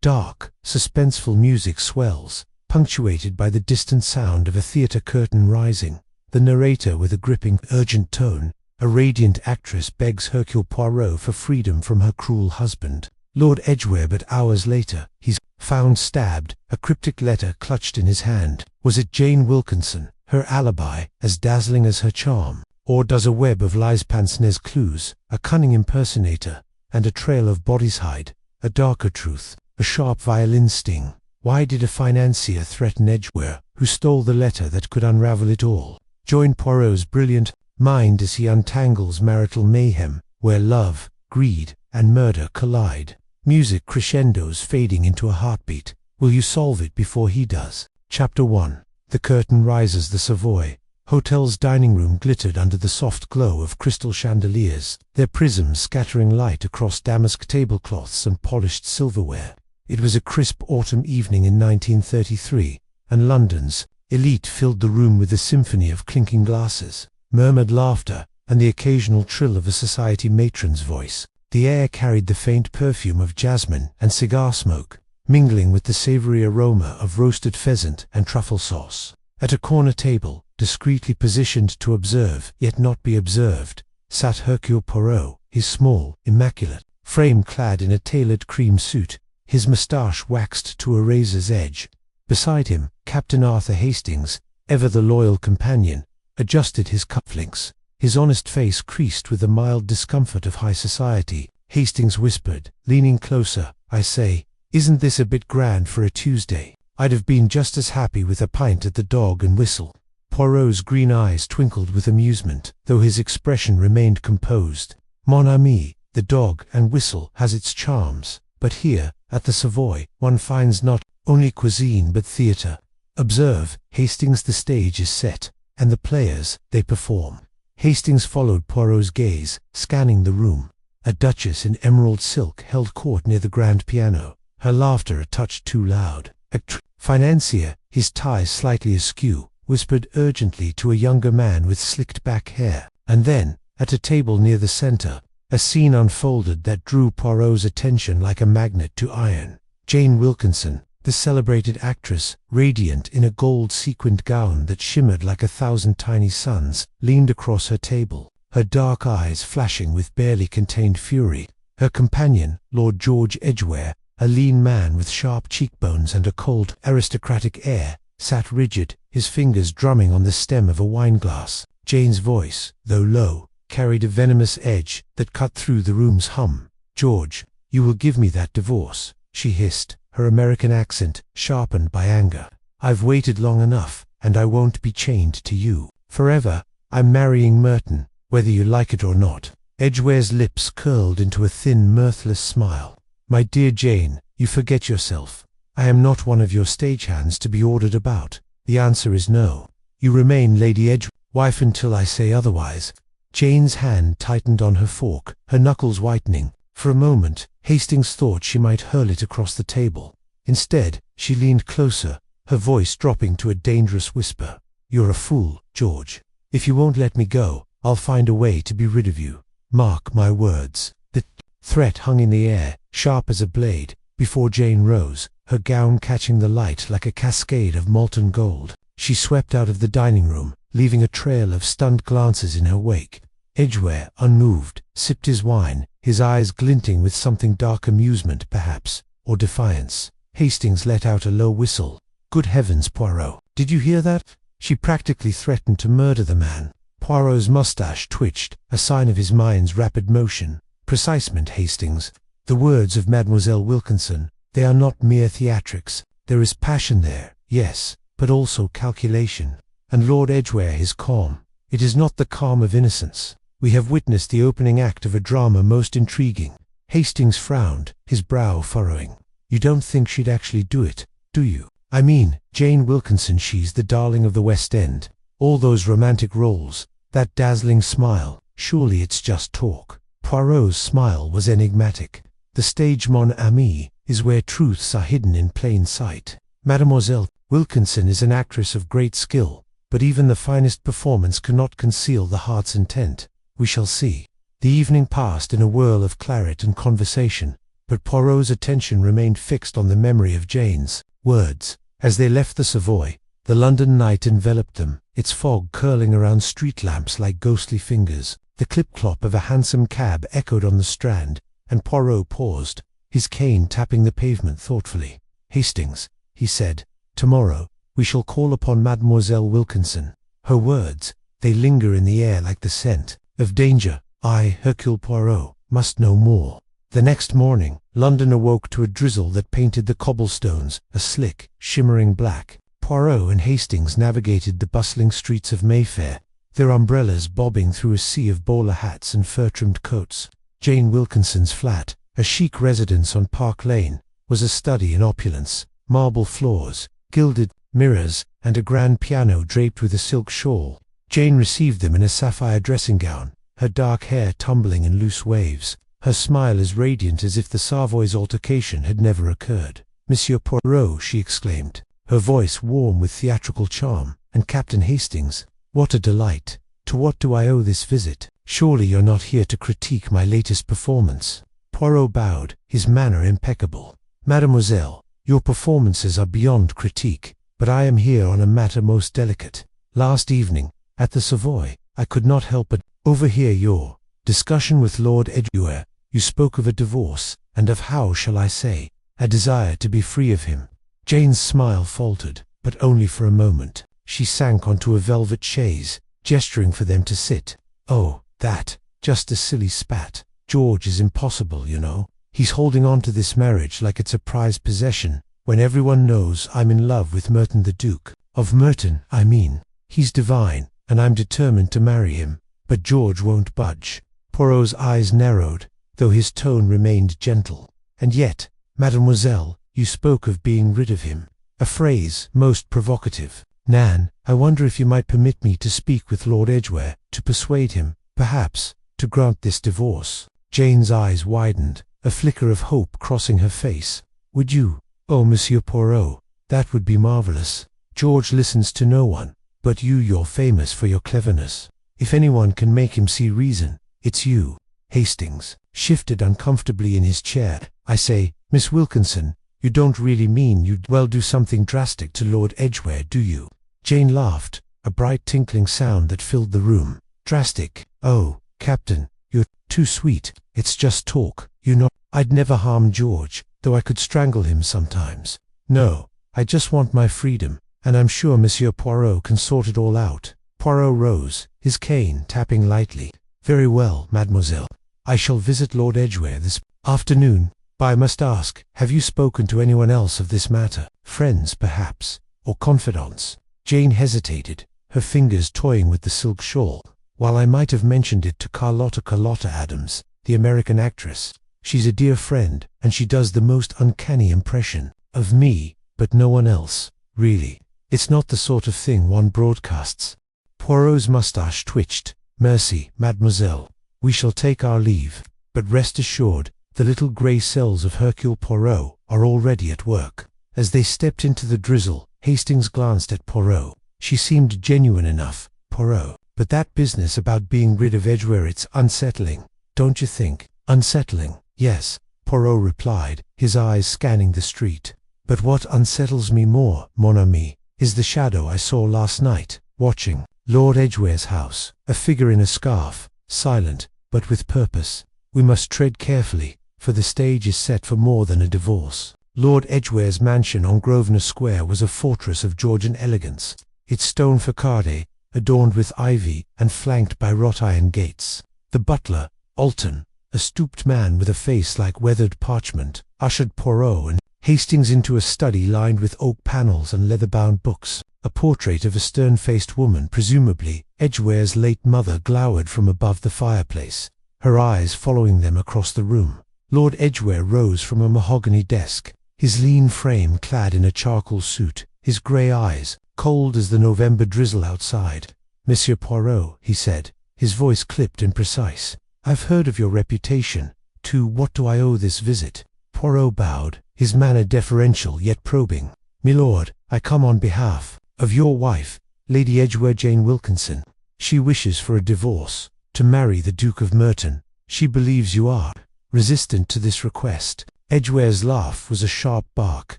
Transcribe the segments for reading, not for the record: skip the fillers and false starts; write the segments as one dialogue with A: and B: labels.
A: Dark, suspenseful music swells, punctuated by the distant sound of a theatre curtain rising. The narrator, with a gripping, urgent tone, a radiant actress, begs Hercule Poirot for freedom from her cruel husband, Lord Edgware. But hours later, he's found stabbed, a cryptic letter clutched in his hand. Was it Jane Wilkinson, her alibi as dazzling as her charm? Or does a web of lies pince-nez clues, a cunning impersonator, and a trail of bodies hide a darker truth, a sharp violin sting? Why did a financier threaten Edgware, who stole the letter that could unravel it all? Join Poirot's brilliant mind as he untangles marital mayhem, where love, greed, and murder collide. Music crescendos, fading into a heartbeat. Will you solve it before he does? Chapter 1. The curtain rises. The Savoy Hotel's dining room glittered under the soft glow of crystal chandeliers, their prisms scattering light across damask tablecloths and polished silverware. It was a crisp autumn evening in 1933, and London's elite filled the room with a symphony of clinking glasses, murmured laughter, and the occasional trill of a society matron's voice. The air carried the faint perfume of jasmine and cigar smoke, mingling with the savory aroma of roasted pheasant and truffle sauce. At a corner table, discreetly positioned to observe, yet not be observed, sat Hercule Poirot, his small, immaculate frame clad in a tailored cream suit, his moustache waxed to a razor's edge. Beside him, Captain Arthur Hastings, ever the loyal companion, adjusted his cufflinks, his honest face creased with the mild discomfort of high society. Hastings whispered, leaning closer, "I say, isn't this a bit grand for a Tuesday? I'd have been just as happy with a pint at the Dog and Whistle." Poirot's green eyes twinkled with amusement, though his expression remained composed. "Mon ami, the Dog and Whistle has its charms, but here, at the Savoy, one finds not only cuisine but theatre. Observe, Hastings, the stage is set, and the players, they perform." Hastings followed Poirot's gaze, scanning the room. A duchess in emerald silk held court near the grand piano, her laughter a touch too loud. A financier, his tie slightly askew, whispered urgently to a younger man with slicked back hair. And then, at a table near the center, a scene unfolded that drew Poirot's attention like a magnet to iron. Jane Wilkinson, the celebrated actress, radiant in a gold-sequined gown that shimmered like 1,000 tiny suns, leaned across her table, her dark eyes flashing with barely contained fury. Her companion, Lord George Edgware, a lean man with sharp cheekbones and a cold, aristocratic air, sat rigid, his fingers drumming on the stem of a wineglass. Jane's voice, though low, carried a venomous edge that cut through the room's hum. "George, you will give me that divorce," she hissed, her American accent sharpened by anger. "I've waited long enough, and I won't be chained to you forever. I'm marrying Merton, whether you like it or not." Edgware's lips curled into a thin, mirthless smile. "My dear Jane, you forget yourself. I am not one of your stagehands to be ordered about. The answer is no. You remain Lady Edgware's wife until I say otherwise." Jane's hand tightened on her fork, her knuckles whitening. For a moment, Hastings thought she might hurl it across the table. Instead, she leaned closer, her voice dropping to a dangerous whisper. "You're a fool, George. If you won't let me go, I'll find a way to be rid of you. Mark my words." The threat hung in the air, sharp as a blade, before Jane rose, her gown catching the light like a cascade of molten gold. She swept out of the dining room, leaving a trail of stunned glances in her wake. Edgware, unmoved, sipped his wine, his eyes glinting with something dark, amusement perhaps, or defiance. Hastings let out a low whistle. "Good heavens, Poirot, did you hear that?" She practically threatened to murder the man. Poirot's mustache twitched, a sign of his mind's rapid motion. "Precisement, Hastings. The words of Mademoiselle Wilkinson, they are not mere theatrics. There is passion there, yes, but also calculation. And Lord Edgware is calm. It is not the calm of innocence. We have witnessed the opening act of a drama most intriguing." Hastings frowned, his brow furrowing. "You don't think she'd actually do it, do you? I mean, Jane Wilkinson, she's the darling of the West End. All those romantic roles, that dazzling smile, surely it's just talk." Poirot's smile was enigmatic. "The stage, mon ami, is where truths are hidden in plain sight. Mademoiselle Wilkinson is an actress of great skill, but even the finest performance cannot conceal the heart's intent. We shall see." The evening passed in a whirl of claret and conversation, but Poirot's attention remained fixed on the memory of Jane's words. As they left the Savoy, the London night enveloped them, its fog curling around street lamps like ghostly fingers. The clip-clop of a hansom cab echoed on the Strand, and Poirot paused, his cane tapping the pavement thoughtfully. "Hastings," he said, "tomorrow we shall call upon Mademoiselle Wilkinson. Her words, they linger in the air like the scent of danger. I, Hercule Poirot, must know more." The next morning, London awoke to a drizzle that painted the cobblestones a slick, shimmering black. Poirot and Hastings navigated the bustling streets of Mayfair, their umbrellas bobbing through a sea of bowler hats and fur-trimmed coats. Jane Wilkinson's flat, a chic residence on Park Lane, was a study in opulence. Marble floors, gilded mirrors, and a grand piano draped with a silk shawl. Jane received them in a sapphire dressing-gown, her dark hair tumbling in loose waves, her smile as radiant as if the Savoy's altercation had never occurred. "Monsieur Poirot," she exclaimed, her voice warm with theatrical charm, "and Captain Hastings, what a delight! To what do I owe this visit? Surely you're not here to critique my latest performance?" Poirot bowed, his manner impeccable. "Mademoiselle, your performances are beyond critique, but I am here on a matter most delicate. Last evening, at the Savoy, I could not help but overhear your discussion with Lord Edgware. You spoke of a divorce, and of, how shall I say, a desire to be free of him." Jane's smile faltered, but only for a moment. She sank onto a velvet chaise, gesturing for them to sit. "Oh, that, just a silly spat. George is impossible, you know. He's holding on to this marriage like it's a prized possession, when everyone knows I'm in love with Merton the Duke. Of Merton, I mean. He's divine, and I'm determined to marry him. But George won't budge." Poirot's eyes narrowed, though his tone remained gentle. "And yet, mademoiselle, you spoke of being rid of him. A phrase most provocative. Nan, I wonder if you might permit me to speak with Lord Edgware, to persuade him, perhaps, to grant this divorce." Jane's eyes widened, a flicker of hope crossing her face. "Would you? Oh, Monsieur Poirot, that would be marvelous. George listens to no one, but you're famous for your cleverness. If anyone can make him see reason, it's you." Hastings shifted uncomfortably in his chair. "I say, Miss Wilkinson, you don't really mean you'd do something drastic to Lord Edgware, do you?" Jane laughed, a bright tinkling sound that filled the room. "Drastic? Oh, Captain, you're too sweet. It's just talk, you know. I'd never harm George, though I could strangle him sometimes. No, I just want my freedom, and I'm sure Monsieur Poirot can sort it all out." Poirot rose, his cane tapping lightly. "Very well, mademoiselle. I shall visit Lord Edgware this afternoon. But I must ask, have you spoken to anyone else of this matter? Friends, perhaps, or confidants?" Jane hesitated, her fingers toying with the silk shawl. "While I might have mentioned it to Carlotta Adams, the American actress, she's a dear friend, and she does the most uncanny impression of me, but no one else, really. It's not the sort of thing one broadcasts." Poirot's moustache twitched. "Merci, mademoiselle. We shall take our leave, but rest assured, the little grey cells of Hercule Poirot are already at work." As they stepped into the drizzle, Hastings glanced at Poirot. "She seemed genuine enough, Poirot. But that business about being rid of Edgware, it's unsettling, don't you think?" "Unsettling, yes," Poirot replied, his eyes scanning the street. "But what unsettles me more, mon ami, is the shadow I saw last night, watching Lord Edgware's house. A figure in a scarf, silent, but with purpose. We must tread carefully, for the stage is set for more than a divorce." Lord Edgware's mansion on Grosvenor Square was a fortress of Georgian elegance, its stone facade adorned with ivy and flanked by wrought iron gates. The butler, Alton, a stooped man with a face like weathered parchment, ushered Poirot and Hastings into a study lined with oak panels and leather-bound books. A portrait of a stern-faced woman, presumably Edgware's late mother, glowered from above the fireplace, her eyes following them across the room. Lord Edgware rose from a mahogany desk, his lean frame clad in a charcoal suit, his grey eyes cold as the November drizzle outside. "Monsieur Poirot," he said, his voice clipped and precise, "I've heard of your reputation. To what do I owe this visit?" Poirot bowed, his manner deferential yet probing. "Milord, I come on behalf of your wife, Lady Edgware Jane Wilkinson. She wishes for a divorce, to marry the Duke of Merton. She believes you are resistant to this request." Edgware's laugh was a sharp bark,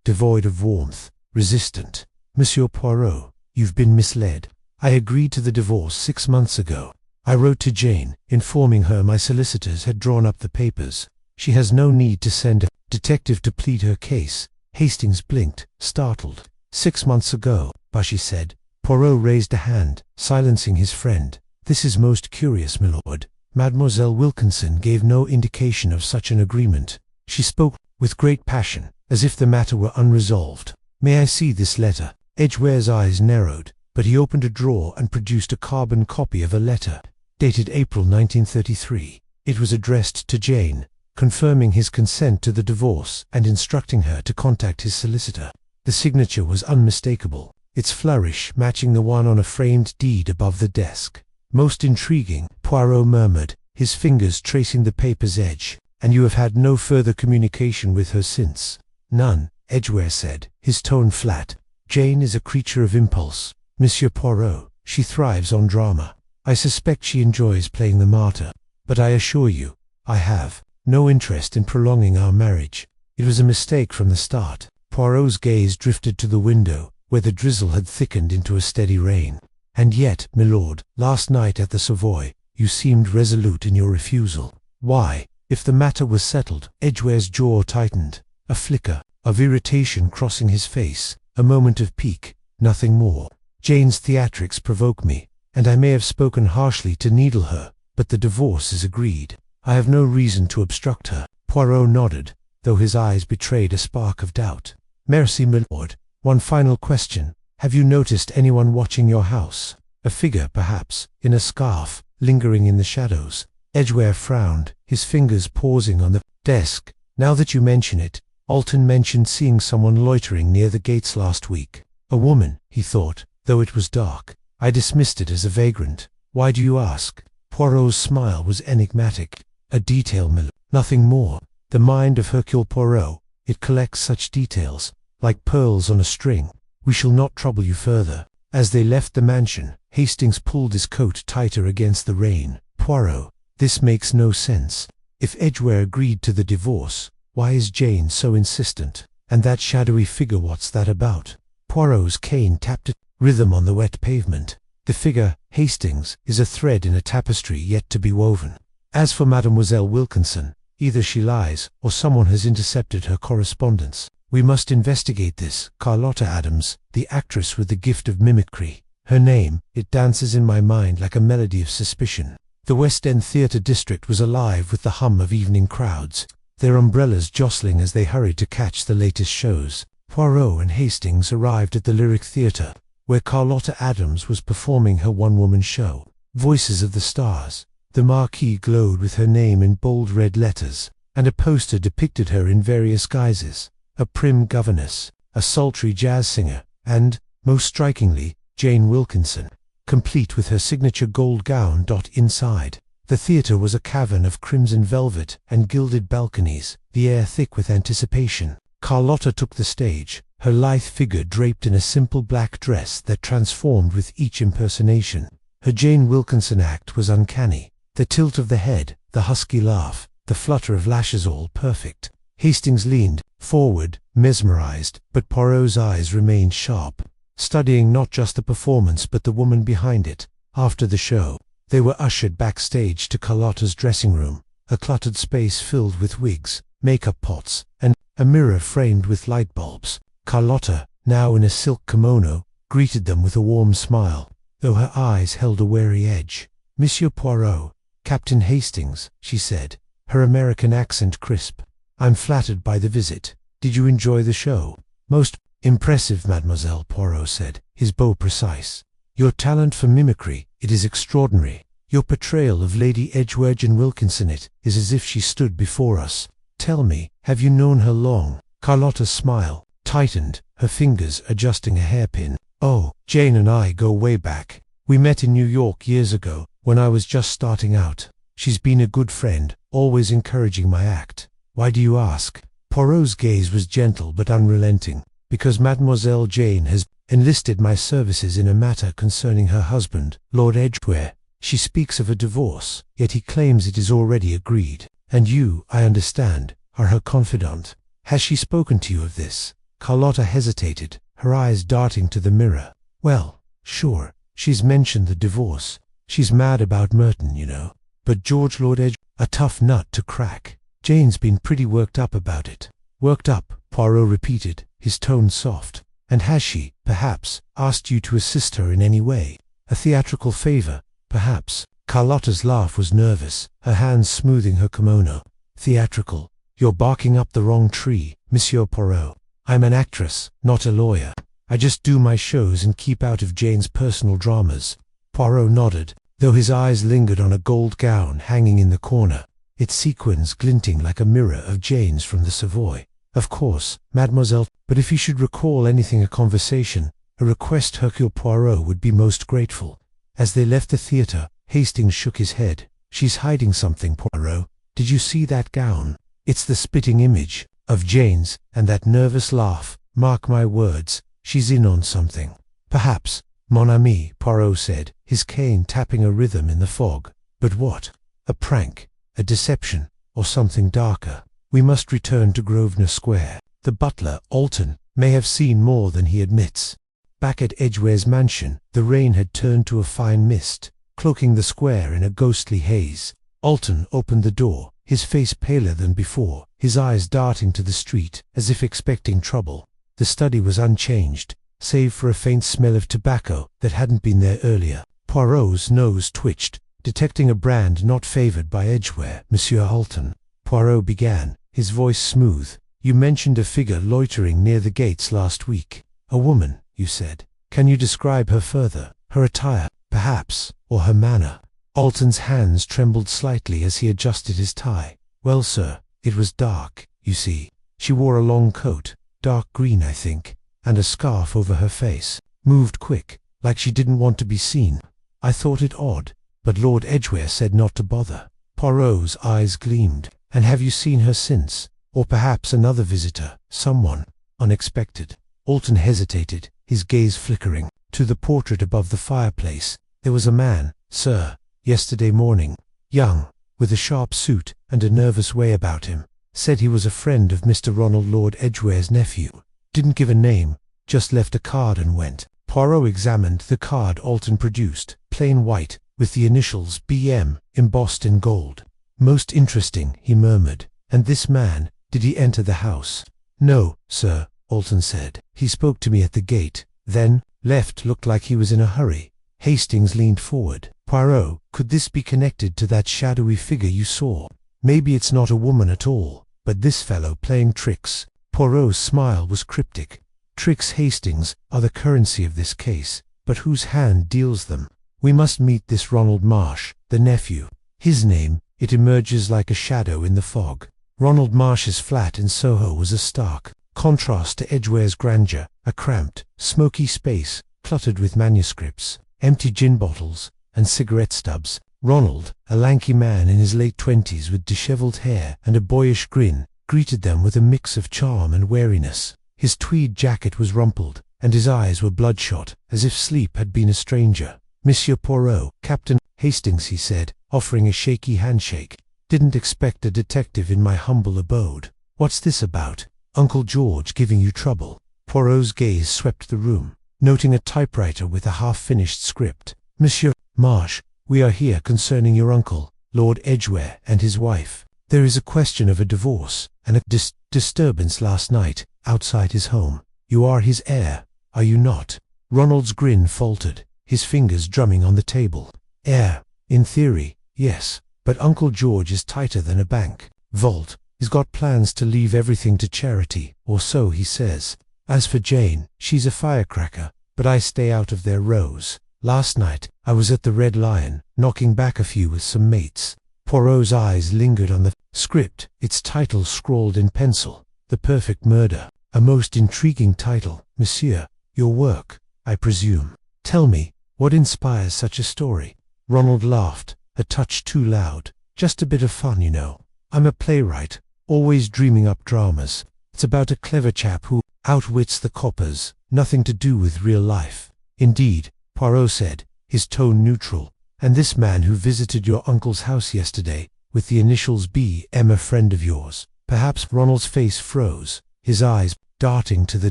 A: devoid of warmth, resistant. Monsieur Poirot, you've been misled. I agreed to the divorce 6 months ago. I wrote to Jane, informing her my solicitors had drawn up the papers. She has no need to send a detective to plead her case. Hastings blinked, startled. 6 months ago, Bushy said. Poirot raised a hand, silencing his friend. This is most curious, milord. Mademoiselle Wilkinson gave no indication of such an agreement. She spoke with great passion, as if the matter were unresolved. May I see this letter? Edgware's eyes narrowed, but he opened a drawer and produced a carbon copy of a letter, dated April 1933. It was addressed to Jane, confirming his consent to the divorce and instructing her to contact his solicitor. The signature was unmistakable, its flourish matching the one on a framed deed above the desk. Most intriguing, Poirot murmured, his fingers tracing the paper's edge. And you have had no further communication with her since? None, Edgware said, his tone flat. Jane is a creature of impulse, Monsieur Poirot. She thrives on drama. I suspect she enjoys playing the martyr. But I assure you, I have no interest in prolonging our marriage. It was a mistake from the start. Poirot's gaze drifted to the window, where the drizzle had thickened into a steady rain. And yet, milord, last night at the Savoy, you seemed resolute in your refusal. Why? If the matter was settled, Edgware's jaw tightened, a flicker of irritation crossing his face, a moment of pique, nothing more. Jane's theatrics provoke me, and I may have spoken harshly to needle her, but the divorce is agreed. I have no reason to obstruct her. Poirot nodded, though his eyes betrayed a spark of doubt. Merci, milord. One final question. Have you noticed anyone watching your house? A figure, perhaps, in a scarf, lingering in the shadows. Edgware frowned, his fingers pausing on the desk. Now that you mention it, Alton mentioned seeing someone loitering near the gates last week. A woman, he thought, though it was dark. I dismissed it as a vagrant. Why do you ask? Poirot's smile was enigmatic. A detail, milord. Nothing more. The mind of Hercule Poirot, it collects such details, like pearls on a string. We shall not trouble you further. As they left the mansion, Hastings pulled his coat tighter against the rain. Poirot, this makes no sense. If Edgware agreed to the divorce, why is Jane so insistent? And that shadowy figure, what's that about? Poirot's cane tapped a rhythm on the wet pavement. The figure, Hastings, is a thread in a tapestry yet to be woven. As for Mademoiselle Wilkinson, either she lies or someone has intercepted her correspondence. We must investigate this. Carlotta Adams, the actress with the gift of mimicry. Her name, it dances in my mind like a melody of suspicion. The West End theatre district was alive with the hum of evening crowds, their umbrellas jostling as they hurried to catch the latest shows. Poirot and Hastings arrived at the Lyric Theatre, where Carlotta Adams was performing her one-woman show. Voices of the Stars. The marquee glowed with her name in bold red letters, and a poster depicted her in various guises. A prim governess, a sultry jazz singer, and, most strikingly, Jane Wilkinson, complete with her signature gold gown. Inside, the theatre was a cavern of crimson velvet and gilded balconies, the air thick with anticipation. Carlotta took the stage, her lithe figure draped in a simple black dress that transformed with each impersonation. Her Jane Wilkinson act was uncanny. The tilt of the head, the husky laugh, the flutter of lashes, all perfect. Hastings leaned forward, mesmerized, but Poirot's eyes remained sharp, studying not just the performance but the woman behind it. After the show, they were ushered backstage to Carlotta's dressing room, a cluttered space filled with wigs, makeup pots, and a mirror framed with light bulbs. Carlotta, now in a silk kimono, greeted them with a warm smile, though her eyes held a wary edge. Monsieur Poirot, Captain Hastings, she said, her American accent crisp. I'm flattered by the visit. Did you enjoy the show? Most impressive, Mademoiselle, Poirot said, his bow precise. Your talent for mimicry, it is extraordinary. Your portrayal of Lady Edgware Jane Wilkinson, it is as if she stood before us. Tell me, have you known her long? Carlotta's smile tightened, her fingers adjusting a hairpin. Oh, Jane and I go way back. We met in New York years ago, when I was just starting out. She's been a good friend, always encouraging my act. Why do you ask? Poirot's gaze was gentle but unrelenting. Because Mademoiselle Jane has enlisted my services in a matter concerning her husband, Lord Edgware. She speaks of a divorce, yet he claims it is already agreed. And you, I understand, are her confidant. Has she spoken to you of this?" Carlotta hesitated, her eyes darting to the mirror. "Well, sure, she's mentioned the divorce. She's mad about Merton, you know. But George Lord Edgware, a tough nut to crack. Jane's been pretty worked up about it." "Worked up," Poirot repeated, his tone soft. "And has she, perhaps, asked you to assist her in any way? A theatrical favor, perhaps?" Carlotta's laugh was nervous, her hands smoothing her kimono. "Theatrical? You're barking up the wrong tree, Monsieur Poirot. I'm an actress, not a lawyer. I just do my shows and keep out of Jane's personal dramas." Poirot nodded, though his eyes lingered on a gold gown hanging in the corner, its sequins glinting like a mirror of Jane's from the Savoy. "Of course, mademoiselle, but if you should recall anything a conversation, a request, Hercule Poirot would be most grateful." As they left the theatre, Hastings shook his head. "She's hiding something, Poirot. Did you see that gown? It's the spitting image of Jane's, and that nervous laugh. Mark my words, she's in on something." "Perhaps, mon ami," Poirot said, his cane tapping a rhythm in the fog. "But what? A prank, a deception, or something darker? We must return to Grosvenor Square. The butler, Alton, may have seen more than he admits." Back at Edgware's mansion, the rain had turned to a fine mist, cloaking the square in a ghostly haze. Alton opened the door, his face paler than before, his eyes darting to the street, as if expecting trouble. The study was unchanged, save for a faint smell of tobacco that hadn't been there earlier. Poirot's nose twitched, detecting a brand not favored by Edgware. "Monsieur Alton," Poirot began, his voice smooth, "you mentioned a figure loitering near the gates last week. A woman, you said. Can you describe her further? Her attire, perhaps, or her manner?" Alton's hands trembled slightly as he adjusted his tie. "Well, sir, it was dark, you see. She wore a long coat, dark green, I think, and a scarf over her face. Moved quick, like she didn't want to be seen. I thought it odd, but Lord Edgware said not to bother." Poirot's eyes gleamed. "And have you seen her since? Or perhaps another visitor, someone unexpected?" Alton hesitated, his gaze flickering to the portrait above the fireplace. "There was a man, sir, yesterday morning, young, with a sharp suit and a nervous way about him. Said he was a friend of Mr. Ronald Lord Edgware's nephew. Didn't give a name, just left a card and went." Poirot examined the card Alton produced, plain white, with the initials B.M. embossed in gold. "Most interesting," he murmured. "And this man, did he enter the house?" "No, sir," Alton said. "He spoke to me at the gate, then left. Looked like he was in a hurry." Hastings leaned forward. "Poirot, could this be connected to that shadowy figure you saw? Maybe it's not a woman at all, but this fellow playing tricks." Poirot's smile was cryptic. "Tricks, Hastings, are the currency of this case, but whose hand deals them? We must meet this Ronald Marsh, the nephew. His name, it emerges like a shadow in the fog." Ronald Marsh's flat in Soho was a stark contrast to Edgware's grandeur, a cramped, smoky space, cluttered with manuscripts, empty gin bottles, and cigarette stubs. Ronald, a lanky man in his late 20s with dishevelled hair and a boyish grin, greeted them with a mix of charm and wariness. His tweed jacket was rumpled, and his eyes were bloodshot, as if sleep had been a stranger. "Monsieur Poirot, Captain Hastings," he said, offering a shaky handshake. "Didn't expect a detective in my humble abode. What's this about? Uncle George giving you trouble?" Poirot's gaze swept the room, noting a typewriter with a half-finished script. "Monsieur Marsh, we are here concerning your uncle, Lord Edgware, and his wife. There is a question of a divorce, and a disturbance last night, outside his home. You are his heir, are you not?" Ronald's grin faltered, his fingers drumming on the table. "Heir, in theory, yes, but Uncle George is tighter than a bank vault. He's got plans to leave everything to charity, or so he says. As for Jane, she's a firecracker, but I stay out of their rows. Last night, I was at the Red Lion, knocking back a few with some mates." Poirot's eyes lingered on the script, its title scrawled in pencil. "The Perfect Murder. A most intriguing title, monsieur. Your work, I presume. Tell me, what inspires such a story?" Ronald laughed, a touch too loud. "Just a bit of fun, you know. I'm a playwright, always dreaming up dramas. It's about a clever chap who outwits the coppers, nothing to do with real life." "Indeed," Poirot said, his tone neutral. "And this man who visited your uncle's house yesterday, with the initials B.M. a friend of yours?" Perhaps Ronald's face froze, his eyes darting to the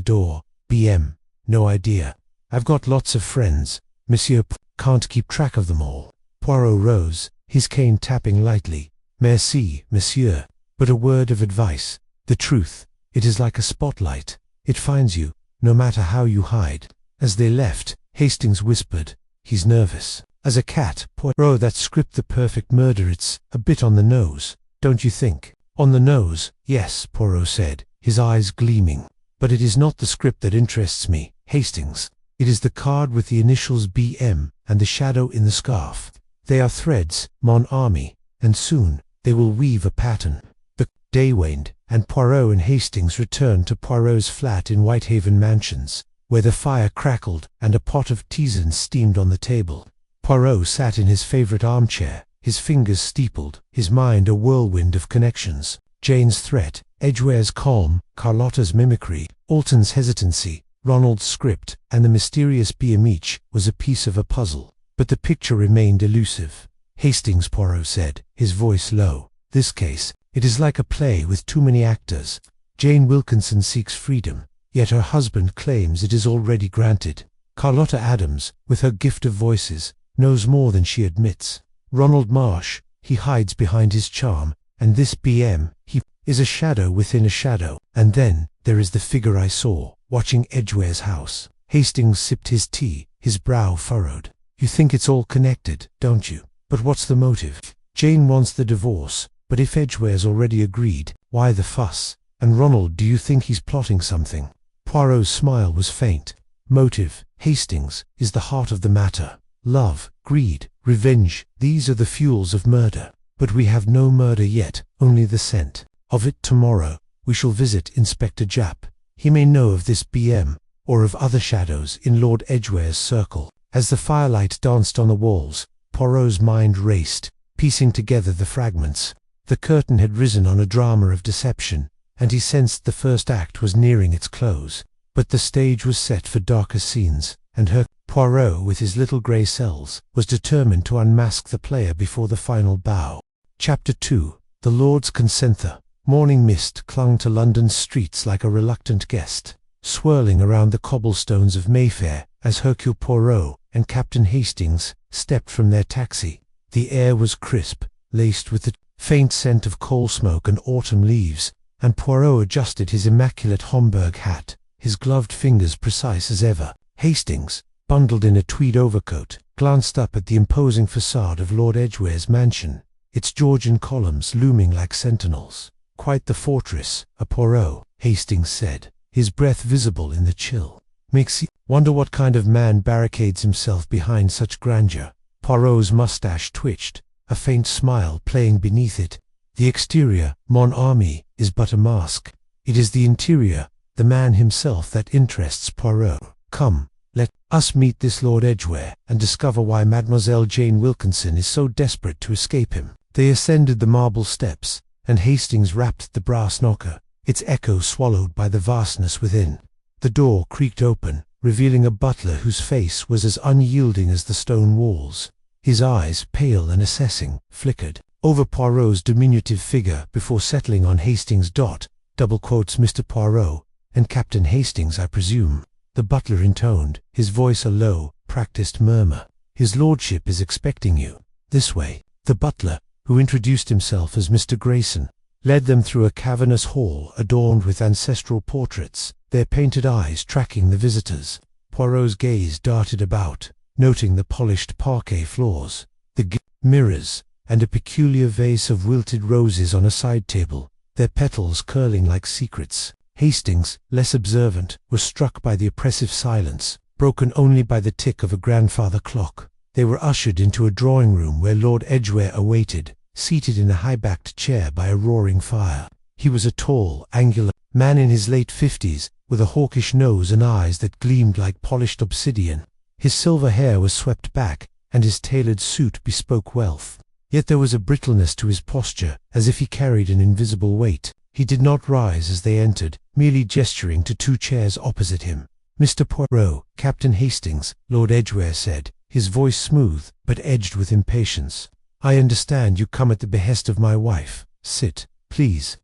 A: door. BM, no idea. I've got lots of friends, Monsieur can't keep track of them all. Poirot rose, his cane tapping lightly. Merci, monsieur. But a word of advice. The truth, it is like a spotlight. It finds you, no matter how you hide. As they left, Hastings whispered, he's nervous. As a cat, Poirot, that script The Perfect Murder, it's a bit on the nose, don't you think? On the nose, yes, Poirot said, his eyes gleaming. But it is not the script that interests me, Hastings. It is the card with the initials BM and the shadow in the scarf. They are threads, mon ami, and soon they will weave a pattern. The day waned, and Poirot and Hastings returned to Poirot's flat in Whitehaven Mansions, where the fire crackled and a pot of tisane steamed on the table. Poirot sat in his favourite armchair, his fingers steepled, his mind a whirlwind of connections. Jane's threat, Edgware's calm, Carlotta's mimicry, Alton's hesitancy, Ronald's script, and the mysterious BM each was a piece of a puzzle. But the picture remained elusive. Hastings, Poirot said, his voice low. This case, it is like a play with too many actors. Jane Wilkinson seeks freedom, yet her husband claims it is already granted. Carlotta Adams, with her gift of voices, knows more than she admits. Ronald Marsh, he hides behind his charm, and this BM, he is a shadow within a shadow. And then, there is the figure I saw, watching Edgware's house. Hastings sipped his tea, his brow furrowed. You think it's all connected, don't you? But what's the motive? Jane wants the divorce, but if Edgware's already agreed, why the fuss? And Ronald, do you think he's plotting something? Poirot's smile was faint. Motive, Hastings, is the heart of the matter. Love, greed, revenge, these are the fuels of murder. But we have no murder yet, only the scent of it. Tomorrow, we shall visit Inspector Japp. He may know of this BM, or of other shadows in Lord Edgware's circle. As the firelight danced on the walls, Poirot's mind raced, piecing together the fragments. The curtain had risen on a drama of deception, and he sensed the first act was nearing its close. But the stage was set for darker scenes, and Poirot, with his little grey cells, was determined to unmask the player before the final bow. Chapter 2. The Lord's Consenther. Morning mist clung to London's streets like a reluctant guest, swirling around the cobblestones of Mayfair as Hercule Poirot and Captain Hastings stepped from their taxi. The air was crisp, laced with the faint scent of coal smoke and autumn leaves, and Poirot adjusted his immaculate Homburg hat, his gloved fingers precise as ever. Hastings, bundled in a tweed overcoat, glanced up at the imposing facade of Lord Edgware's mansion, its Georgian columns looming like sentinels. Quite the fortress, a Poirot, Hastings said, his breath visible in the chill. Makes you wonder what kind of man barricades himself behind such grandeur. Poirot's mustache twitched, a faint smile playing beneath it. The exterior, mon ami, is but a mask. It is the interior, the man himself, that interests Poirot. Come, let us meet this Lord Edgware, and discover why Mademoiselle Jane Wilkinson is so desperate to escape him. They ascended the marble steps, and Hastings rapped the brass knocker, its echo swallowed by the vastness within. The door creaked open, revealing a butler whose face was as unyielding as the stone walls. His eyes, pale and assessing, flickered over Poirot's diminutive figure before settling on Hastings. Double quotes Mr. Poirot, and Captain Hastings, I presume. The butler intoned, his voice a low, practised murmur. His lordship is expecting you. This way. The butler, who introduced himself as Mr. Grayson, led them through a cavernous hall adorned with ancestral portraits, their painted eyes tracking the visitors. Poirot's gaze darted about, noting the polished parquet floors, the mirrors, and a peculiar vase of wilted roses on a side table, their petals curling like secrets. Hastings, less observant, was struck by the oppressive silence, broken only by the tick of a grandfather clock. They were ushered into a drawing-room where Lord Edgware awaited, seated in a high-backed chair by a roaring fire. He was a tall, angular man in his late 50s, with a hawkish nose and eyes that gleamed like polished obsidian. His silver hair was swept back, and his tailored suit bespoke wealth. Yet there was a brittleness to his posture, as if he carried an invisible weight. He did not rise as they entered, merely gesturing to two chairs opposite him. Mr. Poirot, Captain Hastings, Lord Edgware said, his voice smooth, but edged with impatience. I understand you come at the behest of my wife. Sit, please.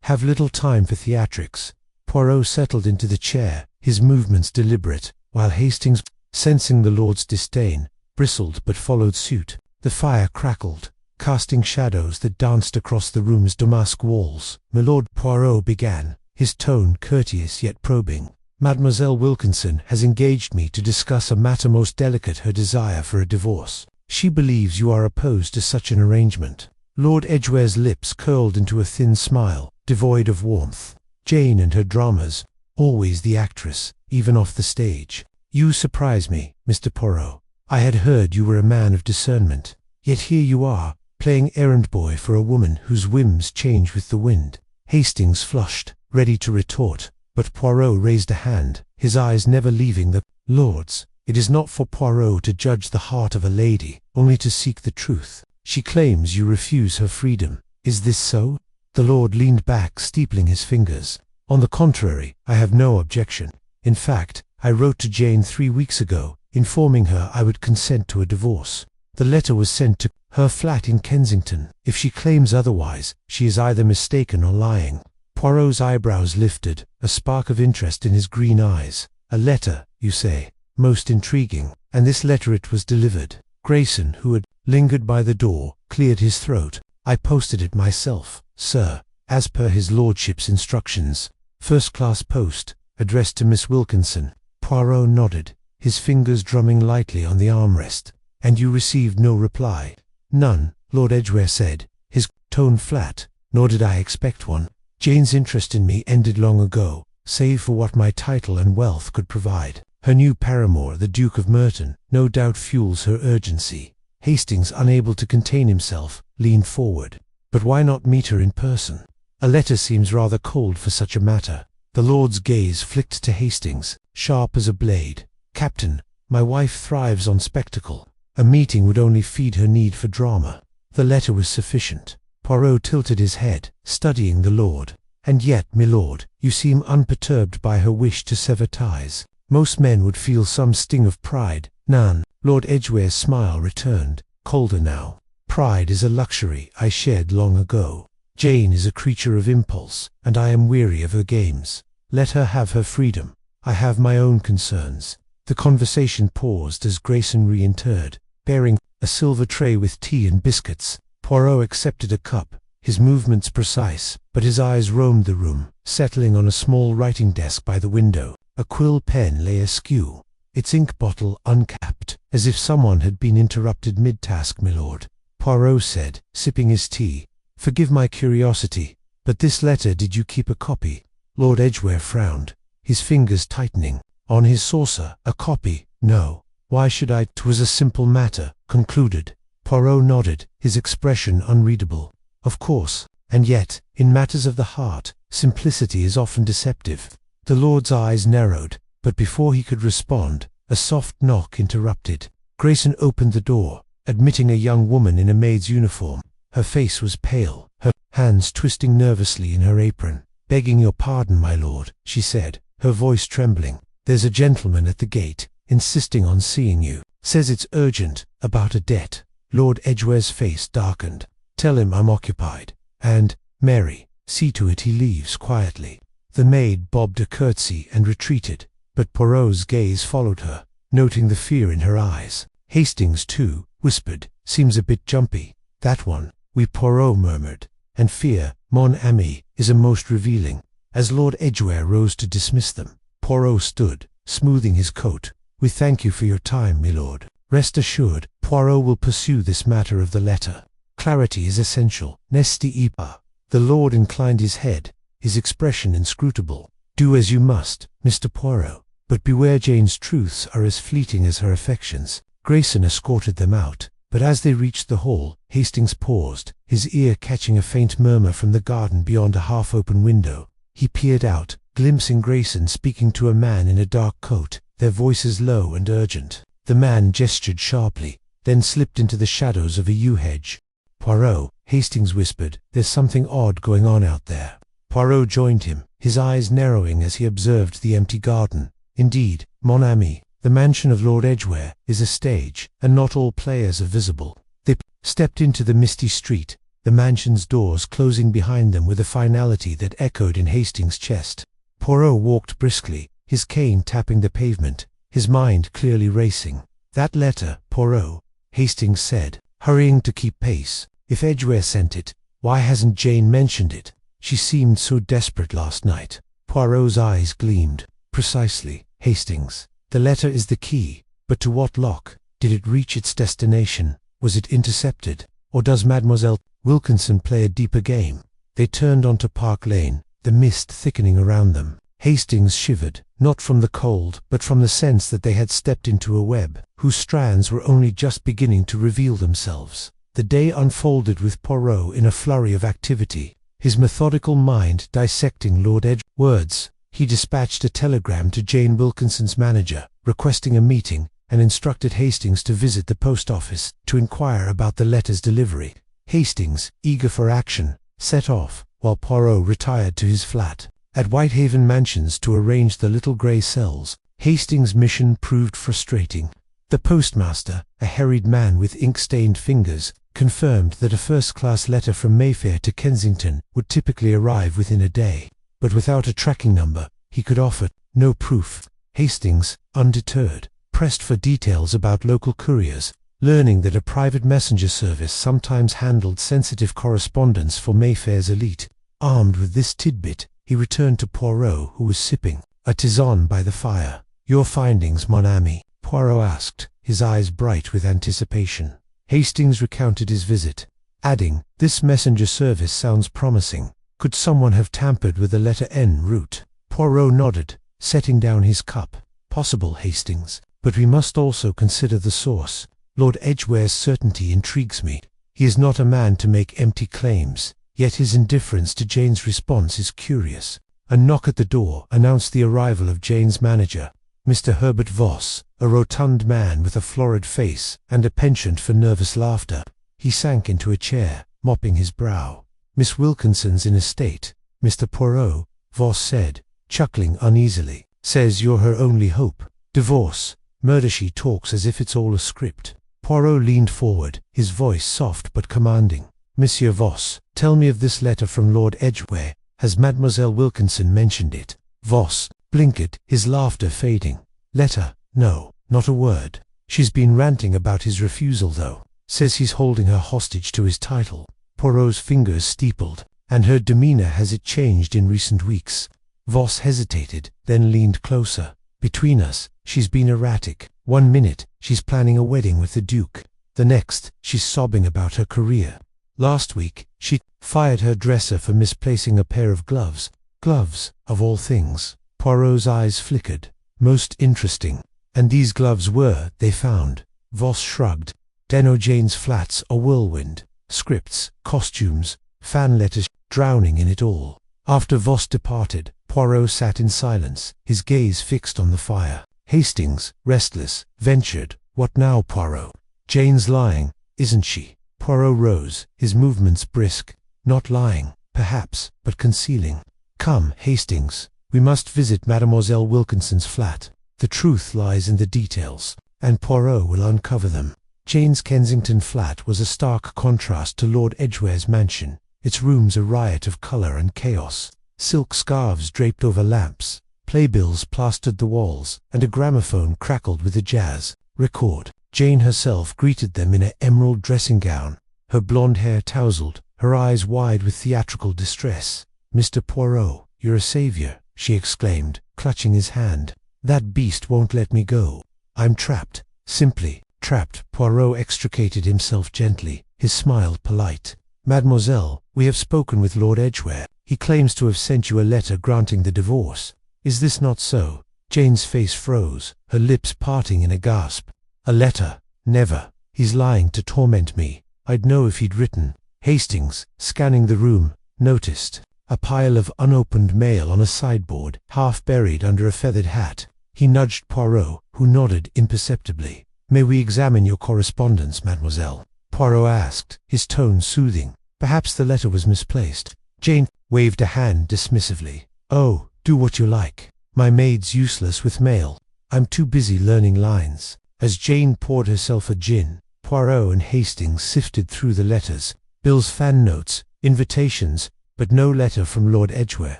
A: have little time for theatrics." Poirot settled into the chair, his movements deliberate, while Hastings, sensing the Lord's disdain, bristled but followed suit. The fire crackled, casting shadows that danced across the room's damask walls. "Milord," Poirot began, his tone courteous yet probing, "Mademoiselle Wilkinson has engaged me to discuss a matter most delicate, her desire for a divorce. She believes you are opposed to such an arrangement." Lord Edgware's lips curled into a thin smile, devoid of warmth. "Jane and her dramas, always the actress, even off the stage. You surprise me, Mr. Poirot. I had heard you were a man of discernment. Yet here you are, playing errand boy for a woman whose whims change with the wind." Hastings flushed, ready to retort, but Poirot raised a hand, his eyes never leaving the Lord's. It is not for Poirot to judge the heart of a lady, only to seek the truth. "She claims you refuse her freedom. Is this so?" The Lord leaned back, steepling his fingers. "On the contrary, I have no objection. In fact, I wrote to Jane 3 weeks ago, informing her I would consent to a divorce. The letter was sent to her flat in Kensington. If she claims otherwise, she is either mistaken or lying." Poirot's eyebrows lifted, a spark of interest in his green eyes. "A letter, you say? Most intriguing. And this letter it was delivered." Grayson, who had lingered by the door, cleared his throat. "I posted it myself, sir, as per his lordship's instructions. First-class post, addressed to Miss Wilkinson." Poirot nodded, his fingers drumming lightly on the armrest. "And you received no reply?" "None," Lord Edgware said, his tone flat. "Nor did I expect one. Jane's interest in me ended long ago, save for what my title and wealth could provide. Her new paramour, the Duke of Merton, no doubt fuels her urgency." Hastings, unable to contain himself, leaned forward. "But why not meet her in person? A letter seems rather cold for such a matter." The Lord's gaze flicked to Hastings, sharp as a blade. "Captain, my wife thrives on spectacle. A meeting would only feed her need for drama." The letter was sufficient. Poirot tilted his head, studying the Lord. "And yet, milord, you seem unperturbed by her wish to sever ties. Most men would feel some sting of pride." "None." Lord Edgware's smile returned, colder now. "Pride is a luxury I shed long ago. Jane is a creature of impulse, and I am weary of her games. Let her have her freedom. I have my own concerns." The conversation paused as Grayson re-entered, bearing a silver tray with tea and biscuits. Poirot accepted a cup, his movements precise, but his eyes roamed the room, settling on a small writing desk by the window. A quill pen lay askew, its ink bottle uncapped, as if someone had been interrupted mid-task. "Milord," Poirot said, sipping his tea, "forgive my curiosity, but this letter, did you keep a copy?" Lord Edgware frowned, his fingers tightening. On his saucer, "A copy? No. Why should I?" "'Twas a simple matter," concluded. Poirot nodded, his expression unreadable. "Of course, and yet, in matters of the heart, simplicity is often deceptive." The Lord's eyes narrowed, but before he could respond, a soft knock interrupted. Grayson opened the door, admitting a young woman in a maid's uniform. Her face was pale, her hands twisting nervously in her apron. "Begging your pardon, my lord," she said, her voice trembling. "There's a gentleman at the gate, insisting on seeing you. Says it's urgent, about a debt." Lord Edgware's face darkened. "Tell him I'm occupied. And, Mary, see to it he leaves quietly." The maid bobbed a curtsy and retreated, but Poirot's gaze followed her, noting the fear in her eyes. Hastings, too, whispered, "Seems a bit jumpy, that one." "Oui," Poirot murmured, "and fear, mon ami, is a most revealing." As Lord Edgware rose to dismiss them, Poirot stood, smoothing his coat. "We thank you for your time, milord. Rest assured, Poirot will pursue this matter of the letter. Clarity is essential, n'est-ce pas?" The Lord inclined his head, his expression inscrutable. "Do as you must, Mr. Poirot, but beware Jane's truths are as fleeting as her affections." Grayson escorted them out, but as they reached the hall, Hastings paused, his ear catching a faint murmur from the garden beyond a half-open window. He peered out, glimpsing Grayson speaking to a man in a dark coat, their voices low and urgent. The man gestured sharply, then slipped into the shadows of a yew hedge. "Poirot," Hastings whispered, "there's something odd going on out there." Poirot joined him, his eyes narrowing as he observed the empty garden. "Indeed, mon ami, the mansion of Lord Edgware is a stage, and not all players are visible." They stepped into the misty street, the mansion's doors closing behind them with a finality that echoed in Hastings' chest. Poirot walked briskly, his cane tapping the pavement, his mind clearly racing. "That letter, Poirot," Hastings said, hurrying to keep pace. "If Edgware sent it, why hasn't Jane mentioned it? She seemed so desperate last night." Poirot's eyes gleamed. "Precisely, Hastings. The letter is the key, but to what lock? Did it reach its destination? Was it intercepted? Or does Mademoiselle Wilkinson play a deeper game?" They turned onto Park Lane, the mist thickening around them. Hastings shivered, not from the cold, but from the sense that they had stepped into a web, whose strands were only just beginning to reveal themselves. The day unfolded with Poirot in a flurry of activity, his methodical mind dissecting Lord Edgware's words. He dispatched a telegram to Jane Wilkinson's manager, requesting a meeting, and instructed Hastings to visit the post office to inquire about the letter's delivery. Hastings, eager for action, set off, while Poirot retired to his flat at Whitehaven Mansions to arrange the little grey cells. Hastings' mission proved frustrating. The postmaster, a harried man with ink-stained fingers, confirmed that a first-class letter from Mayfair to Kensington would typically arrive within a day, but without a tracking number, he could offer no proof. Hastings, undeterred, pressed for details about local couriers, learning that a private messenger service sometimes handled sensitive correspondence for Mayfair's elite. Armed with this tidbit, he returned to Poirot, who was sipping a tisane by the fire. "Your findings, mon ami?" Poirot asked, his eyes bright with anticipation. Hastings recounted his visit, adding, "This messenger service sounds promising. Could someone have tampered with the letter N route?" Poirot nodded, setting down his cup. "Possible, Hastings, but we must also consider the source. Lord Edgware's certainty intrigues me. He is not a man to make empty claims, yet his indifference to Jane's response is curious." A knock at the door announced the arrival of Jane's manager, Mr. Herbert Voss, a rotund man with a florid face and a penchant for nervous laughter. He sank into a chair, mopping his brow. "Miss Wilkinson's in a state, Mr. Poirot," Voss said, chuckling uneasily. "Says you're her only hope. Divorce, murder. She talks as if it's all a script." Poirot leaned forward, his voice soft but commanding. "Monsieur Voss, tell me of this letter from Lord Edgware. Has Mademoiselle Wilkinson mentioned it?" Voss blinkered, his laughter fading. "Letter? No, not a word. She's been ranting about his refusal, though. Says he's holding her hostage to his title." Poirot's fingers steepled. "And her demeanour, has it changed in recent weeks?" Voss hesitated, then leaned closer. "Between us, she's been erratic. 1 minute, she's planning a wedding with the Duke. The next, she's sobbing about her career. Last week, she fired her dresser for misplacing a pair of gloves. Gloves, of all things." Poirot's eyes flickered. "Most interesting. And these gloves were, they found?" Voss shrugged. "Deno Jane's flat's a whirlwind. Scripts, costumes, fan letters, drowning in it all." After Voss departed, Poirot sat in silence, his gaze fixed on the fire. Hastings, restless, ventured, "What now, Poirot? Jane's lying, isn't she?" Poirot rose, his movements brisk. "Not lying, perhaps, but concealing. Come, Hastings, we must visit Mademoiselle Wilkinson's flat. The truth lies in the details, and Poirot will uncover them." Jane's Kensington flat was a stark contrast to Lord Edgware's mansion, its rooms a riot of colour and chaos. Silk scarves draped over lamps, playbills plastered the walls, and a gramophone crackled with a jazz record. Jane herself greeted them in an emerald dressing gown, her blonde hair tousled, her eyes wide with theatrical distress. "Mr. Poirot, you're a saviour," she exclaimed, clutching his hand. "That beast won't let me go. I'm trapped, simply trapped." Poirot extricated himself gently, his smile polite. "Mademoiselle, we have spoken with Lord Edgware. He claims to have sent you a letter granting the divorce. Is this not so?" Jane's face froze, her lips parting in a gasp. "A letter? Never. He's lying to torment me. I'd know if he'd written." Hastings, scanning the room, noticed a pile of unopened mail on a sideboard, half buried under a feathered hat. He nudged Poirot, who nodded imperceptibly. "May we examine your correspondence, mademoiselle?" Poirot asked, his tone soothing. "Perhaps the letter was misplaced." Jane waved a hand dismissively. "Oh, do what you like. My maid's useless with mail. I'm too busy learning lines." As Jane poured herself a gin, Poirot and Hastings sifted through the letters, bills, fan notes, invitations, but no letter from Lord Edgware.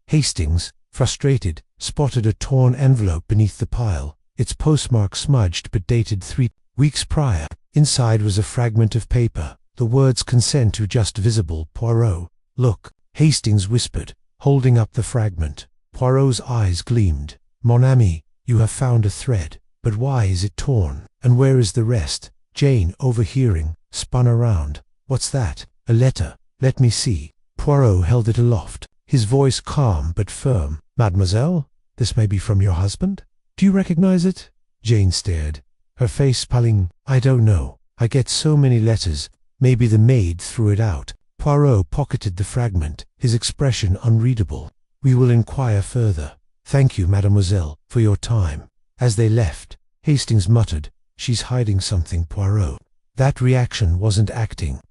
A: Hastings, frustrated, spotted a torn envelope beneath the pile, its postmark smudged but dated 3 weeks prior. Inside was a fragment of paper, the words "consent" to just visible. "Poirot, look," Hastings whispered, holding up the fragment. Poirot's eyes gleamed. "Mon ami, you have found a thread, but why is it torn? And where is the rest?" Jane, overhearing, spun around. "What's that?" "A letter. Let me see." Poirot held it aloft, his voice calm but firm. "Mademoiselle, this may be from your husband? Do you recognize it?" Jane stared, her face paling. "I don't know. I get so many letters. Maybe the maid threw it out." Poirot pocketed the fragment, his expression unreadable. "We will inquire further. Thank you, mademoiselle, for your time." As they left, Hastings muttered, "She's hiding something, Poirot." That reaction wasn't acting.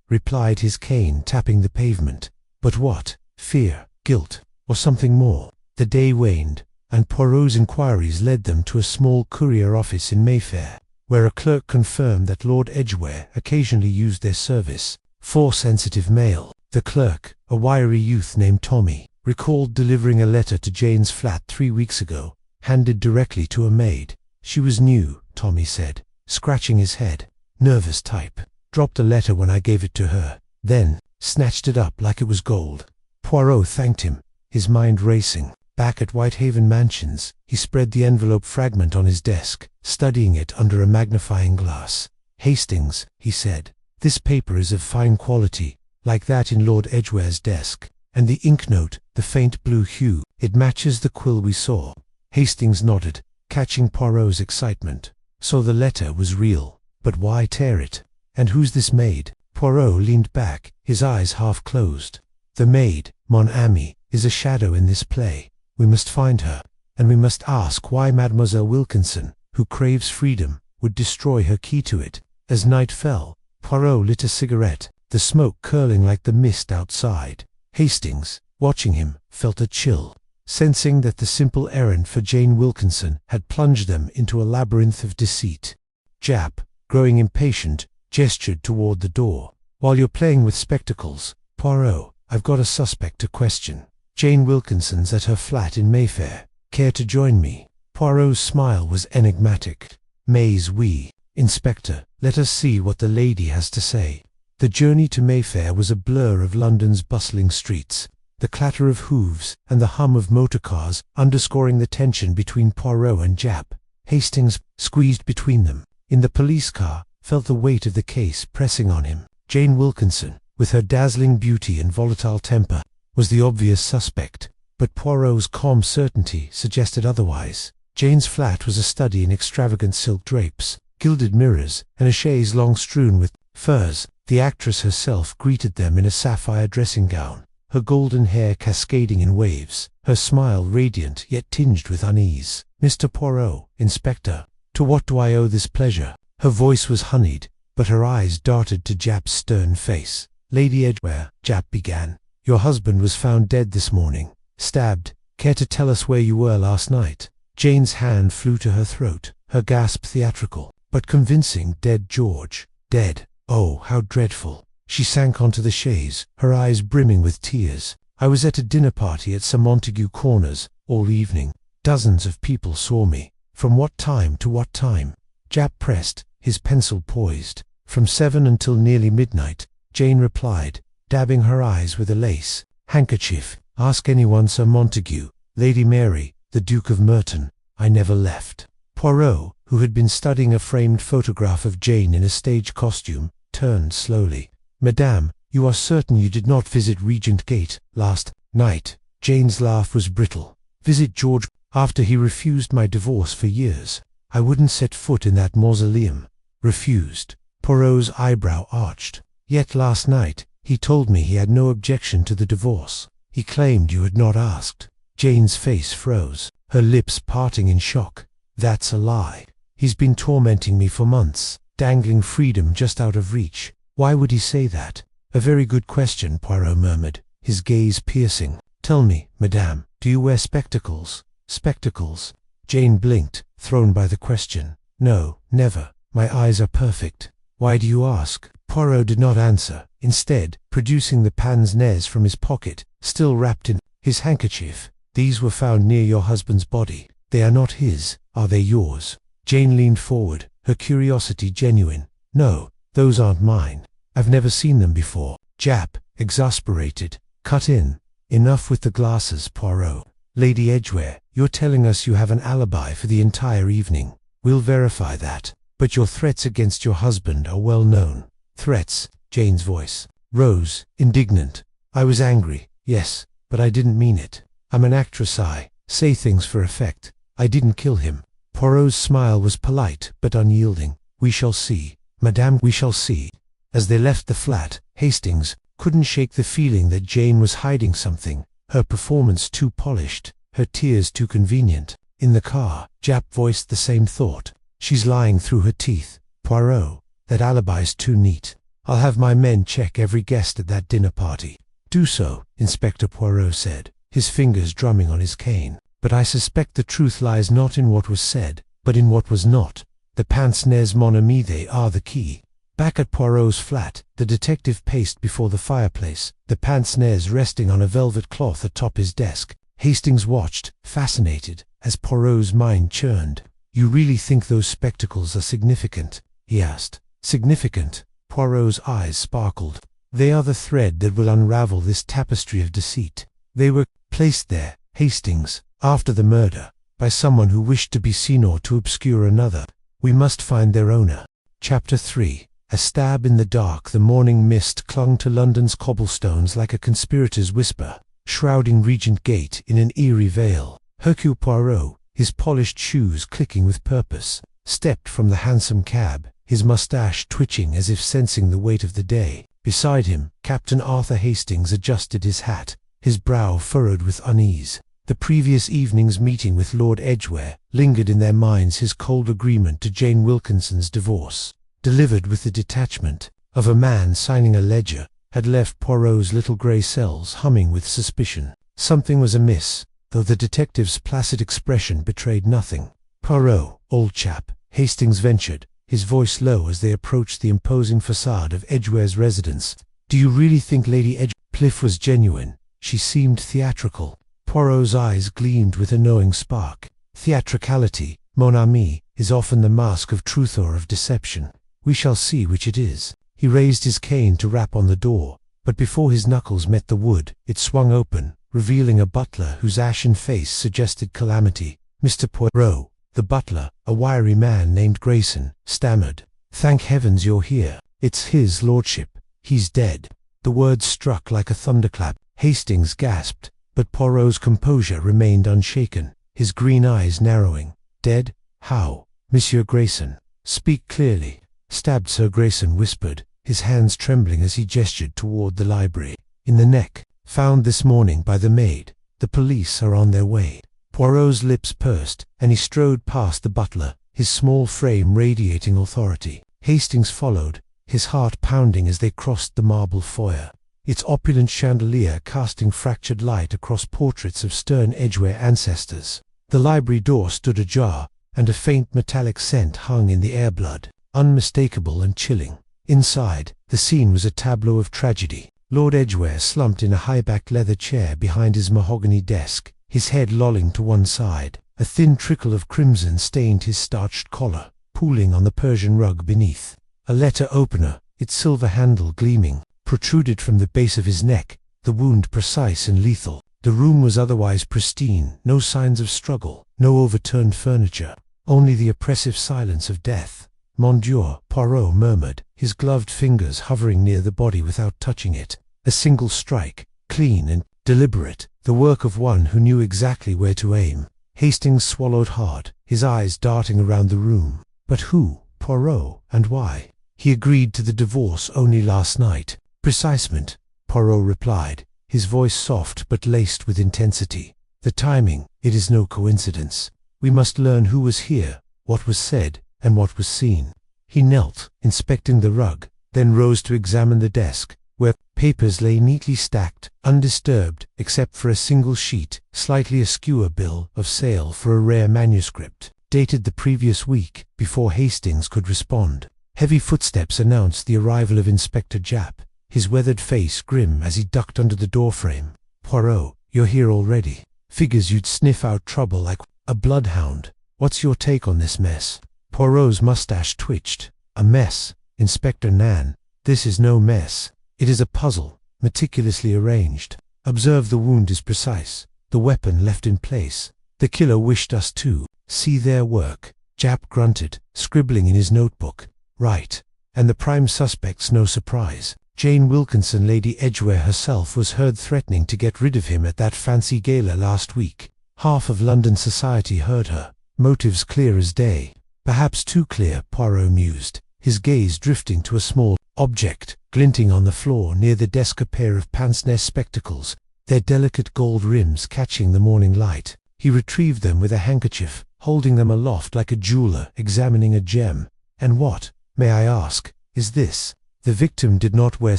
A: Replied his cane, tapping the pavement. But what? Fear, guilt, or something more? The day waned, and Poirot's inquiries led them to a small courier office in Mayfair, where a clerk confirmed that Lord Edgware occasionally used their service. For sensitive mail. The clerk, a wiry youth named Tommy, recalled delivering a letter to Jane's flat 3 weeks ago, handed directly to a maid. "She was new," Tommy said, scratching his head. "Nervous type. Dropped a letter when I gave it to her, then snatched it up like it was gold." Poirot thanked him, his mind racing. Back at Whitehaven Mansions, he spread the envelope fragment on his desk, studying it under a magnifying glass. "Hastings," he said, "this paper is of fine quality, like that in Lord Edgware's desk. And the ink note, the faint blue hue, it matches the quill we saw." Hastings nodded, catching Poirot's excitement. So the letter was real. But why tear it? And who's this maid? Poirot leaned back, his eyes half closed. "The maid, mon ami, is a shadow in this play. We must find her, and we must ask why Mademoiselle Wilkinson, who craves freedom, would destroy her key to it." As night fell, Poirot lit a cigarette, the smoke curling like the mist outside. Hastings, watching him, felt a chill, sensing that the simple errand for Jane Wilkinson had plunged them into a labyrinth of deceit. Jap, growing impatient, gestured toward the door. "While you're playing with spectacles, Poirot, I've got a suspect to question. Jane Wilkinson's at her flat in Mayfair. Care to join me?" Poirot's smile was enigmatic. "Mais oui, Inspector, let us see what the lady has to say." The journey to Mayfair was a blur of London's bustling streets, the clatter of hooves and the hum of motor cars underscoring the tension between Poirot and Jap. Hastings, squeezed between them, in the police car, felt the weight of the case pressing on him. Jane Wilkinson, with her dazzling beauty and volatile temper, was the obvious suspect, but Poirot's calm certainty suggested otherwise. Jane's flat was a study in extravagant silk drapes, gilded mirrors, and a chaise longue strewn with furs. The actress herself greeted them in a sapphire dressing gown, her golden hair cascading in waves, her smile radiant yet tinged with unease. "Mr. Poirot, Inspector, to what do I owe this pleasure?" Her voice was honeyed, but her eyes darted to Jap's stern face. "Lady Edgware," Jap began, "your husband was found dead this morning, stabbed. Care to tell us where you were last night?" Jane's hand flew to her throat, her gasp theatrical, but convincing. "Dead, George. Dead. Oh, how dreadful." She sank onto the chaise, her eyes brimming with tears. "I was at a dinner party at Sir Montague Corners all evening. Dozens of people saw me." "From what time to what time?" Jap pressed, his pencil poised. "From 7 until nearly midnight," Jane replied, dabbing her eyes with a lace handkerchief. "Ask anyone Sir Montague, Lady Mary, the Duke of Merton. I never left." Poirot, who had been studying a framed photograph of Jane in a stage costume, turned slowly. "Madame, you are certain you did not visit Regent Gate last night?" Jane's laugh was brittle. "Visit George after he refused my divorce for years? I wouldn't set foot in that mausoleum." "Refused?" Poirot's eyebrow arched. "Yet last night he told me he had no objection to the divorce. He claimed you had not asked." Jane's face froze, her lips parting in shock. "That's a lie. He's been tormenting me for months, dangling freedom just out of reach." "Why would he say that?" "A very good question," Poirot murmured, his gaze piercing. "Tell me, madame, do you wear spectacles?" "Spectacles?" Jane blinked, thrown by the question. "No, never. My eyes are perfect." "Why do you ask?" Poirot did not answer, instead producing the pince-nez from his pocket, still wrapped in his handkerchief. "These were found near your husband's body. They are not his, are they yours?" Jane leaned forward, her curiosity genuine. "No, those aren't mine. I've never seen them before." Jap, exasperated, cut in. "Enough with the glasses, Poirot. Lady Edgware, you're telling us you have an alibi for the entire evening. We'll verify that. But your threats against your husband are well known." "Threats?" Jane's voice rose, indignant. "I was angry, yes, but I didn't mean it. I'm an actress, I say things for effect. I didn't kill him." Poirot's smile was polite but unyielding. "We shall see, Madame, we shall see." As they left the flat, Hastings couldn't shake the feeling that Jane was hiding something, her performance too polished, her tears too convenient. In the car, Jap voiced the same thought. "She's lying through her teeth. Poirot, that alibi's too neat. I'll have my men check every guest at that dinner party." "Do so," Inspector Poirot said, his fingers drumming on his cane. "But I suspect the truth lies not in what was said, but in what was not. The pince-nez, mon ami, they are the key." Back at Poirot's flat, the detective paced before the fireplace, the pince-nez resting on a velvet cloth atop his desk. Hastings watched, fascinated, as Poirot's mind churned. "You really think those spectacles are significant?" he asked. "Significant?" Poirot's eyes sparkled. "They are the thread that will unravel this tapestry of deceit. They were placed there, Hastings, after the murder, by someone who wished to be seen or to obscure another. We must find their owner." Chapter 3. A stab in the dark. The morning mist clung to London's cobblestones like a conspirator's whisper, shrouding Regent Gate in an eerie veil. Hercule Poirot, his polished shoes clicking with purpose, stepped from the hansom cab, his moustache twitching as if sensing the weight of the day. Beside him, Captain Arthur Hastings adjusted his hat, his brow furrowed with unease. The previous evening's meeting with Lord Edgware lingered in their minds, his cold agreement to Jane Wilkinson's divorce, delivered with the detachment of a man signing a ledger, had left Poirot's little grey cells humming with suspicion. Something was amiss, though the detective's placid expression betrayed nothing. "Poirot, old chap," Hastings ventured, his voice low as they approached the imposing facade of Edgware's residence. "Do you really think Lady Edgware?" Pliff was genuine. She seemed theatrical. Poirot's eyes gleamed with a knowing spark. "Theatricality, mon ami, is often the mask of truth or of deception. We shall see which it is." He raised his cane to rap on the door, but before his knuckles met the wood, it swung open, revealing a butler whose ashen face suggested calamity. "Mr. Poirot." The butler, a wiry man named Grayson, stammered. "Thank heavens you're here. It's his lordship. He's dead." The words struck like a thunderclap. Hastings gasped, but Poirot's composure remained unshaken, his green eyes narrowing. "Dead? How? Monsieur Grayson, speak clearly." "Stabbed," Sir Grayson whispered, his hands trembling as he gestured toward the library. "In the neck. Found this morning by the maid. The police are on their way." Poirot's lips pursed, and he strode past the butler, his small frame radiating authority. Hastings followed, his heart pounding as they crossed the marble foyer, its opulent chandelier casting fractured light across portraits of stern Edgware ancestors. The library door stood ajar, and a faint metallic scent hung in the air, blood, unmistakable and chilling. Inside, the scene was a tableau of tragedy. Lord Edgware slumped in a high-backed leather chair behind his mahogany desk, his head lolling to one side. A thin trickle of crimson stained his starched collar, pooling on the Persian rug beneath. A letter opener, its silver handle gleaming, protruded from the base of his neck, the wound precise and lethal. The room was otherwise pristine, no signs of struggle, no overturned furniture, only the oppressive silence of death. "Mon Dieu," Poirot murmured, his gloved fingers hovering near the body without touching it. A single strike, clean and deliberate, the work of one who knew exactly where to aim. Hastings swallowed hard, his eyes darting around the room. But who, Poirot, and why? "He agreed to the divorce only last night." "Precisement," Poirot replied, his voice soft but laced with intensity. "The timing, it is no coincidence. We must learn who was here, what was said, and what was seen." He knelt, inspecting the rug, then rose to examine the desk, where papers lay neatly stacked, undisturbed, except for a single sheet, slightly askew, a bill of sale for a rare manuscript, dated the previous week, before Hastings could respond. Heavy footsteps announced the arrival of Inspector Japp, his weathered face grim as he ducked under the doorframe. "Poirot, you're here already. Figures you'd sniff out trouble like a bloodhound. What's your take on this mess?" Poirot's mustache twitched. "A mess, Inspector Nan. This is no mess. It is a puzzle, meticulously arranged. Observe the wound is precise, the weapon left in place. The killer wished us to see their work." Japp grunted, scribbling in his notebook. "Right. And the prime suspect's no surprise. Jane Wilkinson, Lady Edgware herself, was heard threatening to get rid of him at that fancy gala last week. Half of London society heard her. Motives clear as day." "Perhaps too clear," Poirot mused, his gaze drifting to a small object glinting on the floor near the desk, a pair of pince-nez spectacles, their delicate gold rims catching the morning light. He retrieved them with a handkerchief, holding them aloft like a jeweler examining a gem. "And what, may I ask, is this?" The victim did not wear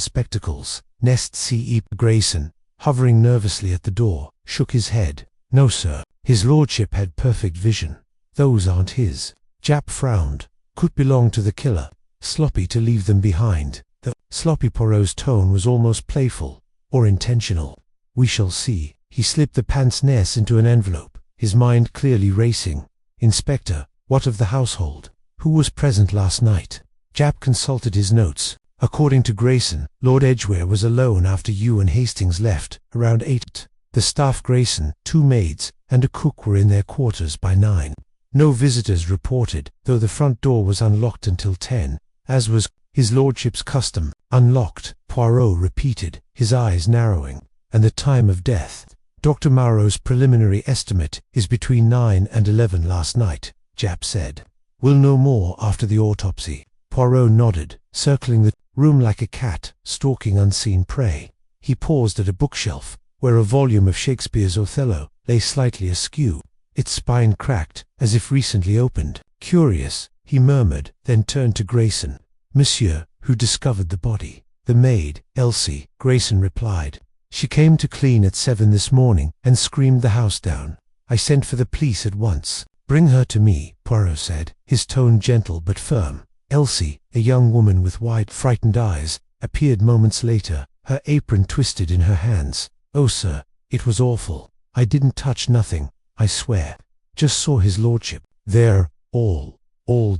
A: spectacles. Nest C.E. Grayson, hovering nervously at the door, shook his head. "No, sir. His lordship had perfect vision. Those aren't his." Japp frowned. "Could belong to the killer. Sloppy to leave them behind." The sloppy Poirot's tone was almost playful, or intentional. "We shall see." He slipped the pince-nez into an envelope, his mind clearly racing. "Inspector, what of the household? Who was present last night?" Japp consulted his notes. "According to Grayson, Lord Edgware was alone after you and Hastings left, around 8. The staff, Grayson, 2 maids, and a cook were in their quarters by 9. No visitors reported, though the front door was unlocked until 10, as was his lordship's custom." "Unlocked," Poirot repeated, his eyes narrowing. "And the time of death?" "Dr. Marrow's preliminary estimate is between 9 and 11 last night," Japp said. "We'll know more after the autopsy." Poirot nodded, circling the room like a cat stalking unseen prey. He paused at a bookshelf, where a volume of Shakespeare's Othello lay slightly askew. Its spine cracked, as if recently opened. "Curious," he murmured, then turned to Grayson. "Monsieur, who discovered the body?" "The maid, Elsie," Grayson replied. "She came to clean at 7 this morning and screamed the house down. I sent for the police at once." "Bring her to me," Poirot said, his tone gentle but firm. Elsie, a young woman with wide, frightened eyes, appeared moments later, her apron twisted in her hands. "Oh, sir, it was awful. I didn't touch nothing, I swear. Just saw his lordship. They're all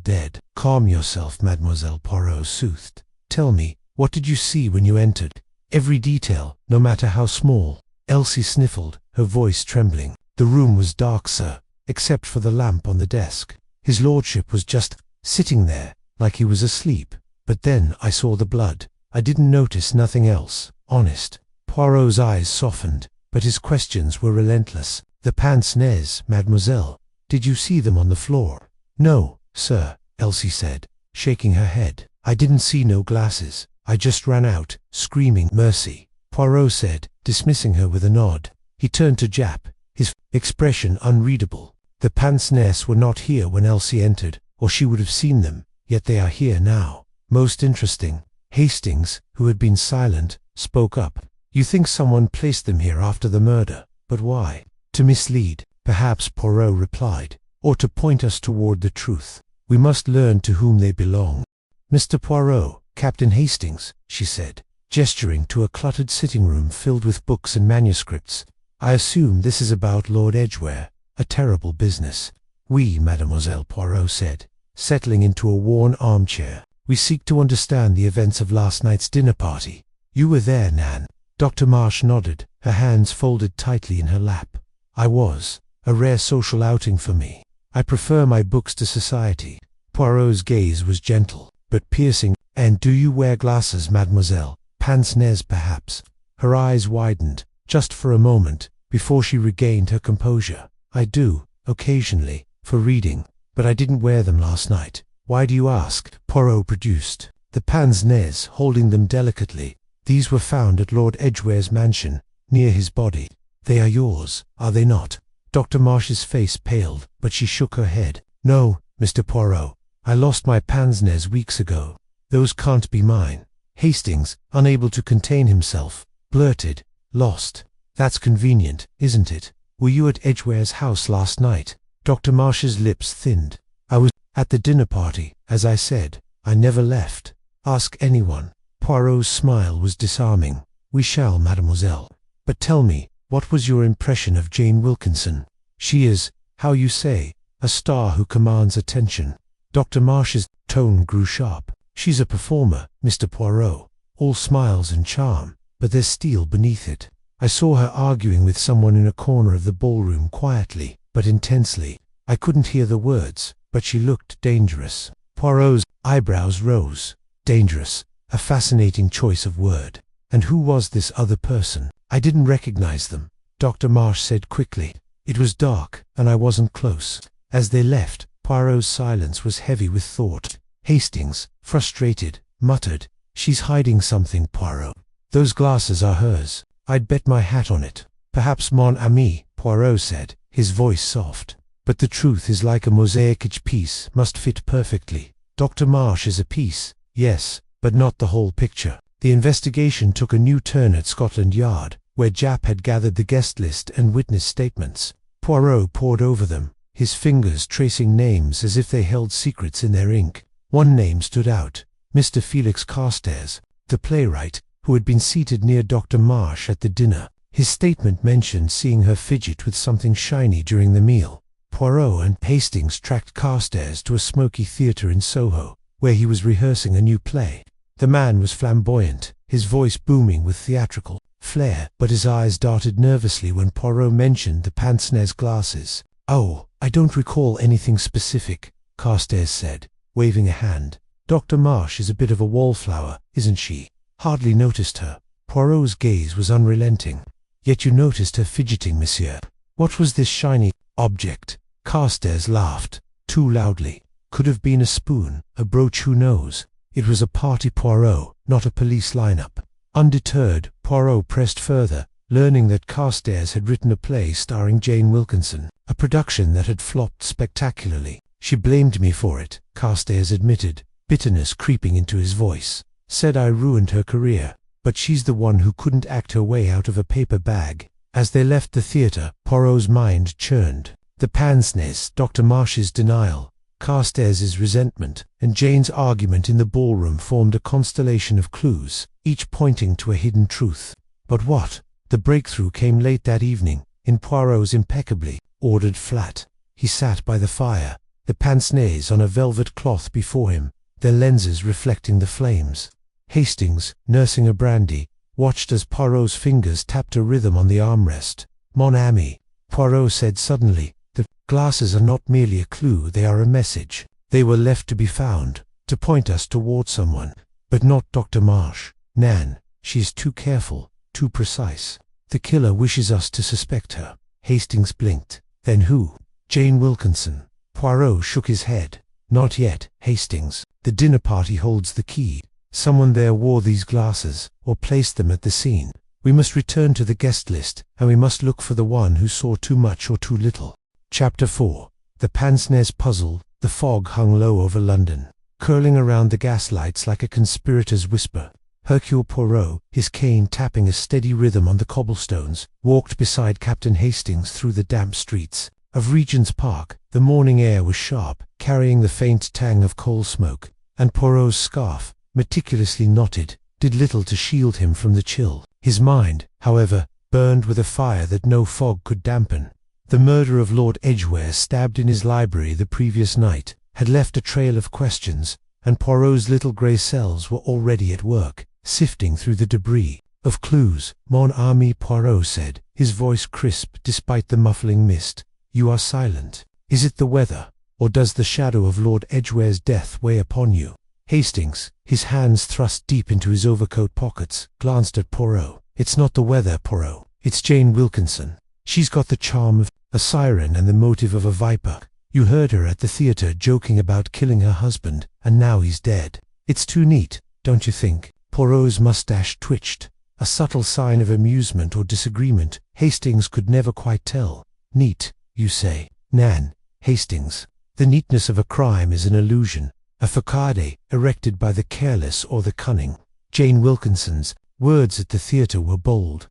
A: dead." "Calm yourself, mademoiselle," Poirot soothed. "Tell me, what did you see when you entered? Every detail, no matter how small." Elsie sniffled, her voice trembling. "The room was dark, sir, except for the lamp on the desk. His lordship was just sitting there, like he was asleep. But then I saw the blood. I didn't notice nothing else, honest." Poirot's eyes softened, but his questions were relentless. "The pince-nez, mademoiselle, did you see them on the floor?" "No, sir," Elsie said, shaking her head. "I didn't see no glasses. I just ran out, screaming mercy," Poirot said, dismissing her with a nod. He turned to Japp, his expression unreadable. "The pince-nez were not here when Elsie entered, or she would have seen them, yet they are here now. Most interesting." Hastings, who had been silent, spoke up. "You think someone placed them here after the murder, but why?" "To mislead, perhaps," Poirot replied, "or to point us toward the truth. We must learn to whom they belong." "Mr. Poirot, Captain Hastings," she said, gesturing to a cluttered sitting room filled with books and manuscripts. "I assume this is about Lord Edgware. A terrible business." "Oui, mademoiselle," Poirot said, settling into a worn armchair. "We seek to understand the events of last night's dinner party." "You were there, Nan?" Dr. Marsh nodded, her hands folded tightly in her lap. "I was. A rare social outing for me. I prefer my books to society." Poirot's gaze was gentle, but piercing. "And do you wear glasses, mademoiselle? Pince-nez, perhaps?" Her eyes widened, just for a moment, before she regained her composure. "I do, occasionally, for reading, but I didn't wear them last night." "Why do you ask?" Poirot produced the pince-nez, holding them delicately. "These were found at Lord Edgware's mansion, near his body. They are yours, are they not?" Dr. Marsh's face paled, but she shook her head. "No, Mr. Poirot. I lost my pince-nez weeks ago. Those can't be mine." Hastings, unable to contain himself, blurted, "Lost. That's convenient, isn't it? Were you at Edgware's house last night?" Dr. Marsh's lips thinned. "I was at the dinner party, as I said. I never left. Ask anyone. Poirot's smile was disarming. We shall, mademoiselle. But tell me, what was your impression of Jane Wilkinson? She is, how you say, a star who commands attention. Dr. Marsh's tone grew sharp. She's a performer, Mr. Poirot. All smiles and charm, but there's steel beneath it. I saw her arguing with someone in a corner of the ballroom quietly, but intensely. I couldn't hear the words, but she looked dangerous. Poirot's eyebrows rose. Dangerous, a fascinating choice of word. And who was this other person? I didn't recognize them, Dr. Marsh said quickly. It was dark, and I wasn't close. As they left, Poirot's silence was heavy with thought. Hastings, frustrated, muttered, "She's hiding something, Poirot. Those glasses are hers. I'd bet my hat on it." "Perhaps, mon ami," Poirot said, his voice soft. "But the truth is like a mosaic. Each piece must fit perfectly. Dr. Marsh is a piece, yes, but not the whole picture." The investigation took a new turn at Scotland Yard, where Japp had gathered the guest list and witness statements. Poirot pored over them, his fingers tracing names as if they held secrets in their ink. One name stood out, Mr. Felix Carstairs, the playwright, who had been seated near Dr. Marsh at the dinner. His statement mentioned seeing her fidget with something shiny during the meal. Poirot and Hastings tracked Carstairs to a smoky theatre in Soho, where he was rehearsing a new play. The man was flamboyant, his voice booming with theatrical flair, but his eyes darted nervously when Poirot mentioned the pince-nez glasses. "Oh, I don't recall anything specific," Carstairs said, waving a hand. "Dr. Marsh is a bit of a wallflower, isn't she? Hardly noticed her." Poirot's gaze was unrelenting. "Yet you noticed her fidgeting, monsieur. What was this shiny object?" Carstairs laughed, too loudly. "Could have been a spoon, a brooch, who knows? It was a party Poirot, not a police lineup." Undeterred, Poirot pressed further, learning that Carstairs had written a play starring Jane Wilkinson, a production that had flopped spectacularly. "She blamed me for it," Carstairs admitted, bitterness creeping into his voice. "Said I ruined her career, but she's the one who couldn't act her way out of a paper bag." As they left the theatre, Poirot's mind churned. The pince-nez, Dr. Marsh's denial, Carstairs' resentment, and Jane's argument in the ballroom formed a constellation of clues, each pointing to a hidden truth. But what? The breakthrough came late that evening, in Poirot's impeccably ordered flat. He sat by the fire, the pince-nez on a velvet cloth before him, their lenses reflecting the flames. Hastings, nursing a brandy, watched as Poirot's fingers tapped a rhythm on the armrest. "Mon ami," Poirot said suddenly, "the glasses are not merely a clue, they are a message. They were left to be found, to point us toward someone. But not Dr. Marsh. Nan, she is too careful, too precise. The killer wishes us to suspect her." Hastings blinked. "Then who?" "Jane Wilkinson." Poirot shook his head. "Not yet, Hastings. The dinner party holds the key. Someone there wore these glasses, or placed them at the scene. We must return to the guest list, and we must look for the one who saw too much or too little." Chapter 4. The pince-nez puzzle. The fog hung low over London, curling around the gaslights like a conspirator's whisper. Hercule Poirot, his cane tapping a steady rhythm on the cobblestones, walked beside Captain Hastings through the damp streets of Regent's Park. The morning air was sharp, carrying the faint tang of coal smoke, and Poirot's scarf, meticulously knotted, did little to shield him from the chill. His mind, however, burned with a fire that no fog could dampen. The murder of Lord Edgware, stabbed in his library the previous night, had left a trail of questions, and Poirot's little grey cells were already at work, sifting through the debris of clues. "Mon ami," Poirot said, his voice crisp despite the muffling mist. "You are silent. Is it the weather, or does the shadow of Lord Edgware's death weigh upon you?" Hastings, his hands thrust deep into his overcoat pockets, glanced at Poirot. "It's not the weather, Poirot. It's Jane Wilkinson. She's got the charm of a siren and the motive of a viper. You heard her at the theatre joking about killing her husband, and now he's dead. It's too neat, don't you think?" Poirot's mustache twitched, a subtle sign of amusement or disagreement. Hastings could never quite tell. "Neat, you say?" "Nan, Hastings, the neatness of a crime is an illusion, a facade erected by the careless or the cunning." Jane Wilkinson's words at the theatre were bold.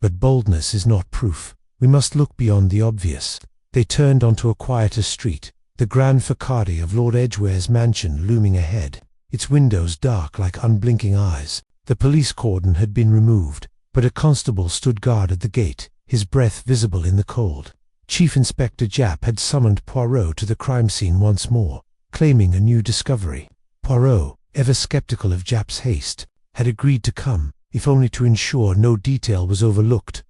A: But boldness is not proof. We must look beyond the obvious." They turned onto a quieter street. the grand facade of Lord Edgware's mansion looming ahead, its windows dark like unblinking eyes. The police cordon had been removed, but a constable stood guard at the gate, his breath visible in the cold. Chief Inspector Japp had summoned Poirot to the crime scene once more, claiming a new discovery. Poirot, ever skeptical of Japp's haste, had agreed to come, if only to ensure no detail was overlooked.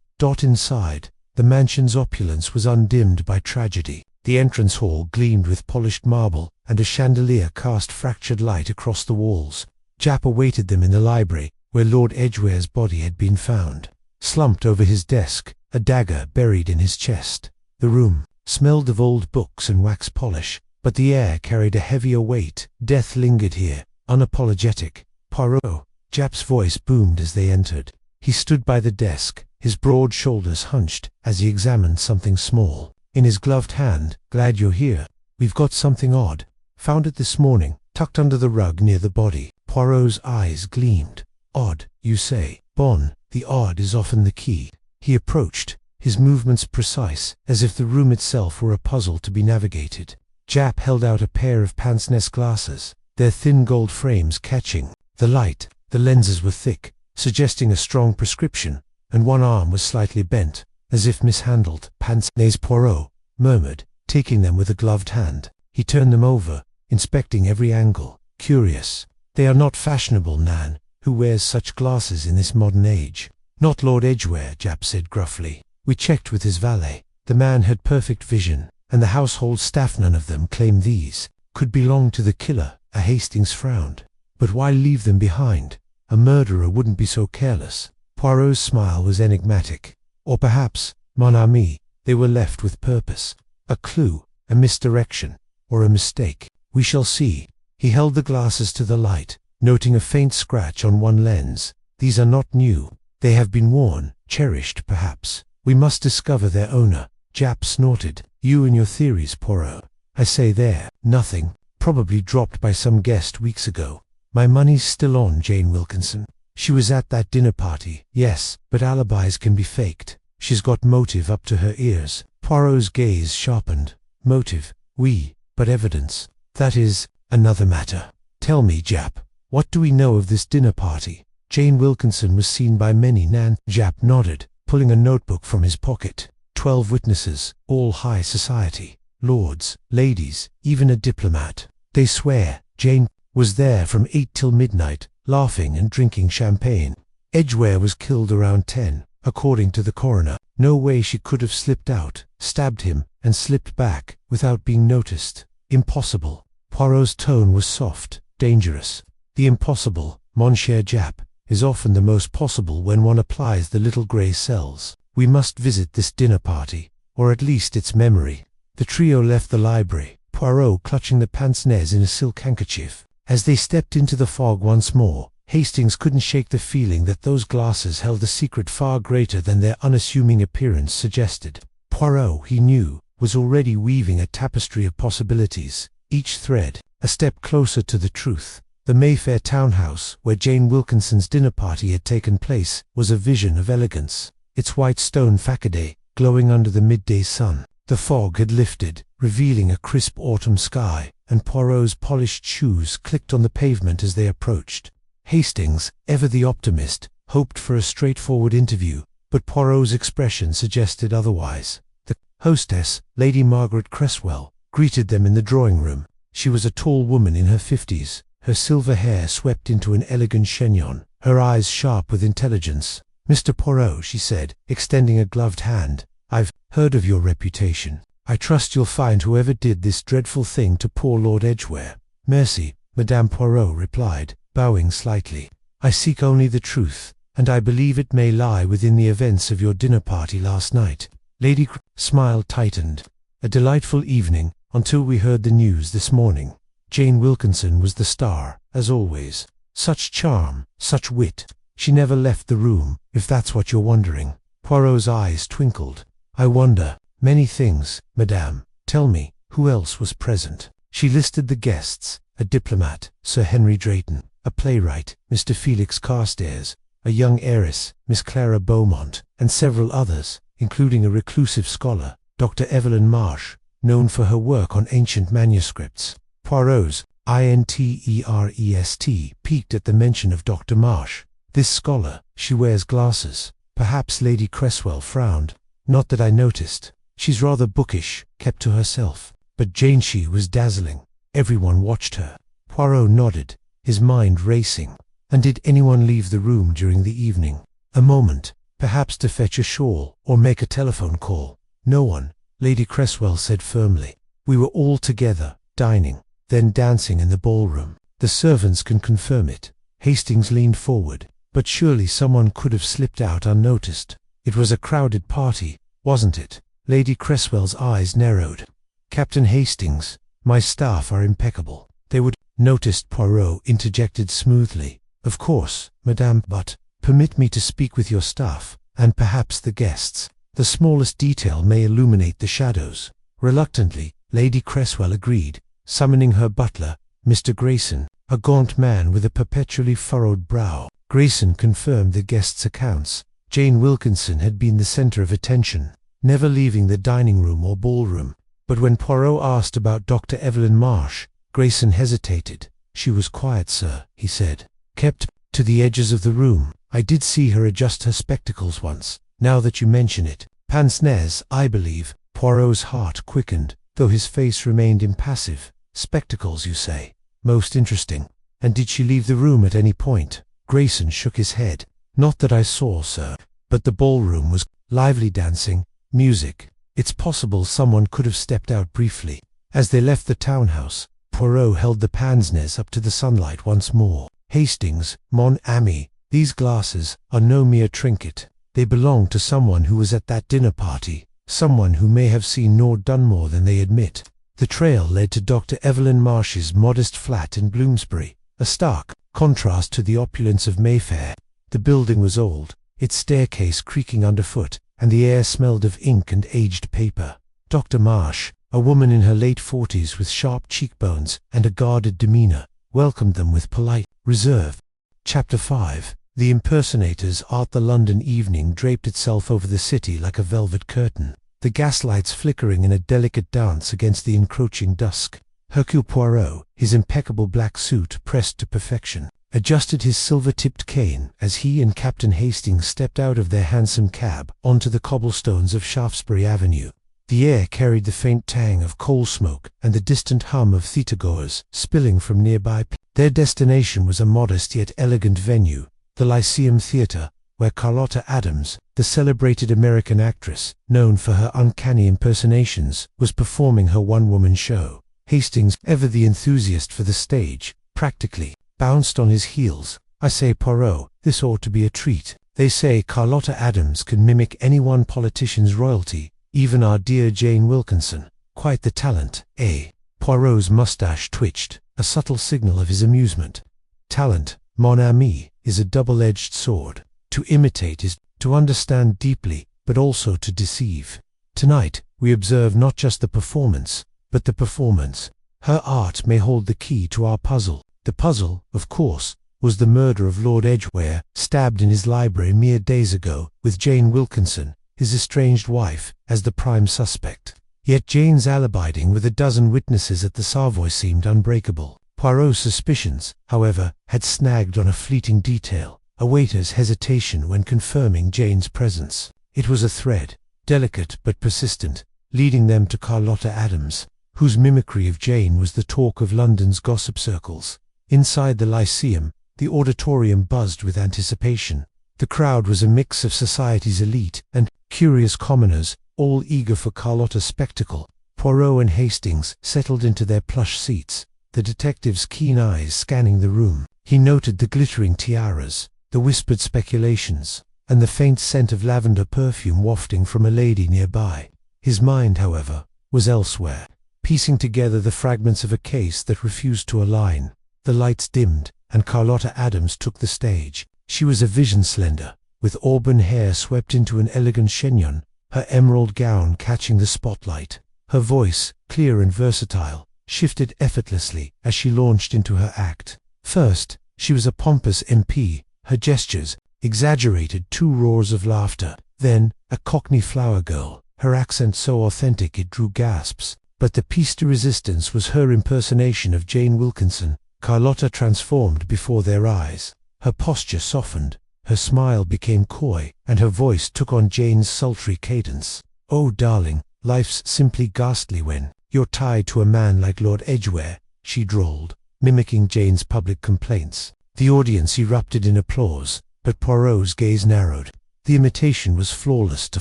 A: Inside, the mansion's opulence was undimmed by tragedy. The entrance hall gleamed with polished marble, and a chandelier cast fractured light across the walls. Japp awaited them in the library, where Lord Edgware's body had been found. Slumped over his desk, a dagger buried in his chest. The room smelled of old books and wax polish, but the air carried a heavier weight. Death lingered here, unapologetic. Poirot, Japp's voice boomed as they entered. He stood by the desk, his broad shoulders hunched, as he examined something small. In his gloved hand, "Glad you're here. We've got something odd. Found it this morning, tucked under the rug near the body." Poirot's eyes gleamed. "Odd, you say? Bon, the odd is often the key." He approached, his movements precise, as if the room itself were a puzzle to be navigated. Japp held out a pair of pince-nez glasses, their thin gold frames catching the light. The lenses were thick, suggesting a strong prescription, and one arm was slightly bent, as if mishandled. "Pince-nez," Poirot murmured, taking them with a gloved hand. He turned them over, inspecting every angle. "Curious. They are not fashionable, Nan. Who wears such glasses in this modern age?" "Not Lord Edgware," Japp said gruffly. "We checked with his valet. The man had perfect vision, and the household staff, none of them claimed these could belong to the killer." A Hastings frowned. "But why leave them behind? A murderer wouldn't be so careless." Poirot's smile was enigmatic. "Or perhaps, mon ami, they were left with purpose. A clue, a misdirection, or a mistake. We shall see." He held the glasses to the light, noting a faint scratch on one lens. "These are not new. They have been worn, cherished perhaps. We must discover their owner." Japp snorted. "You and your theories, Poirot." "I say there, nothing. Probably dropped by some guest weeks ago. My money's still on Jane Wilkinson. She was at that dinner party." "Yes, but alibis can be faked. She's got motive up to her ears." Poirot's gaze sharpened. "Motive, oui, but evidence. That is another matter. Tell me, Japp, what do we know of this dinner party?" "Jane Wilkinson was seen by many, Nan." Japp nodded, pulling a notebook from his pocket. 12 witnesses, all high society. Lords, ladies, even a diplomat. They swear Jane was there from 8 till midnight, laughing and drinking champagne. Edgware was killed around 10, according to the coroner. No way she could have slipped out, stabbed him, and slipped back, without being noticed. Impossible. Poirot's tone was soft, dangerous. The impossible, mon cher Japp, is often the most possible when one applies the little grey cells. We must visit this dinner party, or at least its memory. The trio left the library, Poirot clutching the pince-nez in a silk handkerchief. As they stepped into the fog once more, Hastings couldn't shake the feeling that those glasses held a secret far greater than their unassuming appearance suggested. Poirot, he knew, was already weaving a tapestry of possibilities, each thread a step closer to the truth. The Mayfair townhouse, where Jane Wilkinson's dinner party had taken place, was a vision of elegance, its white stone facade glowing under the midday sun. The fog had lifted, revealing a crisp autumn sky, and Poirot's polished shoes clicked on the pavement as they approached. Hastings, ever the optimist, hoped for a straightforward interview, but Poirot's expression suggested otherwise. The hostess, Lady Margaret Cresswell, greeted them in the drawing-room. She was a tall woman in her 50s, her silver hair swept into an elegant chignon, her eyes sharp with intelligence. "Mr. Poirot," she said, extending a gloved hand, "I've heard of your reputation. I trust you'll find whoever did this dreadful thing to poor Lord Edgware." "Merci," Madame Poirot replied, bowing slightly. "I seek only the truth, and I believe it may lie within the events of your dinner party last night." Lady smile tightened. "A delightful evening, until we heard the news this morning. Jane Wilkinson was the star, as always. Such charm, such wit. She never left the room, if that's what you're wondering." Poirot's eyes twinkled. "I wonder many things, madame. Tell me, who else was present?" She listed the guests: a diplomat, Sir Henry Drayton; a playwright, Mr. Felix Carstairs; a young heiress, Miss Clara Beaumont; and several others, including a reclusive scholar, Dr. Evelyn Marsh. known for her work on ancient manuscripts. Poirot's interest piqued at the mention of Dr. Marsh. This scholar, she wears glasses. Perhaps Lady Cresswell frowned. Not that I noticed. She's rather bookish, kept to herself. But Jane, she was dazzling. Everyone watched her. Poirot nodded, his mind racing. And did anyone leave the room during the evening? A moment, perhaps to fetch a shawl or make a telephone call. No one, Lady Cresswell said firmly. We were all together, dining, then dancing in the ballroom. The servants can confirm it. Hastings leaned forward. But surely someone could have slipped out unnoticed. It was a crowded party, wasn't it? Lady Cresswell's eyes narrowed. Captain Hastings, my staff are impeccable. They would— noticed Poirot interjected smoothly. Of course, madame, but permit me to speak with your staff, and perhaps the guests. The smallest detail may illuminate the shadows. Reluctantly, Lady Cresswell agreed, summoning her butler, Mr. Grayson, a gaunt man with a perpetually furrowed brow. Grayson confirmed the guests' accounts. Jane Wilkinson had been the center of attention, never leaving the dining room or ballroom. But when Poirot asked about Dr. Evelyn Marsh, Grayson hesitated. She was quiet, sir, he said. Kept to the edges of the room. I did see her adjust her spectacles once. Now that you mention it. Pince-nez, I believe. Poirot's heart quickened, though his face remained impassive. Spectacles, you say? Most interesting. And did she leave the room at any point? Grayson shook his head. Not that I saw, sir. But the ballroom was lively, dancing, music. It's possible someone could have stepped out briefly. As they left the townhouse, Poirot held the pince-nez up to the sunlight once more. Hastings, mon ami, these glasses are no mere trinket. They belong to someone who was at that dinner party, someone who may have seen nor done more than they admit. The trail led to Dr. Evelyn Marsh's modest flat in Bloomsbury, a stark contrast to the opulence of Mayfair. The building was old, its staircase creaking underfoot, and the air smelled of ink and aged paper. Dr. Marsh, a woman in her late 40s with sharp cheekbones and a guarded demeanor, welcomed them with polite reserve. Chapter 5. The impersonator's art. The London evening draped itself over the city like a velvet curtain, the gaslights flickering in a delicate dance against the encroaching dusk. Hercule Poirot, his impeccable black suit pressed to perfection, adjusted his silver-tipped cane as he and Captain Hastings stepped out of their hansom cab onto the cobblestones of Shaftesbury Avenue. The air carried the faint tang of coal smoke and the distant hum of theatre-goers spilling from nearby. Their destination was a modest yet elegant venue, the Lyceum Theatre, where Carlotta Adams, the celebrated American actress, known for her uncanny impersonations, was performing her one-woman show. Hastings, ever the enthusiast for the stage, practically bounced on his heels. I say, Poirot, this ought to be a treat. They say Carlotta Adams can mimic any one politician's royalty, even our dear Jane Wilkinson. Quite the talent, eh? Poirot's mustache twitched, a subtle signal of his amusement. Talent, mon ami, is a double-edged sword. To imitate is to understand deeply, but also to deceive. Tonight, we observe not just the performance, but the performance. Her art may hold the key to our puzzle. The puzzle, of course, was the murder of Lord Edgware, stabbed in his library mere days ago, with Jane Wilkinson, his estranged wife, as the prime suspect. Yet Jane's alibiding with a dozen witnesses at the Savoy seemed unbreakable. Poirot's suspicions, however, had snagged on a fleeting detail, a waiter's hesitation when confirming Jane's presence. It was a thread, delicate but persistent, leading them to Carlotta Adams, whose mimicry of Jane was the talk of London's gossip circles. Inside the Lyceum, the auditorium buzzed with anticipation. The crowd was a mix of society's elite and curious commoners, all eager for Carlotta's spectacle. Poirot and Hastings settled into their plush seats, the detective's keen eyes scanning the room. He noted the glittering tiaras, the whispered speculations, and the faint scent of lavender perfume wafting from a lady nearby. His mind, however, was elsewhere, piecing together the fragments of a case that refused to align. The lights dimmed, and Carlotta Adams took the stage. She was a vision slender, with auburn hair swept into an elegant chignon, her emerald gown catching the spotlight. Her voice, clear and versatile, shifted effortlessly as she launched into her act. First, she was a pompous MP, her gestures exaggerated 2 roars of laughter. Then, a Cockney flower girl, her accent so authentic it drew gasps. But the piece de resistance was her impersonation of Jane Wilkinson. Carlotta transformed before their eyes. Her posture softened, her smile became coy, and her voice took on Jane's sultry cadence. "Oh, darling, life's simply ghastly when you're tied to a man like Lord Edgware," she drawled, mimicking Jane's public complaints. The audience erupted in applause, but Poirot's gaze narrowed. The imitation was flawless to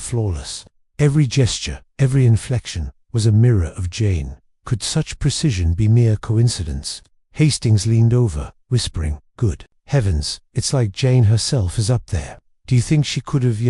A: flawless. Every gesture, every inflection, was a mirror of Jane. Could such precision be mere coincidence? Hastings leaned over, whispering, "Good heavens, it's like Jane herself is up there. Do you think she could have,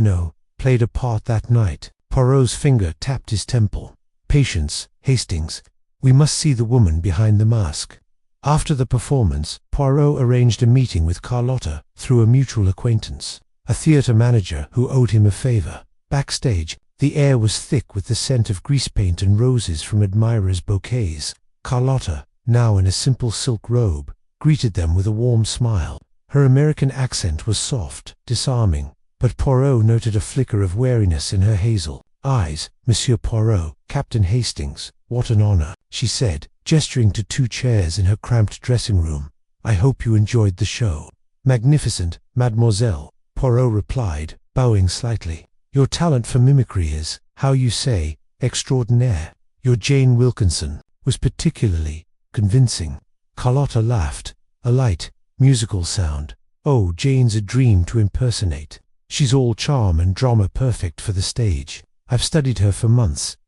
A: played a part that night?" Poirot's finger tapped his temple. "Patience, Hastings. We must see the woman behind the mask." After the performance, Poirot arranged a meeting with Carlotta through a mutual acquaintance, a theatre manager who owed him a favor. Backstage, the air was thick with the scent of grease paint and roses from admirers' bouquets. Carlotta, now in a simple silk robe, greeted them with a warm smile. Her American accent was soft, disarming, but Poirot noted a flicker of wariness in her hazel eyes. "Monsieur Poirot, Captain Hastings, what an honor," she said, gesturing to 2 chairs in her cramped dressing room. "I hope you enjoyed the show." "Magnificent, mademoiselle," Poirot replied, bowing slightly. "Your talent for mimicry is, how you say, extraordinaire. Your Jane Wilkinson was particularly convincing." Carlotta laughed, a light, musical sound. "Oh, Jane's a dream to impersonate. She's all charm and drama, perfect for the stage. I've studied her for months,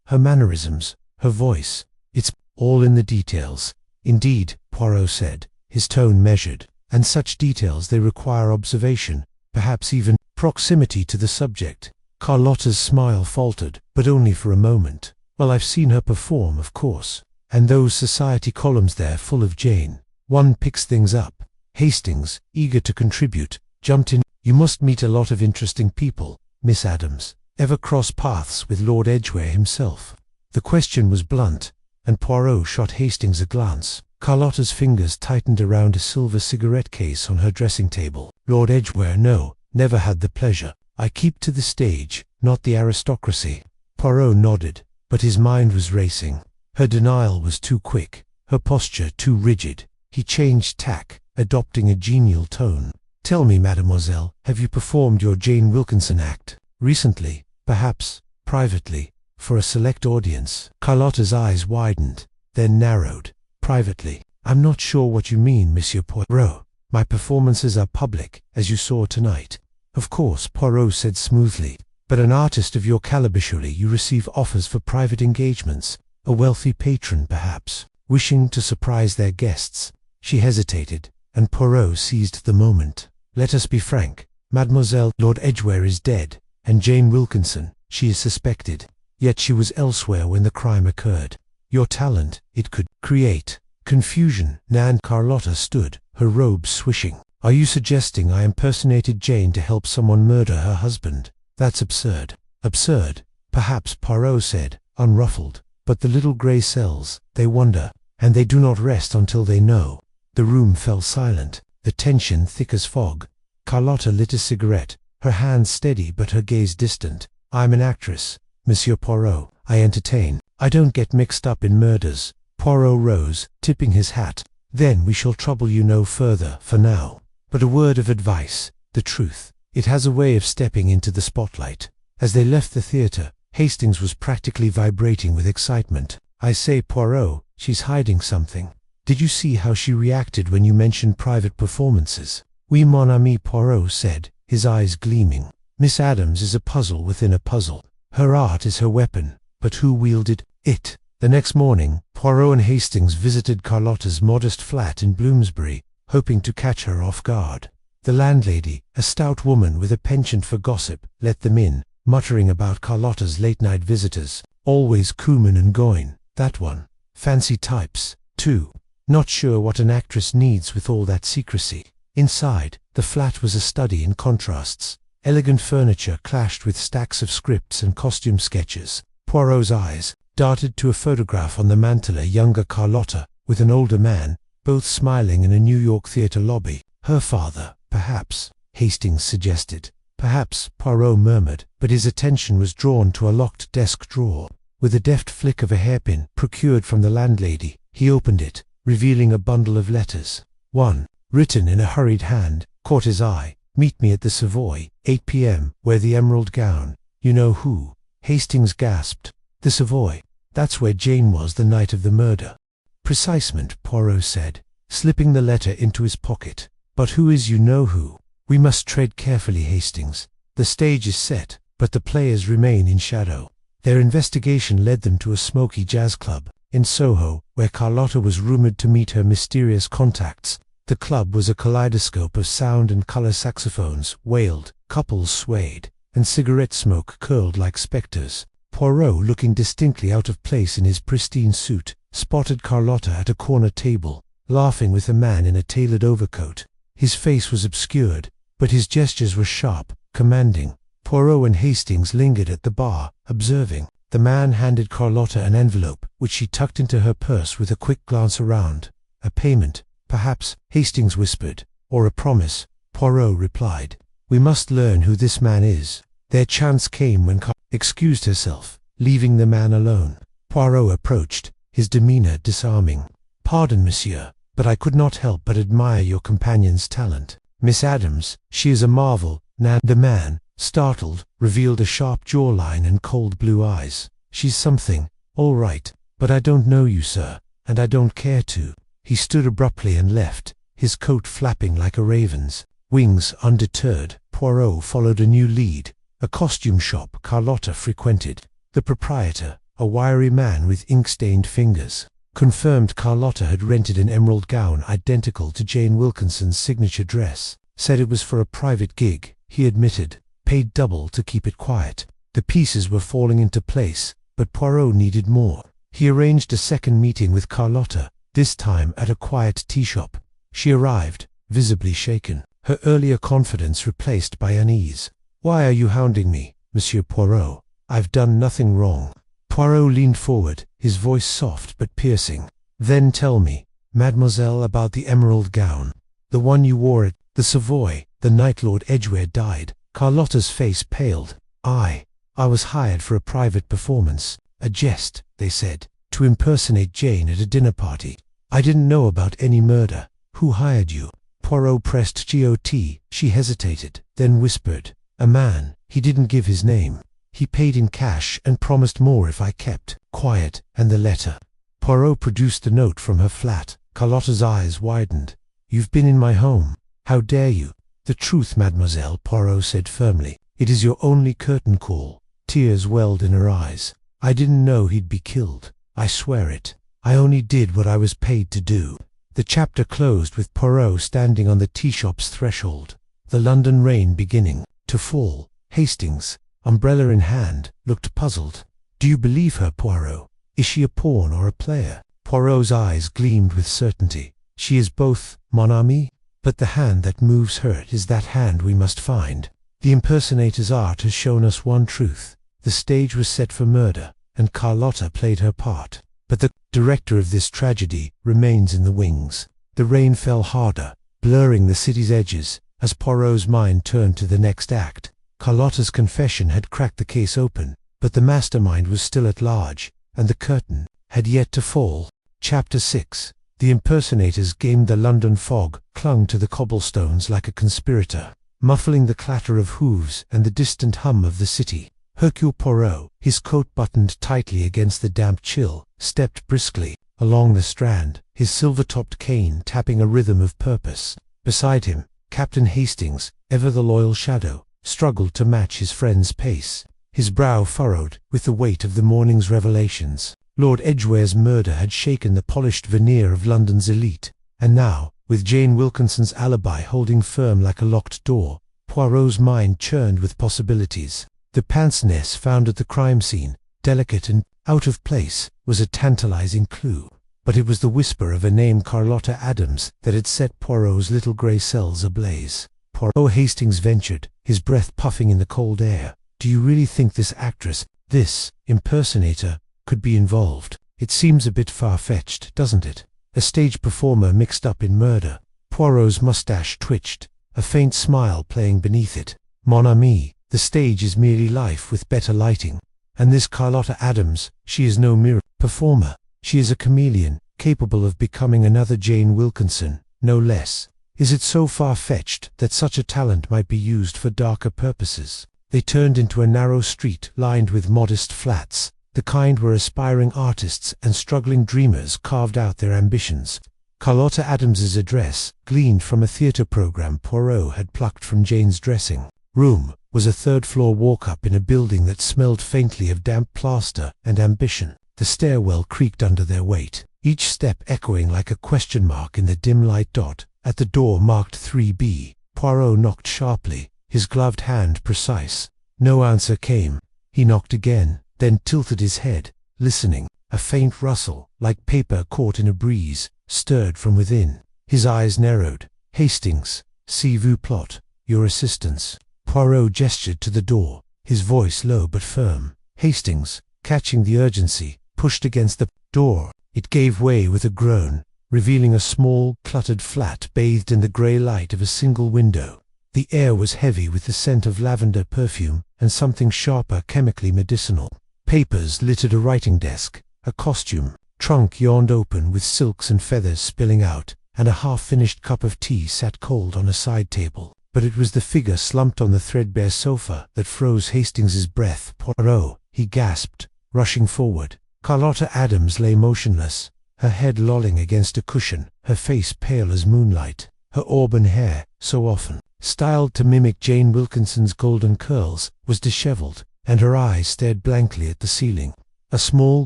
A: her mannerisms, her voice. It's all in the details." "Indeed," Poirot said, his tone measured. "And such details, they require observation, perhaps even proximity to the subject." Carlotta's smile faltered, but only for a moment. "Well, I've seen her perform, of course. And those society columns there full of Jane. One picks things up." Hastings, eager to contribute, jumped in. "You must meet a lot of interesting people, Miss Adams. Ever cross paths with Lord Edgware himself?" The question was blunt, and Poirot shot Hastings a glance. Carlotta's fingers tightened around a silver cigarette case on her dressing table. "Lord Edgware, no, never had the pleasure. I keep to the stage, not the aristocracy." Poirot nodded, but his mind was racing. Her denial was too quick, her posture too rigid. He changed tack, adopting a genial tone. "Tell me, mademoiselle, have you performed your Jane Wilkinson act recently, perhaps privately, for a select audience?" Carlotta's eyes widened, then narrowed. "Privately? I'm not sure what you mean, Monsieur Poirot. My performances are public, as you saw tonight." "Of course," Poirot said smoothly, "but an artist of your caliber, surely you receive offers for private engagements. A wealthy patron, perhaps, wishing to surprise their guests." She hesitated, and Poirot seized the moment. "Let us be frank, mademoiselle. Lord Edgware is dead, and Jane Wilkinson, she is suspected. Yet she was elsewhere when the crime occurred. Your talent, it could create confusion." Nan Carlotta stood, her robe swishing. "Are you suggesting I impersonated Jane to help someone murder her husband? That's absurd." "Absurd, perhaps," Poirot said, unruffled. "But the little grey cells, they wonder, and they do not rest until they know." The room fell silent, the tension thick as fog. Carlotta lit a cigarette, her hand steady but her gaze distant. "I'm an actress, Monsieur Poirot. I entertain. I don't get mixed up in murders." Poirot rose, tipping his hat. "Then we shall trouble you no further for now. But a word of advice, the truth. It has a way of stepping into the spotlight." As they left the theatre, Hastings was practically vibrating with excitement. "I say, Poirot, she's hiding something. Did you see how she reacted when you mentioned private performances?" "Oui, mon ami," Poirot said, his eyes gleaming. "Miss Adams is a puzzle within a puzzle. Her art is her weapon, but who wielded it?" The next morning, Poirot and Hastings visited Carlotta's modest flat in Bloomsbury, hoping to catch her off guard. The landlady, a stout woman with a penchant for gossip, let them in, muttering about Carlotta's late-night visitors. "Always Cumin and Goyne, that one. Fancy types, too. Not sure what an actress needs with all that secrecy." Inside, the flat was a study in contrasts. Elegant furniture clashed with stacks of scripts and costume sketches. Poirot's eyes darted to a photograph on the mantel, a younger Carlotta with an older man, both smiling in a New York theatre lobby. "Her father, perhaps," Hastings suggested. "Perhaps," Poirot murmured, but his attention was drawn to a locked desk drawer. With a deft flick of a hairpin procured from the landlady, he opened it, revealing a bundle of letters. One, written in a hurried hand, caught his eye. "Meet me at the Savoy, 8 p.m. Wear the emerald gown. You know who." Hastings gasped. "The Savoy? That's where Jane was the night of the murder." "Precisement," Poirot said, slipping the letter into his pocket. "But who is you know who? We must tread carefully, Hastings. The stage is set, but the players remain in shadow." Their investigation led them to a smoky jazz club in Soho, where Carlotta was rumored to meet her mysterious contacts. The club was a kaleidoscope of sound and color. Saxophones wailed, couples swayed, and cigarette smoke curled like specters. Poirot, looking distinctly out of place in his pristine suit, spotted Carlotta at a corner table, laughing with a man in a tailored overcoat. His face was obscured, but his gestures were sharp, commanding. Poirot and Hastings lingered at the bar, observing. The man handed Carlotta an envelope, which she tucked into her purse with a quick glance around. "A payment, perhaps," Hastings whispered. "Or a promise," Poirot replied. "We must learn who this man is." Their chance came when Carlotta excused herself, leaving the man alone. Poirot approached, his demeanor disarming. "Pardon, monsieur, but I could not help but admire your companion's talent. Miss Adams, she is a marvel." The man, startled, revealed a sharp jawline and cold blue eyes. "She's something, all right, but I don't know you, sir, and I don't care to." He stood abruptly and left, his coat flapping like a raven's. Wings undeterred, Poirot followed a new lead, a costume shop Carlotta frequented. The proprietor, a wiry man with ink-stained fingers, confirmed Carlotta had rented an emerald gown identical to Jane Wilkinson's signature dress. Said it was for a private gig, he admitted. Paid double to keep it quiet. The pieces were falling into place, but Poirot needed more. He arranged a second meeting with Carlotta, this time at a quiet tea shop. She arrived, visibly shaken, her earlier confidence replaced by unease. "Why are you hounding me, Monsieur Poirot? I've done nothing wrong." Poirot leaned forward, his voice soft but piercing. "Then tell me, mademoiselle, about the emerald gown. The one you wore at the Savoy, the night Lord Edgware died." Carlotta's face paled. I was hired for a private performance, a jest, they said, to impersonate Jane at a dinner party. I didn't know about any murder. Who hired you?" Poirot pressed GOT. She hesitated, then whispered. "A man. He didn't give his name. He paid in cash and promised more if I kept quiet. And the letter." Poirot produced the note from her flat. Carlotta's eyes widened. "You've been in my home. How dare you?" "The truth, mademoiselle," Poirot said firmly. "It is your only curtain call." Tears welled in her eyes. "I didn't know he'd be killed. I swear it. I only did what I was paid to do." The chapter closed with Poirot standing on the tea shop's threshold, the London rain beginning to fall. Hastings, umbrella in hand, looked puzzled. "Do you believe her, Poirot? Is she a pawn or a player?" Poirot's eyes gleamed with certainty. "She is both, mon ami. But the hand that moves her is that hand we must find. The impersonator's art has shown us one truth. The stage was set for murder, and Carlotta played her part. But the director of this tragedy remains in the wings." The rain fell harder, blurring the city's edges, as Poirot's mind turned to the next act. Carlotta's confession had cracked the case open, but the mastermind was still at large, and the curtain had yet to fall. Chapter 6. The impersonators gamed the London fog, clung to the cobblestones like a conspirator, muffling the clatter of hooves and the distant hum of the city. Hercule Poirot, his coat buttoned tightly against the damp chill, stepped briskly along the Strand, his silver-topped cane tapping a rhythm of purpose. Beside him, Captain Hastings, ever the loyal shadow, struggled to match his friend's pace, his brow furrowed with the weight of the morning's revelations. Lord Edgware's murder had shaken the polished veneer of London's elite, and now, with Jane Wilkinson's alibi holding firm like a locked door, Poirot's mind churned with possibilities. The pince-nez found at the crime scene, delicate and out of place, was a tantalizing clue. But it was the whisper of a name, Carlotta Adams, that had set Poirot's little grey cells ablaze. Poirot Hastings ventured, his breath puffing in the cold air. "Do you really think this actress, this impersonator, could be involved? It seems a bit far-fetched, doesn't it? A stage performer mixed up in murder." Poirot's mustache twitched, a faint smile playing beneath it. "Mon ami, the stage is merely life with better lighting. And this Carlotta Adams, she is no mere performer. She is a chameleon, capable of becoming another Jane Wilkinson, no less. Is it so far-fetched that such a talent might be used for darker purposes? They turned into a narrow street lined with modest flats, the kind where aspiring artists and struggling dreamers carved out their ambitions. Carlotta Adams's address, gleaned from a theatre program Poirot had plucked from Jane's dressing room, was a third-floor walk-up in a building that smelled faintly of damp plaster and ambition. The stairwell creaked under their weight, each step echoing like a question mark in the dim light dot. At the door marked 3B, Poirot knocked sharply, his gloved hand precise. No answer came. He knocked again, then tilted his head, listening. A faint rustle, like paper caught in a breeze, stirred from within. His eyes narrowed. "Hastings, s'il vous plaît, your assistance." Poirot gestured to the door, his voice low but firm. Hastings, catching the urgency, pushed against the door. It gave way with a groan, revealing a small, cluttered flat bathed in the grey light of a single window. The air was heavy with the scent of lavender perfume and something sharper, chemically medicinal. Papers littered a writing desk, a costume trunk yawned open with silks and feathers spilling out, and a half-finished cup of tea sat cold on a side table. But it was the figure slumped on the threadbare sofa that froze Hastings's breath. "Poirot," he gasped, rushing forward. Carlotta Adams lay motionless, her head lolling against a cushion, her face pale as moonlight. Her auburn hair, so often styled to mimic Jane Wilkinson's golden curls, was dishevelled, and her eyes stared blankly at the ceiling. A small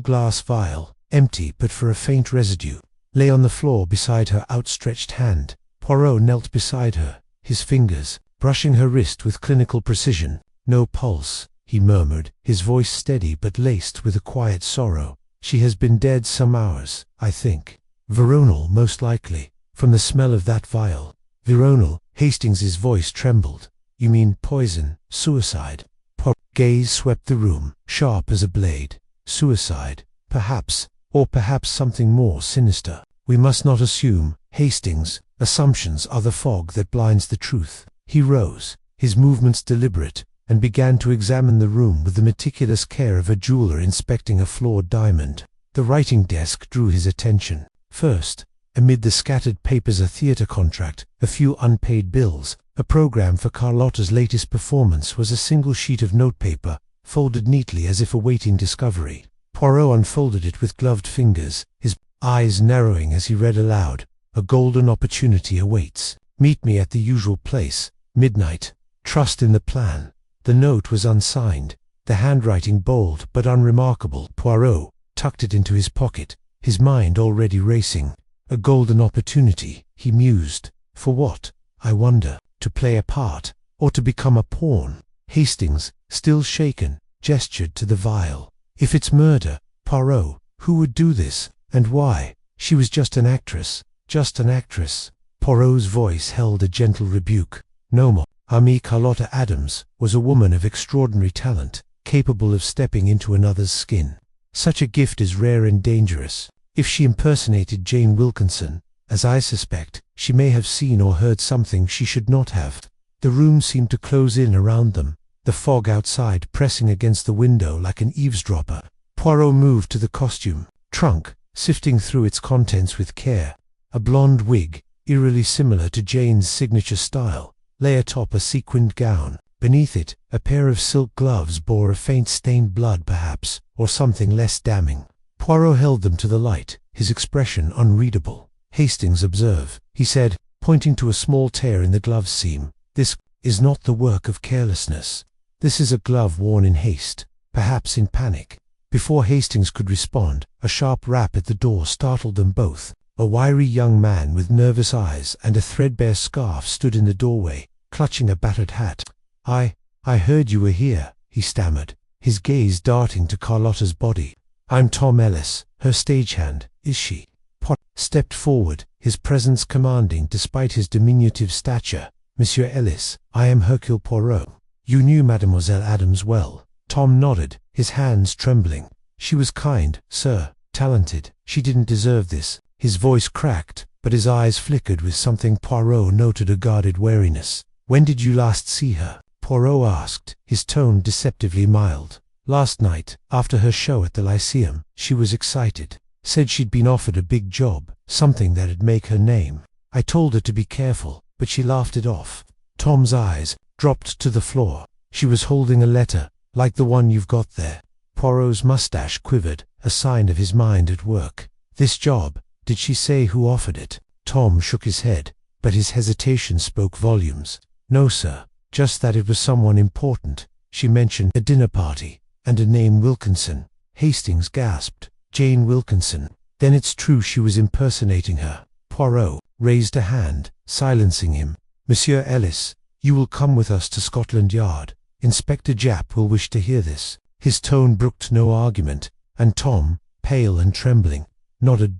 A: glass vial, empty but for a faint residue, lay on the floor beside her outstretched hand. Poirot knelt beside her, his fingers brushing her wrist with clinical precision. "No pulse," he murmured, his voice steady but laced with a quiet sorrow. "She has been dead some hours, I think. Veronal, most likely, from the smell of that vial." "Veronal," Hastings's voice trembled. "You mean poison, suicide?" Poirot's gaze swept the room, sharp as a blade. "Suicide, perhaps, or perhaps something more sinister. We must not assume, Hastings. Assumptions are the fog that blinds the truth." He rose, his movements deliberate, and began to examine the room with the meticulous care of a jeweler inspecting a flawed diamond. The writing desk drew his attention. First, amid the scattered papers, a theatre contract, a few unpaid bills, a program for Carlotta's latest performance was a single sheet of notepaper, folded neatly as if awaiting discovery. Poirot unfolded it with gloved fingers, his eyes narrowing as he read aloud. "A golden opportunity awaits. Meet me at the usual place, midnight. Trust in the plan." The note was unsigned, the handwriting bold but unremarkable. Poirot tucked it into his pocket, his mind already racing. "A golden opportunity," he mused. "For what, I wonder? To play a part, or to become a pawn?" Hastings, still shaken, gestured to the vial. "If it's murder, Poirot, who would do this, and why? She was just an actress, just an actress." Poirot's voice held a gentle rebuke. "No more. Amie Carlotta Adams was a woman of extraordinary talent, capable of stepping into another's skin. Such a gift is rare and dangerous. If she impersonated Jane Wilkinson, as I suspect, she may have seen or heard something she should not have." The room seemed to close in around them, the fog outside pressing against the window like an eavesdropper. Poirot moved to the costume trunk, sifting through its contents with care. A blonde wig, eerily similar to Jane's signature style, lay atop a sequined gown. Beneath it, a pair of silk gloves bore a faint stained blood perhaps, or something less damning. Poirot held them to the light, his expression unreadable. "Hastings, observe," he said, pointing to a small tear in the glove seam. "This is not the work of carelessness. This is a glove worn in haste, perhaps in panic." Before Hastings could respond, a sharp rap at the door startled them both. A wiry young man with nervous eyes and a threadbare scarf stood in the doorway, clutching a battered hat. I heard you were here," he stammered, his gaze darting to Carlotta's body. "I'm Tom Ellis, her stagehand, is she?" Poirot stepped forward, his presence commanding despite his diminutive stature. "Monsieur Ellis, I am Hercule Poirot." "You knew Mademoiselle Adams well?" Tom nodded, his hands trembling. "She was kind, sir, talented. She didn't deserve this." His voice cracked, but his eyes flickered with something Poirot noted a guarded wariness. "When did you last see her?" Poirot asked, his tone deceptively mild. Last night, after her show at the Lyceum, she was excited. Said she'd been offered a big job, something that'd make her name. I told her to be careful, but she laughed it off." Tom's eyes dropped to the floor. "She was holding a letter, like the one you've got there." Poirot's mustache quivered, a sign of his mind at work. "This job, did she say who offered it?" Tom shook his head, but his hesitation spoke volumes. "No, sir, just that it was someone important. She mentioned a dinner party, and a name Wilkinson." Hastings gasped. "Jane Wilkinson. Then it's true she was impersonating her." Poirot raised a hand, silencing him. "Monsieur Ellis, you will come with us to Scotland Yard. Inspector Japp will wish to hear this." His tone brooked no argument, and Tom, pale and trembling, nodded.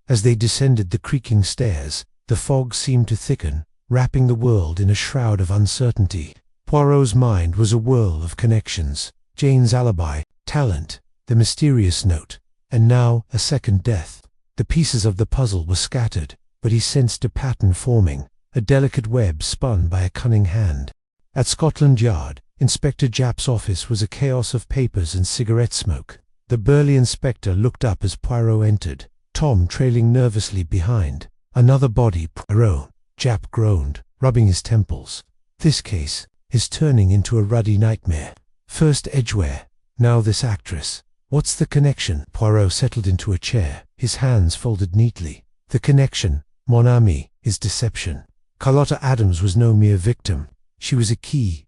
A: As they descended the creaking stairs, the fog seemed to thicken, wrapping the world in a shroud of uncertainty. Poirot's mind was a whirl of connections. Jane's alibi, talent, the mysterious note, and now a second death. The pieces of the puzzle were scattered, but he sensed a pattern forming, a delicate web spun by a cunning hand. At Scotland Yard, Inspector Japp's office was a chaos of papers and cigarette smoke. The burly inspector looked up as Poirot entered, Tom trailing nervously behind. "Another body, Poirot," Japp groaned, rubbing his temples. "This case is turning into a ruddy nightmare. First Edgware, now this actress. What's the connection?" Poirot settled into a chair, his hands folded neatly. "The connection, mon ami, is deception. Carlotta Adams was no mere victim. She was a key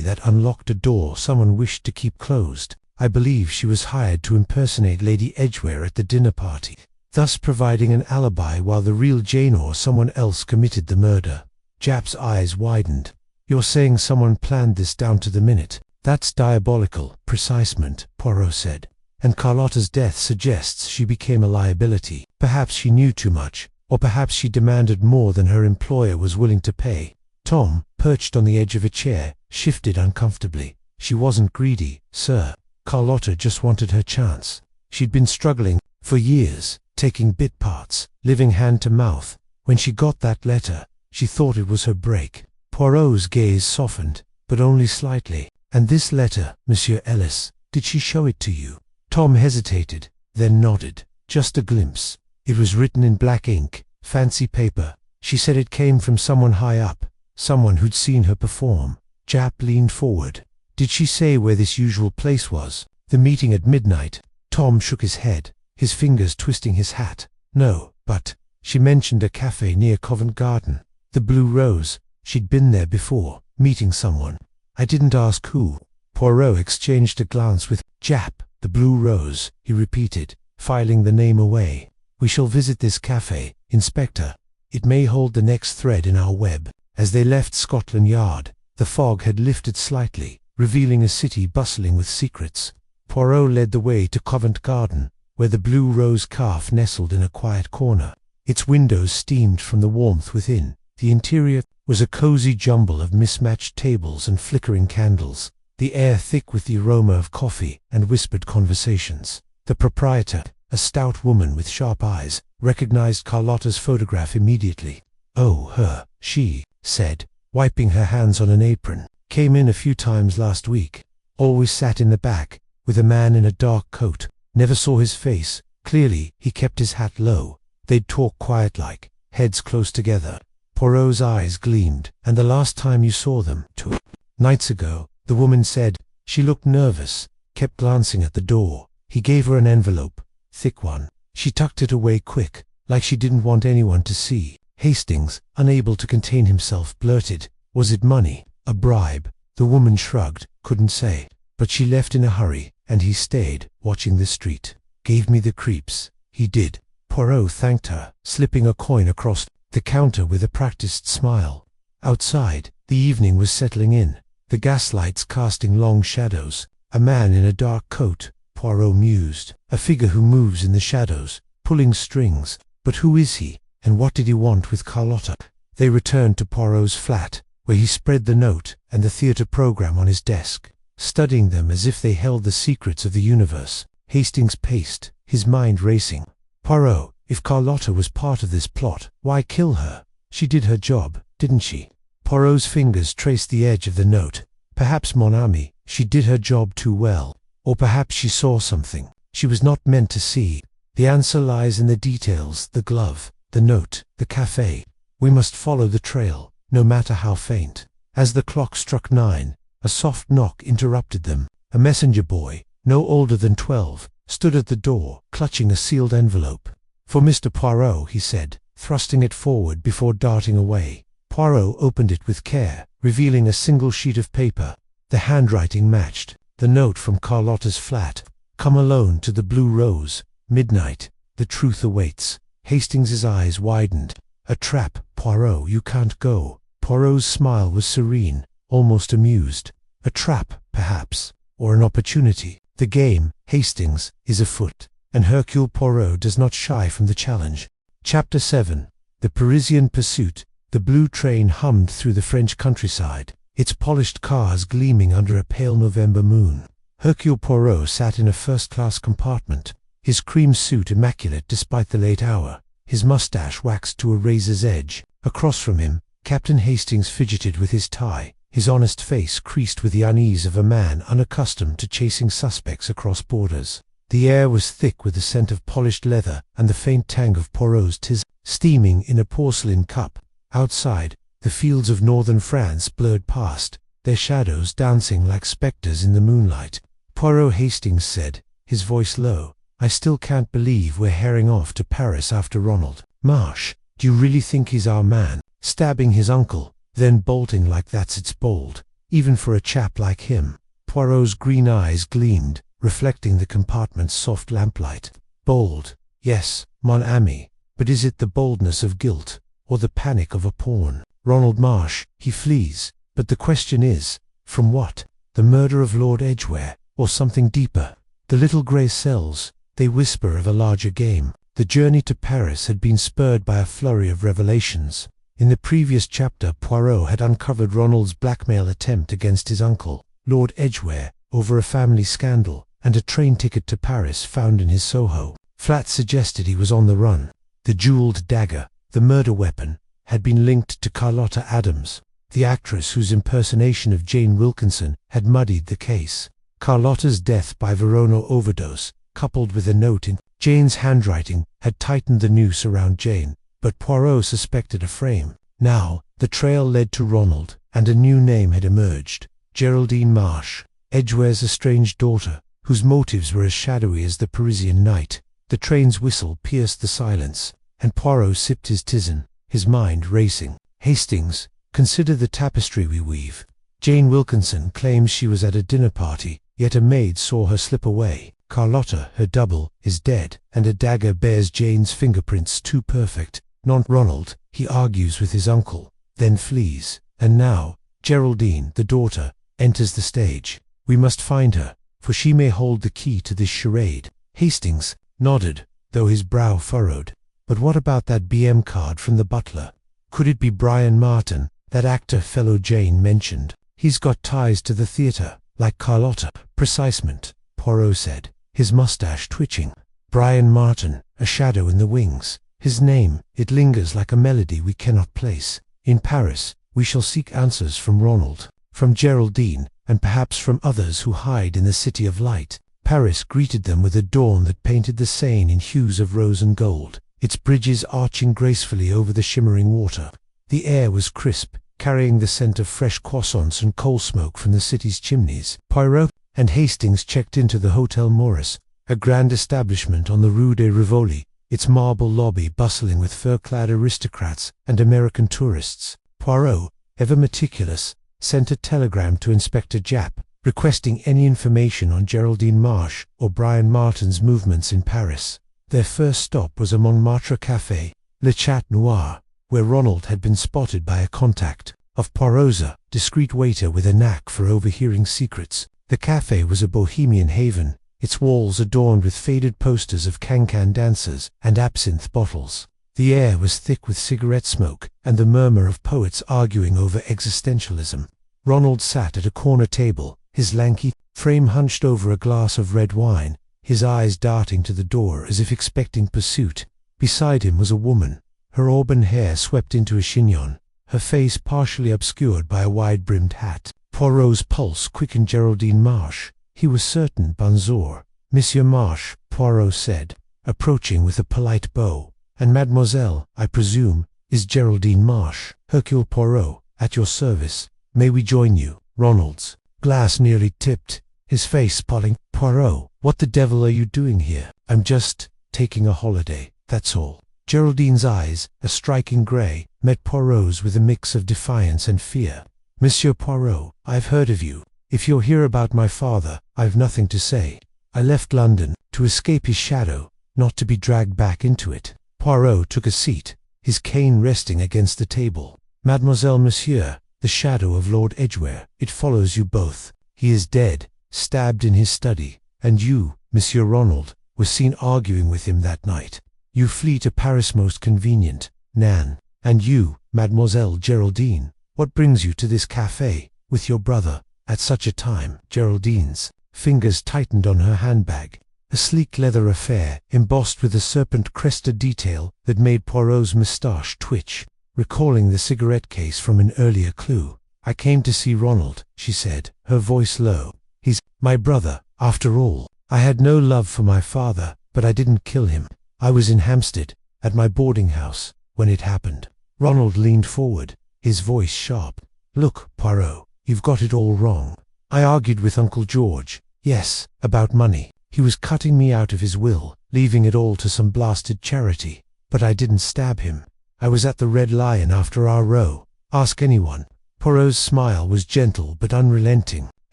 A: that unlocked a door someone wished to keep closed. I believe she was hired to impersonate Lady Edgware at the dinner party, thus providing an alibi while the real Jane or someone else committed the murder." Japp's eyes widened. "You're saying someone planned this down to the minute?" "That's diabolical precisement," Poirot said. "And Carlotta's death suggests she became a liability. Perhaps she knew too much, or perhaps she demanded more than her employer was willing to pay." Tom, perched on the edge of a chair, shifted uncomfortably. "She wasn't greedy, sir. Carlotta just wanted her chance. She'd been struggling for years, taking bit parts, living hand to mouth. When she got that letter, she thought it was her break." Poirot's gaze softened, but only slightly. "And this letter, Monsieur Ellis, did she show it to you?" Tom hesitated, then nodded. "Just a glimpse. It was written in black ink, fancy paper. She said it came from someone high up, someone who'd seen her perform." Japp leaned forward. "Did she say where this usual place was?" "The meeting at midnight." Tom shook his head, his fingers twisting his hat. "No, but she mentioned a cafe near Covent Garden. The Blue Rose. She'd been there before, meeting someone. I didn't ask who." Poirot exchanged a glance with Japp. "The Blue Rose," he repeated, filing the name away. "We shall visit this cafe, Inspector. It may hold the next thread in our web." As they left Scotland Yard, the fog had lifted slightly, revealing a city bustling with secrets. Poirot led the way to Covent Garden, where the Blue Rose calf nestled in a quiet corner. Its windows steamed from the warmth within. The interior was a cozy jumble of mismatched tables and flickering candles, the air thick with the aroma of coffee and whispered conversations. The proprietor, a stout woman with sharp eyes, recognized Carlotta's photograph immediately. "Oh, her," she said, wiping her hands on an apron. "Came in a few times last week. Always sat in the back, with a man in a dark coat. Never saw his face. Clearly, he kept his hat low. They'd talk quiet-like, heads close together." Poirot's eyes gleamed. "And the last time you saw them?" "2 nights ago," the woman said. She looked nervous, kept glancing at the door. He gave her an envelope, thick one. She tucked it away quick, like she didn't want anyone to see. Hastings, unable to contain himself, blurted, "Was it money? A bribe?" The woman shrugged, couldn't say. But she left in a hurry, and he stayed, watching the street. "Gave me the creeps." He did. Poirot thanked her, slipping a coin across the counter with a practiced smile. Outside, the evening was settling in, the gaslights casting long shadows. "A man in a dark coat," Poirot mused. "A figure who moves in the shadows, pulling strings. But who is he, and what did he want with Carlotta?" They returned to Poirot's flat, where he spread the note and the theatre program on his desk, studying them as if they held the secrets of the universe. Hastings paced, his mind racing. "Poirot, if Carlotta was part of this plot, why kill her? She did her job, didn't she?" Poirot's fingers traced the edge of the note. "Perhaps, mon ami, she did her job too well. Or perhaps she saw something she was not meant to see. The answer lies in the details: the glove, the note, the cafe. We must follow the trail, no matter how faint. As the clock struck 9, a soft knock interrupted them. A messenger boy, no older than 12, stood at the door, clutching a sealed envelope. "For Mr. Poirot," he said, thrusting it forward before darting away. Poirot opened it with care, revealing a single sheet of paper. The handwriting matched. The note from Carlotta's flat. "Come alone to the Blue Rose. Midnight. The truth awaits." Hastings's eyes widened. "A trap, Poirot. You can't go." Poirot's smile was serene, almost amused. "A trap, perhaps, or an opportunity. The game, Hastings, is afoot, and Hercule Poirot does not shy from the challenge." Chapter 7. The Parisian Pursuit. The blue train hummed through the French countryside, its polished cars gleaming under a pale November moon. Hercule Poirot sat in a first-class compartment, his cream suit immaculate despite the late hour, his mustache waxed to a razor's edge. Across from him, Captain Hastings fidgeted with his tie, his honest face creased with the unease of a man unaccustomed to chasing suspects across borders. The air was thick with the scent of polished leather and the faint tang of Poirot's tisane, steaming in a porcelain cup. Outside, the fields of northern France blurred past, their shadows dancing like spectres in the moonlight. "Poirot," Hastings said, his voice low, "I still can't believe we're herring off to Paris after Ronald Marsh. Do you really think he's our man? Stabbing his uncle, then bolting like it's bold, even for a chap like him." Poirot's green eyes gleamed, reflecting the compartment's soft lamplight. "Bold, yes, mon ami, but is it the boldness of guilt, or the panic of a pawn? Ronald Marsh, he flees, but the question is, from what? The murder of Lord Edgware, or something deeper? The little grey cells, they whisper of a larger game." The journey to Paris had been spurred by a flurry of revelations. In the previous chapter, Poirot had uncovered Ronald's blackmail attempt against his uncle, Lord Edgware, over a family scandal, and a train ticket to Paris found in his Soho flat suggested he was on the run. The jeweled dagger, the murder weapon, had been linked to Carlotta Adams, the actress whose impersonation of Jane Wilkinson had muddied the case. Carlotta's death by Verona overdose, coupled with a note in Jane's handwriting, had tightened the noose around Jane, but Poirot suspected a frame. Now, the trail led to Ronald, and a new name had emerged: Geraldine Marsh, Edgware's estranged daughter, whose motives were as shadowy as the Parisian night. The train's whistle pierced the silence, and Poirot sipped his tisane, his mind racing. "Hastings, consider the tapestry we weave. Jane Wilkinson claims she was at a dinner party, yet a maid saw her slip away. Carlotta, her double, is dead, and a dagger bears Jane's fingerprints too perfect. Not Ronald, he argues with his uncle, then flees. And now, Geraldine, the daughter, enters the stage. We must find her, for she may hold the key to this charade." Hastings nodded, though his brow furrowed. But what about that BM card from the butler? Could it be Brian Martin, that actor fellow Jane mentioned? "He's got ties to the theatre, like Carlotta." "Precisement," Poirot said, his mustache twitching. "Brian Martin, a shadow in the wings. His name, it lingers like a melody we cannot place. In Paris, we shall seek answers from Ronald, from Geraldine, and perhaps from others who hide in the City of Light." Paris greeted them with a dawn that painted the Seine in hues of rose and gold, its bridges arching gracefully over the shimmering water. The air was crisp, carrying the scent of fresh croissants and coal smoke from the city's chimneys. Poirot and Hastings checked into the Hotel Maurice, a grand establishment on the Rue de Rivoli, its marble lobby bustling with fur-clad aristocrats and American tourists. Poirot, ever meticulous, sent a telegram to Inspector Japp, requesting any information on Geraldine Marsh or Brian Martin's movements in Paris. Their first stop was a Montmartre café, Le Chat Noir, where Ronald had been spotted by a contact of Poirot's, discreet waiter with a knack for overhearing secrets. The café was a bohemian haven, its walls adorned with faded posters of can-can dancers and absinthe bottles. The air was thick with cigarette smoke and the murmur of poets arguing over existentialism. Ronald sat at a corner table, his lanky frame hunched over a glass of red wine, his eyes darting to the door as if expecting pursuit. Beside him was a woman, her auburn hair swept into a chignon, her face partially obscured by a wide-brimmed hat. Poirot's pulse quickened. Geraldine Marsh. He was certain. Bonjour, Monsieur Marche, Poirot said, approaching with a polite bow. And mademoiselle, I presume, is Geraldine Marche. Hercule Poirot, at your service. May we join you? Ronald's glass nearly tipped, his face pulling. Poirot, what the devil are you doing here? I'm just taking a holiday, that's all. Geraldine's eyes, a striking grey, met Poirot's with a mix of defiance and fear. Monsieur Poirot, I've heard of you. If you're here about my father, I've nothing to say. I left London to escape his shadow, not to be dragged back into it. Poirot took a seat, his cane resting against the table. Mademoiselle, Monsieur, the shadow of Lord Edgware. It follows you both. He is dead, stabbed in his study, and you, Monsieur Ronald, were seen arguing with him that night. You flee to Paris, most convenient, Nan. And you, Mademoiselle Geraldine, what brings you to this café, with your brother, at such a time? Geraldine's fingers tightened on her handbag, a sleek leather affair embossed with a serpent-crested detail that made Poirot's moustache twitch, recalling the cigarette case from an earlier clue. I came to see Ronald, she said, her voice low. He's my brother, after all. I had no love for my father, but I didn't kill him. I was in Hampstead, at my boarding house, when it happened. Ronald leaned forward, his voice sharp. Look, Poirot, you've got it all wrong. I argued with Uncle George, yes, about money. He was cutting me out of his will, leaving it all to some blasted charity. But I didn't stab him. I was at the Red Lion after our row. Ask anyone. Poirot's smile was gentle but unrelenting.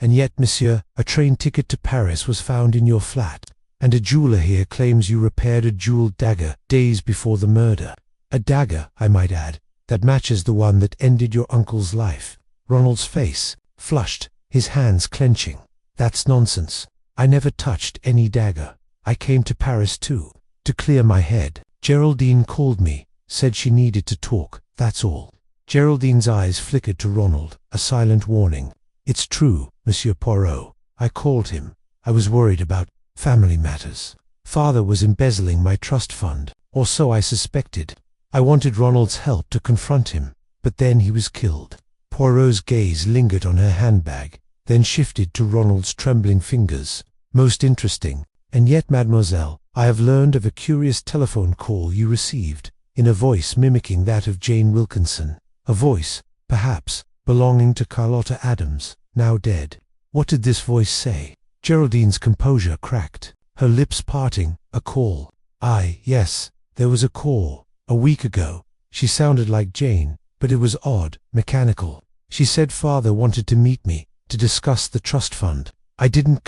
A: And yet, monsieur, a train ticket to Paris was found in your flat. And a jeweler here claims you repaired a jeweled dagger days before the murder. A dagger, I might add, that matches the one that ended your uncle's life. Ronald's face flushed, his hands clenching. That's nonsense. I never touched any dagger. I came to Paris to clear my head. Geraldine called me, said she needed to talk, that's all. Geraldine's eyes flickered to Ronald, a silent warning. It's true, Monsieur Poirot. I called him. I was worried about family matters. Father was embezzling my trust fund, or so I suspected. I wanted Ronald's help to confront him, but then he was killed. Poirot's gaze lingered on her handbag, then shifted to Ronald's trembling fingers. Most interesting. And yet, mademoiselle, I have learned of a curious telephone call you received, in a voice mimicking that of Jane Wilkinson. A voice, perhaps, belonging to Carlotta Adams, now dead. What did this voice say? Geraldine's composure cracked, her lips parting. A call. Aye, yes, there was a call. A week ago. She sounded like Jane, but it was odd, mechanical. She said father wanted to meet me, to discuss the trust fund. I didn't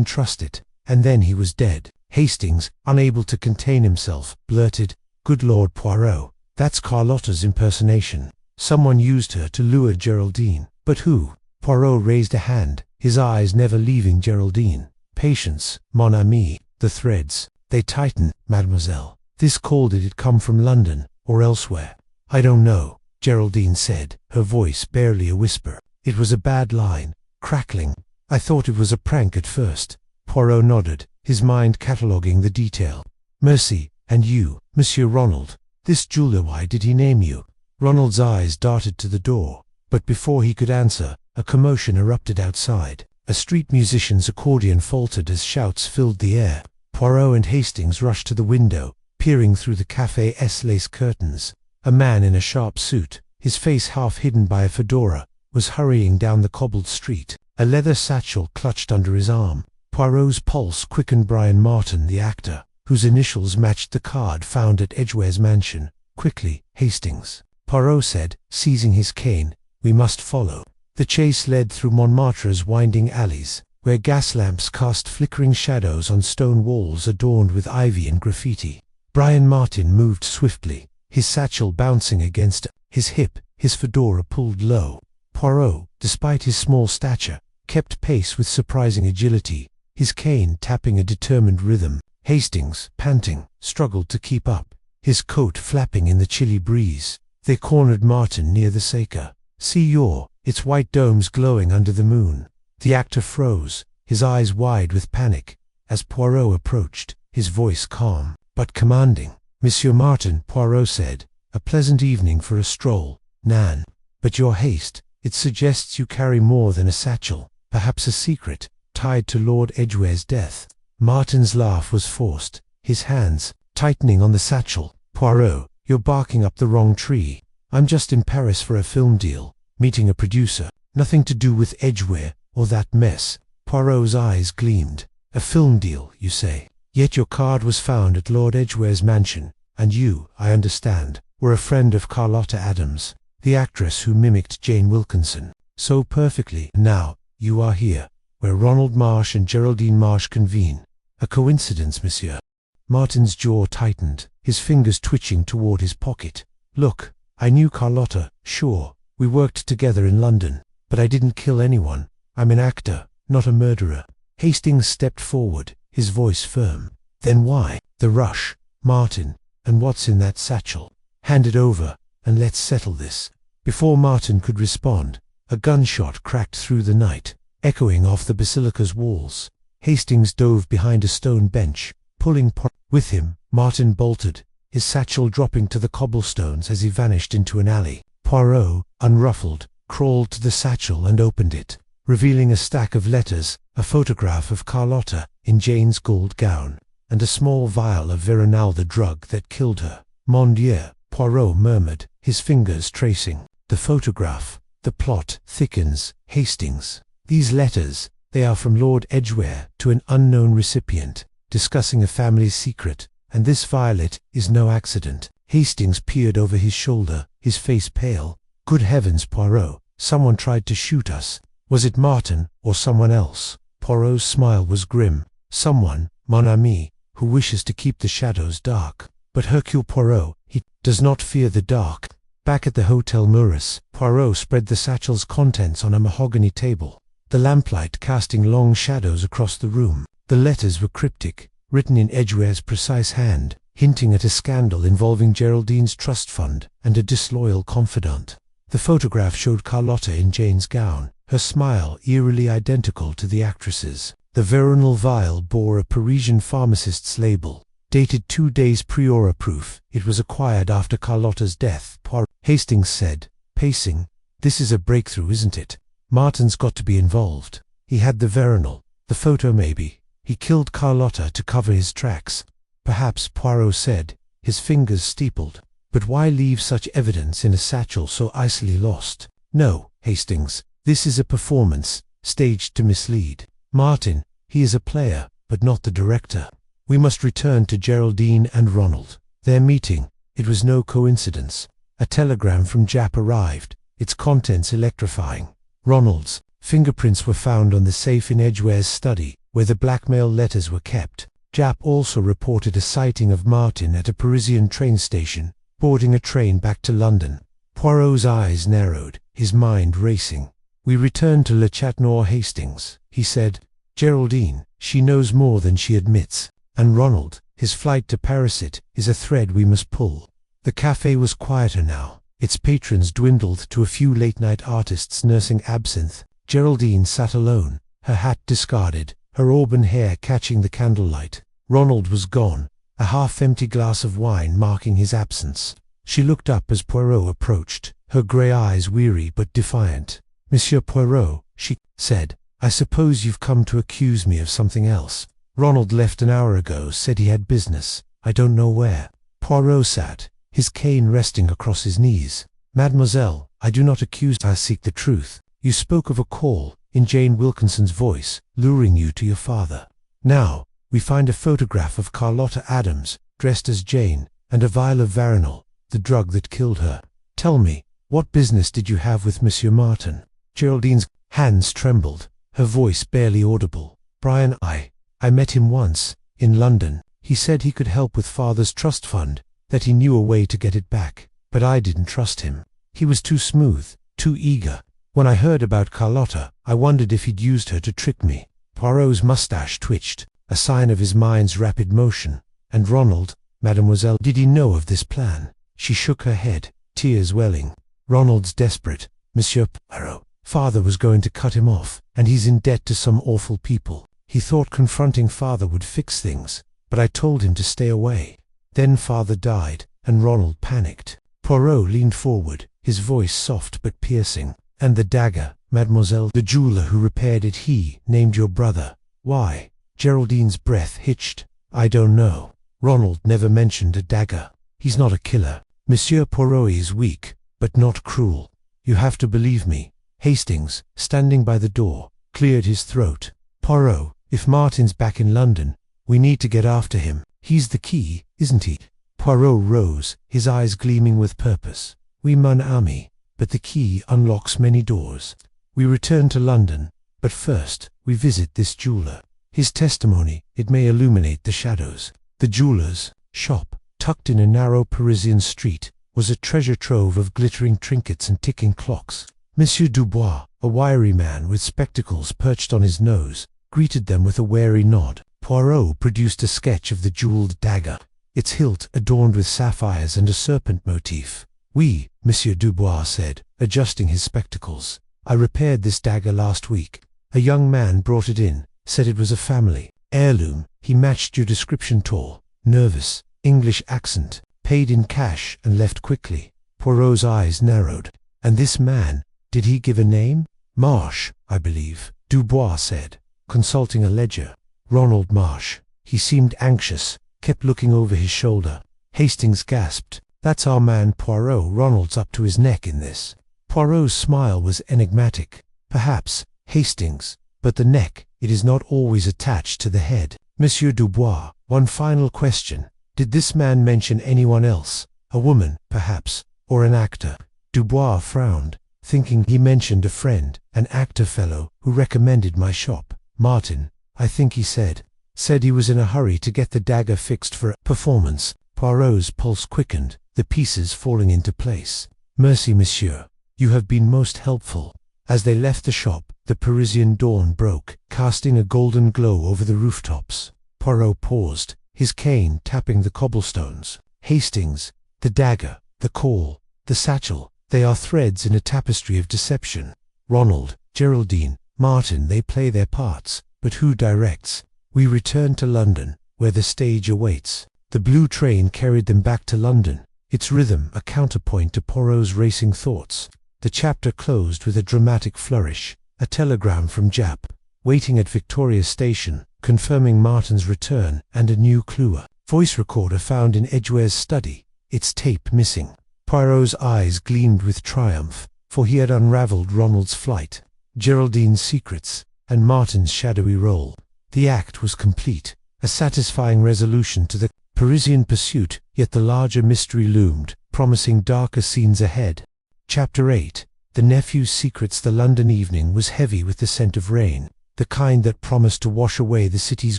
A: trust it. And then he was dead. Hastings, unable to contain himself, blurted, Good Lord Poirot, that's Carlotta's impersonation. Someone used her to lure Geraldine. But who? Poirot raised a hand, his eyes never leaving Geraldine. Patience, mon ami. The threads, they tighten, mademoiselle. This call, did it come from London, or elsewhere? I don't know, Geraldine said, her voice barely a whisper. It was a bad line, crackling. I thought it was a prank at first. Poirot nodded, his mind cataloguing the detail. Mercy, and you, Monsieur Ronald. This jeweler, why did he name you? Ronald's eyes darted to the door, but before he could answer, a commotion erupted outside. A street musician's accordion faltered as shouts filled the air. Poirot and Hastings rushed to the window, peering through the café's lace curtains. A man in a sharp suit, his face half hidden by a fedora, was hurrying down the cobbled street, a leather satchel clutched under his arm. Poirot's pulse quickened. Brian Martin, the actor, whose initials matched the card found at Edgware's mansion. Quickly, Hastings, Poirot said, seizing his cane, we must follow. The chase led through Montmartre's winding alleys, where gas lamps cast flickering shadows on stone walls adorned with ivy and graffiti. Brian Martin moved swiftly, his satchel bouncing against his hip, his fedora pulled low. Poirot, despite his small stature, kept pace with surprising agility, his cane tapping a determined rhythm. Hastings, panting, struggled to keep up, his coat flapping in the chilly breeze. They cornered Martin near the Saker. See your, its white domes glowing under the moon. The actor froze, his eyes wide with panic, as Poirot approached, his voice calm, but commanding. Monsieur Martin, Poirot said, a pleasant evening for a stroll, Nan. But your haste, it suggests you carry more than a satchel, perhaps a secret. tied to Lord Edgware's death. Martin's laugh was forced, his hands tightening on the satchel. Poirot, you're barking up the wrong tree. I'm just in Paris for a film deal, meeting a producer. Nothing to do with Edgware or that mess. Poirot's eyes gleamed. A film deal, you say? Yet your card was found at Lord Edgware's mansion, and you, I understand, were a friend of Carlotta Adams, the actress who mimicked Jane Wilkinson so perfectly. Now, you are here, where Ronald Marsh and Geraldine Marsh convene. A coincidence, monsieur? Martin's jaw tightened, his fingers twitching toward his pocket. Look, I knew Carlotta, sure. We worked together in London, but I didn't kill anyone. I'm an actor, not a murderer. Hastings stepped forward, his voice firm. Then why? The rush, Martin, and what's in that satchel? Hand it over, and let's settle this. Before Martin could respond, a gunshot cracked through the night, echoing off the basilica's walls. Hastings dove behind a stone bench, pulling Poirot with him. Martin bolted, his satchel dropping to the cobblestones as he vanished into an alley. Poirot, unruffled, crawled to the satchel and opened it, revealing a stack of letters, a photograph of Carlotta in Jane's gold gown, and a small vial of veronal, the drug that killed her. Mon Dieu, Poirot murmured, his fingers tracing. The photograph. The plot thickens. Hastings. These letters, they are from Lord Edgware to an unknown recipient, discussing a family secret, and this violet is no accident. Hastings peered over his shoulder, his face pale. Good heavens, Poirot, someone tried to shoot us. Was it Martin, or someone else? Poirot's smile was grim. Someone, mon ami, who wishes to keep the shadows dark. But Hercule Poirot, he does not fear the dark. Back at the Hotel Muris, Poirot spread the satchel's contents on a mahogany table, the lamplight casting long shadows across the room. The letters were cryptic, written in Edgware's precise hand, hinting at a scandal involving Geraldine's trust fund and a disloyal confidant. The photograph showed Carlotta in Jane's gown, her smile eerily identical to the actress's. The veronal vial bore a Parisian pharmacist's label, dated 2 days prior proof. It was acquired after Carlotta's death. Hastings said, pacing. This is a breakthrough, isn't it? Martin's got to be involved. He had the veronal, the photo maybe. He killed Carlotta to cover his tracks. Perhaps, Poirot said, his fingers steepled. But why leave such evidence in a satchel so icily lost? No, Hastings, this is a performance, staged to mislead. Martin, he is a player, but not the director. We must return to Geraldine and Ronald. Their meeting, it was no coincidence. A telegram from Jap arrived, its contents electrifying. Ronald's fingerprints were found on the safe in Edgware's study, where the blackmail letters were kept. Jap also reported a sighting of Martin at a Parisian train station, boarding a train back to London. Poirot's eyes narrowed, his mind racing. We return to Le Chatenoir, Hastings, he said. Geraldine, she knows more than she admits. And Ronald, his flight to Paris, it is a thread we must pull. The cafe was quieter now. Its patrons dwindled to a few late-night artists nursing absinthe. Geraldine sat alone, her hat discarded, her auburn hair catching the candlelight. Ronald was gone, a half-empty glass of wine marking his absence. She looked up as Poirot approached, her grey eyes weary but defiant. Monsieur Poirot, she said, I suppose you've come to accuse me of something else. Ronald left an hour ago, said he had business. I don't know where. Poirot sat, his cane resting across his knees. Mademoiselle, I do not accuse, I seek the truth. You spoke of a call, in Jane Wilkinson's voice, luring you to your father. Now, we find a photograph of Carlotta Adams, dressed as Jane, and a vial of veronal, the drug that killed her. Tell me, what business did you have with Monsieur Martin? Geraldine's hands trembled, her voice barely audible. Brian, I met him once, in London. He said he could help with father's trust fund, that he knew a way to get it back. But I didn't trust him. He was too smooth, too eager. When I heard about Carlotta, I wondered if he'd used her to trick me. Poirot's mustache twitched, a sign of his mind's rapid motion. And Ronald, mademoiselle, did he know of this plan? She shook her head, tears welling. Ronald's desperate. Monsieur Poirot. Father was going to cut him off, and he's in debt to some awful people. He thought confronting father would fix things, but I told him to stay away. Then father died, and Ronald panicked. Poirot leaned forward, his voice soft but piercing. And the dagger, mademoiselle, the jeweler who repaired it, he named your brother. Why? Geraldine's breath hitched. I don't know. Ronald never mentioned a dagger. He's not a killer. Monsieur Poirot is weak, but not cruel. You have to believe me. Hastings, standing by the door, cleared his throat. Poirot, if Martin's back in London, we need to get after him. He's the key, isn't he? Poirot rose, his eyes gleaming with purpose. Oui, mon ami, but the key unlocks many doors. We return to London, but first we visit this jeweler. His testimony, it may illuminate the shadows. The jeweler's shop, tucked in a narrow Parisian street, was a treasure trove of glittering trinkets and ticking clocks. Monsieur Dubois, a wiry man with spectacles perched on his nose, greeted them with a wary nod. Poirot produced a sketch of the jeweled dagger, its hilt adorned with sapphires and a serpent motif. Oui, Monsieur Dubois said, adjusting his spectacles. I repaired this dagger last week. A young man brought it in, said it was a family heirloom. He matched your description, tall, nervous, English accent, paid in cash and left quickly. Poirot's eyes narrowed. And this man, did he give a name? Marsh, I believe, Dubois said, consulting a ledger. Ronald Marsh. He seemed anxious, kept looking over his shoulder. Hastings gasped. That's our man Poirot. Ronald's up to his neck in this. Poirot's smile was enigmatic. Perhaps, Hastings, but the neck, it is not always attached to the head. Monsieur Dubois, one final question. Did this man mention anyone else? A woman, perhaps, or an actor? Dubois frowned, thinking he mentioned a friend, an actor fellow, who recommended my shop. Martin, I think he said. Said he was in a hurry to get the dagger fixed for a performance. Poirot's pulse quickened, the pieces falling into place. Merci, monsieur. You have been most helpful. As they left the shop, the Parisian dawn broke, casting a golden glow over the rooftops. Poirot paused, his cane tapping the cobblestones. Hastings, the dagger, the call, the satchel, they are threads in a tapestry of deception. Ronald, Geraldine, Martin, they play their parts, but who directs? We return to London, where the stage awaits. The blue train carried them back to London, its rhythm a counterpoint to Poirot's racing thoughts. The chapter closed with a dramatic flourish, a telegram from Jap, waiting at Victoria Station, confirming Martin's return, and a new clue. A voice recorder found in Edgware's study, its tape missing. Poirot's eyes gleamed with triumph, for he had unravelled Ronald's flight, Geraldine's secrets, and Martin's shadowy role. The act was complete, a satisfying resolution to the Parisian pursuit, yet the larger mystery loomed, promising darker scenes ahead. Chapter 8. The nephew's secrets. The London evening was heavy with the scent of rain, the kind that promised to wash away the city's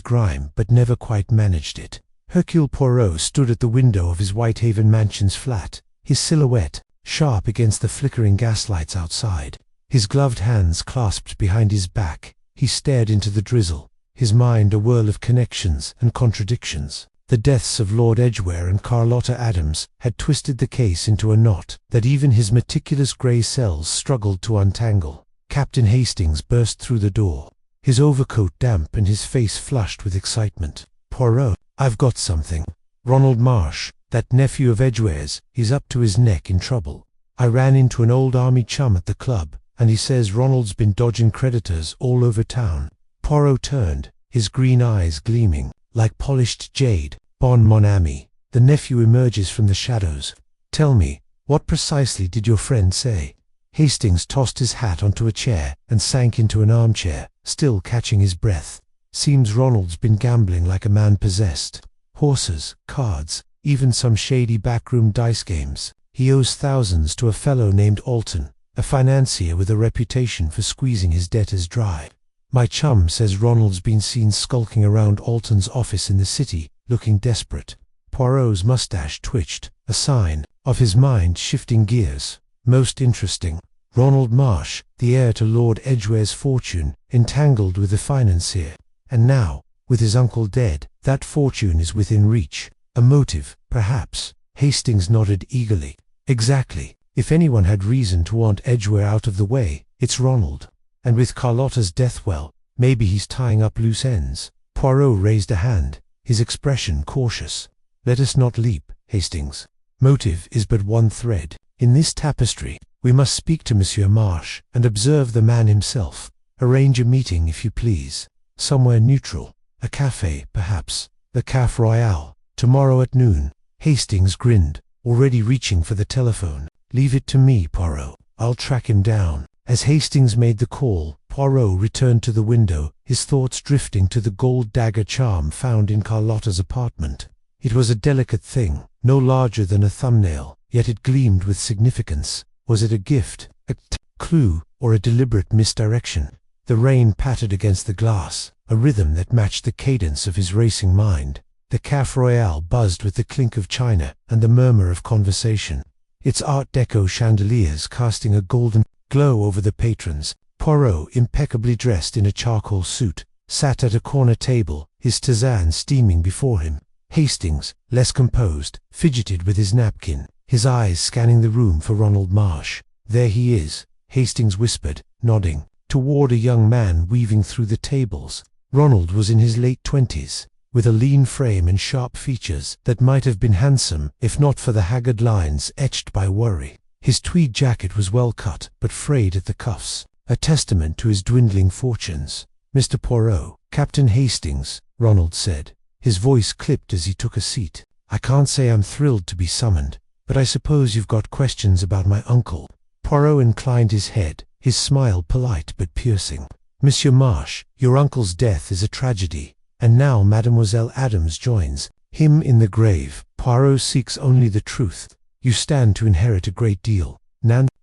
A: grime but never quite managed it. Hercule Poirot stood at the window of his Whitehaven mansion's flat, his silhouette sharp against the flickering gaslights outside. His gloved hands clasped behind his back, he stared into the drizzle, his mind a whirl of connections and contradictions. The deaths of Lord Edgware and Carlotta Adams had twisted the case into a knot that even his meticulous grey cells struggled to untangle. Captain Hastings burst through the door, his overcoat damp and his face flushed with excitement. Poirot, I've got something. Ronald Marsh, that nephew of Edgware's, he's up to his neck in trouble. I ran into an old army chum at the club, and he says Ronald's been dodging creditors all over town. Poirot turned, his green eyes gleaming like polished jade. Bon mon ami, the nephew emerges from the shadows. Tell me, what precisely did your friend say? Hastings tossed his hat onto a chair and sank into an armchair, still catching his breath. Seems Ronald's been gambling like a man possessed. Horses, cards, even some shady backroom dice games. He owes thousands to a fellow named Alton, a financier with a reputation for squeezing his debtors dry. My chum says Ronald's been seen skulking around Alton's office in the city, looking desperate. Poirot's mustache twitched, a sign of his mind shifting gears. Most interesting. Ronald Marsh, the heir to Lord Edgware's fortune, entangled with the financier. And now, with his uncle dead, that fortune is within reach. A motive, perhaps. Hastings nodded eagerly. Exactly. If anyone had reason to want Edgware out of the way, it's Ronald. And with Carlotta's death, well, maybe he's tying up loose ends. Poirot raised a hand, his expression cautious. Let us not leap, Hastings. Motive is but one thread in this tapestry. We must speak to Monsieur Marsh and observe the man himself. Arrange a meeting, if you please. Somewhere neutral. A cafe, perhaps. The Café Royal. Tomorrow at noon." Hastings grinned, already reaching for the telephone. "Leave it to me, Poirot. I'll track him down." As Hastings made the call, Poirot returned to the window, his thoughts drifting to the gold dagger charm found in Carlotta's apartment. It was a delicate thing, no larger than a thumbnail, yet it gleamed with significance. Was it a gift, a clue, or a deliberate misdirection? The rain pattered against the glass, a rhythm that matched the cadence of his racing mind. The Café Royal buzzed with the clink of china and the murmur of conversation, its Art Deco chandeliers casting a golden glow over the patrons. Poirot, impeccably dressed in a charcoal suit, sat at a corner table, his tisane steaming before him. Hastings, less composed, fidgeted with his napkin, his eyes scanning the room for Ronald Marsh. "There he is," Hastings whispered, nodding toward a young man weaving through the tables. Ronald was in his late 20s, with a lean frame and sharp features that might have been handsome if not for the haggard lines etched by worry. His tweed jacket was well cut, but frayed at the cuffs, a testament to his dwindling fortunes. "Mr. Poirot, Captain Hastings," Ronald said, his voice clipped as he took a seat. "I can't say I'm thrilled to be summoned, but I suppose you've got questions about my uncle." Poirot inclined his head, his smile polite but piercing. "Monsieur Marsh, your uncle's death is a tragedy, and now Mademoiselle Adams joins him in the grave. Poirot seeks only the truth. You stand to inherit a great deal."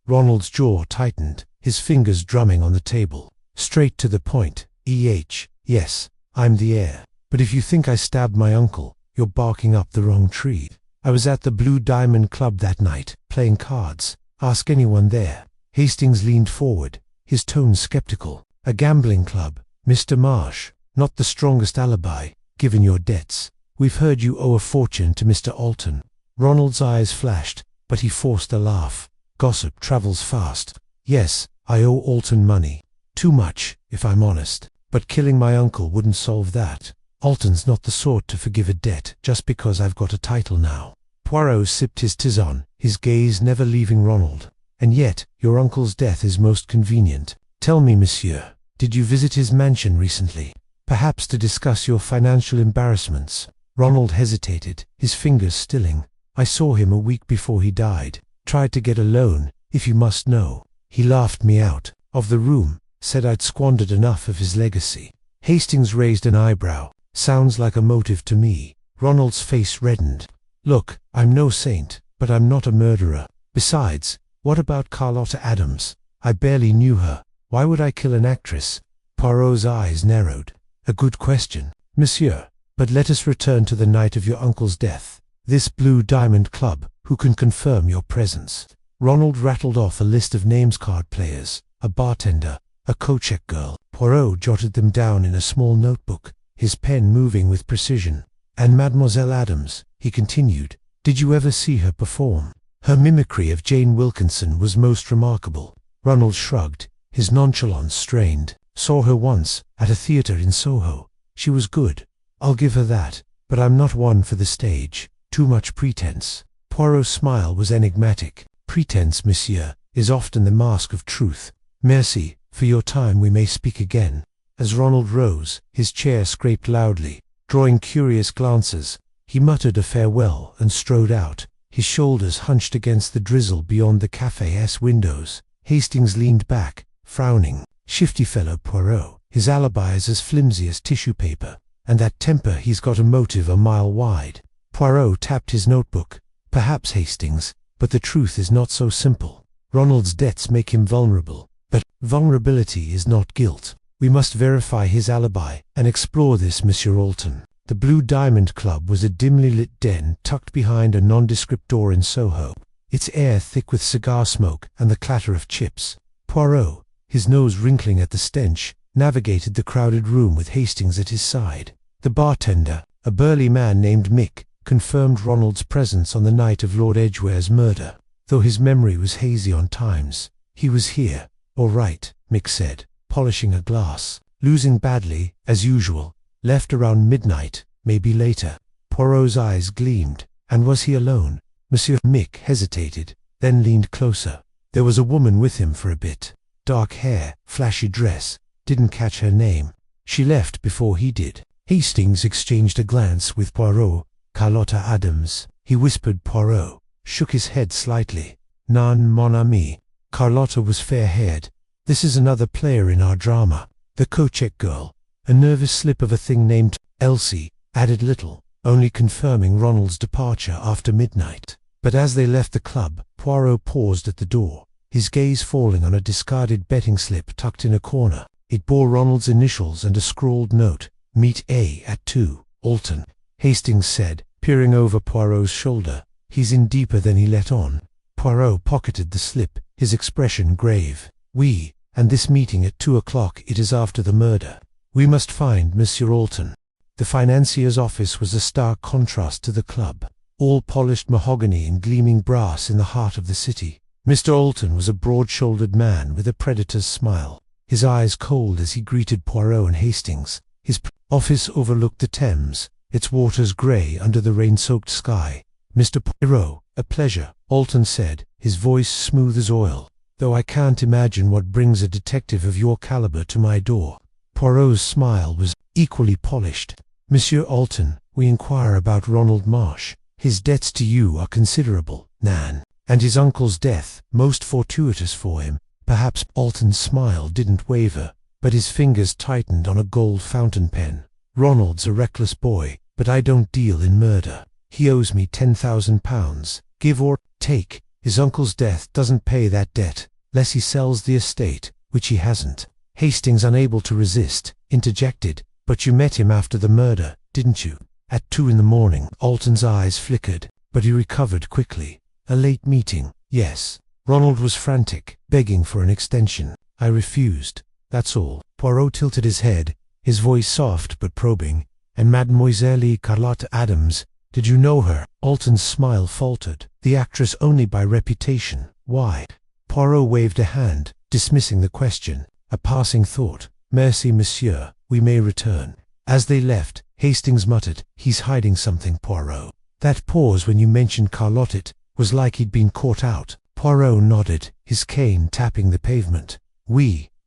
A: Ronald's jaw tightened, his fingers drumming on the table. Straight to the point. Yes, I'm the heir. But if you think I stabbed my uncle, you're barking up the wrong tree. I was at the Blue Diamond Club that night, playing cards. Ask anyone there." Hastings leaned forward, his tone skeptical. "A gambling club, Mr. Marsh. Not the strongest alibi, given your debts. We've heard you owe a fortune to Mr. Alton." Ronald's eyes flashed, but he forced a laugh. "Gossip travels fast. Yes, I owe Alton money. Too much, if I'm honest. But killing my uncle wouldn't solve that. Alton's not the sort to forgive a debt just because I've got a title now." Poirot sipped his tisane, his gaze never leaving Ronald. "And yet, your uncle's death is most convenient. Tell me, monsieur, did you visit his mansion recently? Perhaps to discuss your financial embarrassments?" Ronald hesitated, his fingers stilling. "I saw him a week before he died. Tried to get a loan, if you must know. He laughed me out of the room, said I'd squandered enough of his legacy." Hastings raised an eyebrow. "Sounds like a motive to me." Ronald's face reddened. "Look, I'm no saint, but I'm not a murderer. Besides, what about Carlotta Adams? I barely knew her. Why would I kill an actress?" Poirot's eyes narrowed. "A good question, monsieur. But let us return to the night of your uncle's death. This Blue Diamond Club, who can confirm your presence?" Ronald rattled off a list of names: card players, a bartender, a co-check girl. Poirot jotted them down in a small notebook, his pen moving with precision. "And Mademoiselle Adams," he continued, "did you ever see her perform? Her mimicry of Jane Wilkinson was most remarkable." Ronald shrugged, his nonchalance strained. "Saw her once, at a theatre in Soho. She was good. I'll give her that, but I'm not one for the stage. Too much pretense." Poirot's smile was enigmatic. "Pretense, monsieur, is often the mask of truth. Merci, for your time we may speak again." As Ronald rose, his chair scraped loudly, drawing curious glances. He muttered a farewell and strode out, his shoulders hunched against the drizzle beyond the café's windows. Hastings leaned back, frowning. "Shifty fellow Poirot. His alibi is as flimsy as tissue paper, and that temper he's got a motive a mile wide." Poirot tapped his notebook. "Perhaps, Hastings, but the truth is not so simple. Ronald's debts make him vulnerable, but vulnerability is not guilt. We must verify his alibi and explore this, Monsieur Alton." The Blue Diamond Club was a dimly lit den tucked behind a nondescript door in Soho, its air thick with cigar smoke and the clatter of chips. Poirot, his nose wrinkling at the stench, navigated the crowded room with Hastings at his side. The bartender, a burly man named Mick, confirmed Ronald's presence on the night of Lord Edgware's murder, though his memory was hazy on times. "He was here, all right," Mick said, polishing a glass. "Losing badly, as usual. Left around midnight, maybe later." Poirot's eyes gleamed. "And was he alone?" Monsieur Mick hesitated, then leaned closer. There was a woman with him for a bit. Dark hair, flashy dress. Didn't catch her name. She left before he did. Hastings exchanged a glance with Poirot. Carlotta Adams. He whispered Poirot. Shook his head slightly. Non, mon ami. Carlotta was fair-haired. This is another player in our drama. The co-check girl. A nervous slip of a thing named Elsie. Added little, only confirming Ronald's departure after midnight. But as they left the club, Poirot paused at the door, his gaze falling on a discarded betting slip tucked in a corner. It bore Ronald's initials and a scrawled note, "Meet A at 2, Alton." Hastings said, peering over Poirot's shoulder. "He's in deeper than he let on." Poirot pocketed the slip, his expression grave. "We, and this meeting at 2 o'clock, it is after the murder. We must find Monsieur Alton." The financier's office was a stark contrast to the club. All polished mahogany and gleaming brass in the heart of the city. Mr. Alton was a broad-shouldered man with a predator's smile, his eyes cold as he greeted Poirot and Hastings. His office overlooked the Thames, its waters grey under the rain-soaked sky. "Mr. Poirot, a pleasure," Alton said, his voice smooth as oil, "though I can't imagine what brings a detective of your caliber to my door." Poirot's smile was equally polished. "Monsieur Alton, we inquire about Ronald Marsh. His debts to you are considerable, Nan, and his uncle's death, most fortuitous for him." Perhaps Alton's smile didn't waver, but his fingers tightened on a gold fountain pen. "Ronald's a reckless boy, but I don't deal in murder. He owes me £10,000, give or take. His uncle's death doesn't pay that debt, less he sells the estate, which he hasn't." Hastings, unable to resist, interjected, "But you met him after the murder, didn't you?" "At 2 in the morning." Alton's eyes flickered, but he recovered quickly. "A late meeting, yes." Ronald was frantic, begging for an extension. "I refused, that's all." Poirot tilted his head, his voice soft but probing. "And Mademoiselle Carlotta Adams, did you know her?" Alton's smile faltered. "The actress only by reputation. Why?" Poirot waved a hand, dismissing the question. "A passing thought. Merci, monsieur, we may return." As they left, Hastings muttered, "He's hiding something, Poirot." That pause when you mentioned Carlotta was like he'd been caught out. Poirot nodded, his cane tapping the pavement.